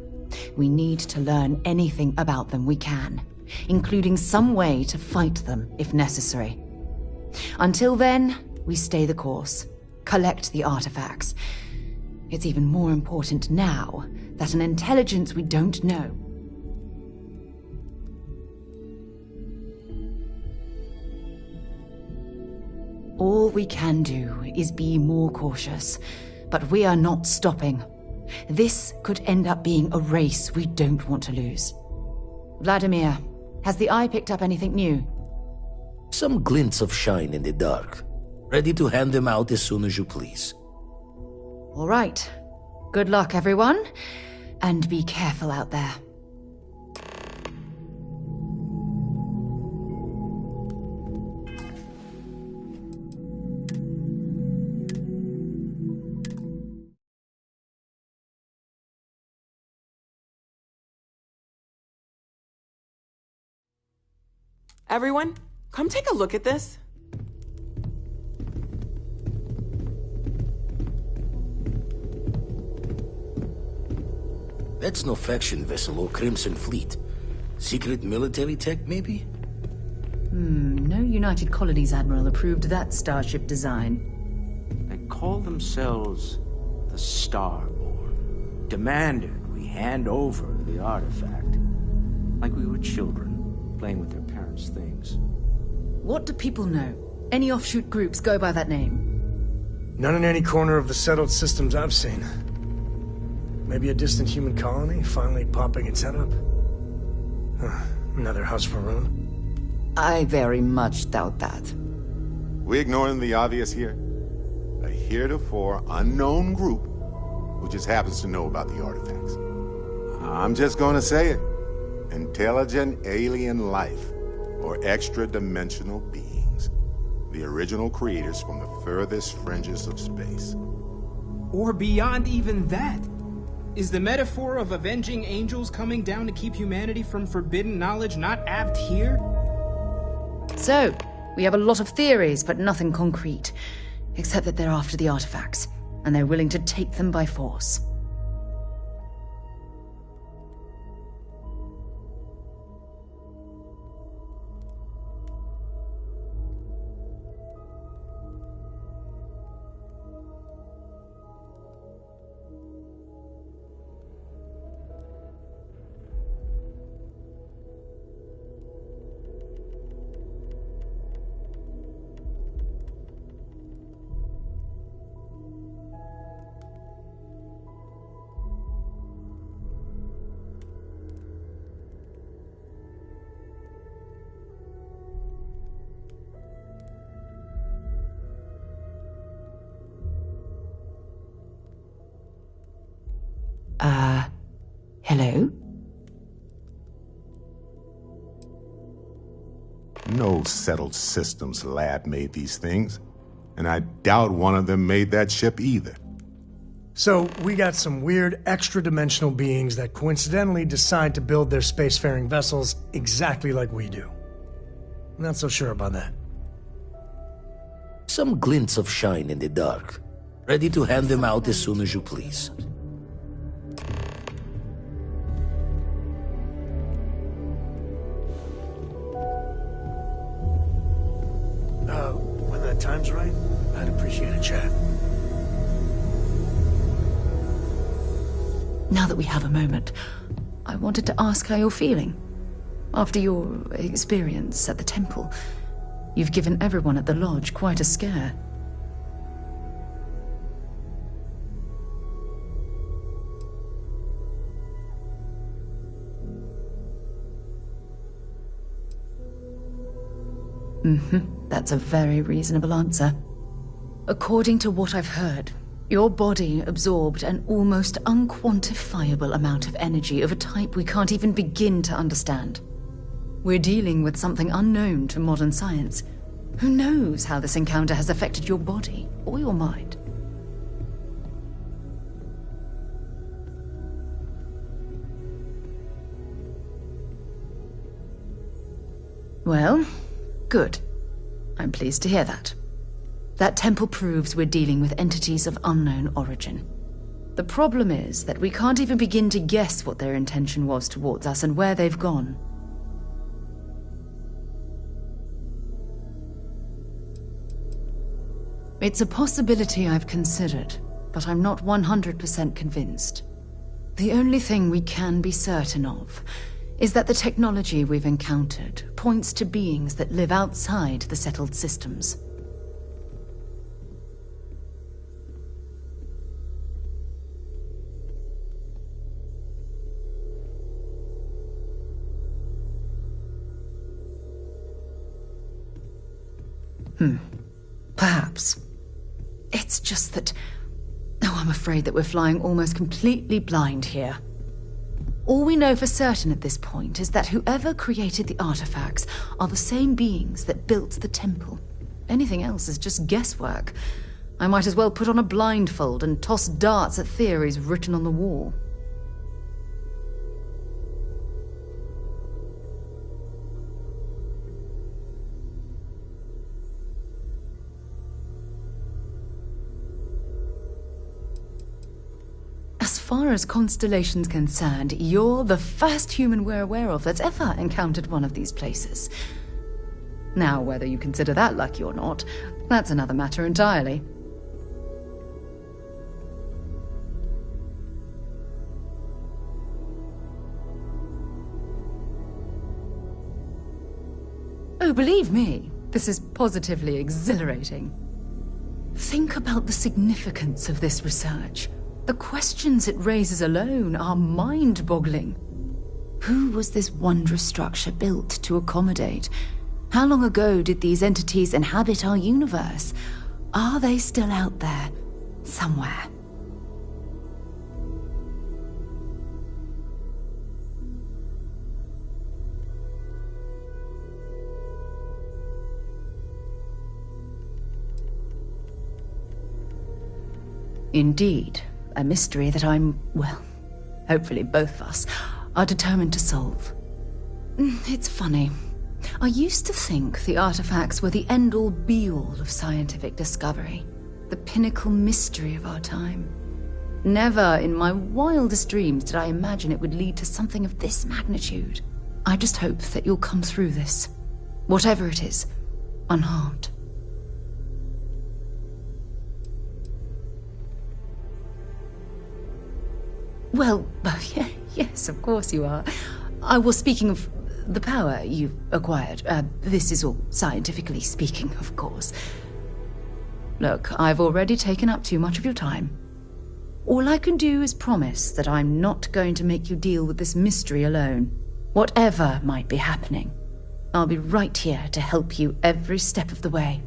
We need to learn anything about them we can, including some way to fight them if necessary. Until then, we stay the course, collect the artifacts. It's even more important now that an intelligence we don't know. All we can do is be more cautious, but we are not stopping. This could end up being a race we don't want to lose. Vladimir, has the Eye picked up anything new? Some glints of shine in the dark. Ready to hand them out as soon as you please. All right. Good luck, everyone. And be careful out there. Everyone, come take a look at this. That's no faction vessel or Crimson Fleet. Secret military tech, maybe? No United Colonies Admiral approved that starship design. They call themselves the Starborn. Demanded we hand over the artifact. Like we were children, playing with their parents' things. What do people know? Any offshoot groups go by that name? None in any corner of the settled systems I've seen. Maybe a distant human colony finally popping its head up? Another house for room? I very much doubt that. We ignoring the obvious here? A heretofore unknown group who just happens to know about the artifacts. I'm just gonna say it. Intelligent alien life, or extra-dimensional beings. The original creators from the furthest fringes of space. Or beyond even that. Is the metaphor of avenging angels coming down to keep humanity from forbidden knowledge not apt here? So, we have a lot of theories, but nothing concrete. Except that they're after the artifacts, and they're willing to take them by force. Hello? No settled systems lab made these things, and I doubt one of them made that ship either. So, we got some weird extra-dimensional beings that coincidentally decide to build their spacefaring vessels exactly like we do. Not so sure about that. Some glints of shine in the dark. Ready to hand them out as soon as you please. that time's right, I'd appreciate a chat. Now that we have a moment, I wanted to ask how you're feeling. After your experience at the temple, you've given everyone at the lodge quite a scare. That's a very reasonable answer. According to what I've heard, your body absorbed an almost unquantifiable amount of energy of a type we can't even begin to understand. We're dealing with something unknown to modern science. Who knows how this encounter has affected your body or your mind? Well, good. I'm pleased to hear that. That temple proves we're dealing with entities of unknown origin. The problem is that we can't even begin to guess what their intention was towards us and where they've gone. It's a possibility I've considered, but I'm not 100% convinced. The only thing we can be certain of is that the technology we've encountered points to beings that live outside the settled systems. Perhaps. It's just that... Oh, I'm afraid that we're flying almost completely blind here. All we know for certain at this point is that whoever created the artifacts are the same beings that built the temple. Anything else is just guesswork. I might as well put on a blindfold and toss darts at theories written on the wall. As far as Constellation's concerned, you're the first human we're aware of that's ever encountered one of these places. Now, whether you consider that lucky or not, that's another matter entirely. Oh, believe me, this is positively exhilarating. Think about the significance of this research. The questions it raises alone are mind-boggling. Who was this wondrous structure built to accommodate? How long ago did these entities inhabit our universe? Are they still out there, somewhere? Indeed. A mystery that I'm, well, hopefully both of us, are determined to solve. It's funny. I used to think the artifacts were the end-all be-all of scientific discovery, the pinnacle mystery of our time. Never in my wildest dreams did I imagine it would lead to something of this magnitude. I just hope that you'll come through this, whatever it is, unharmed. Well, yes, of course you are. I was speaking of the power you've acquired. This is all scientifically speaking, of course. Look, I've already taken up too much of your time. All I can do is promise that I'm not going to make you deal with this mystery alone. Whatever might be happening, I'll be right here to help you every step of the way.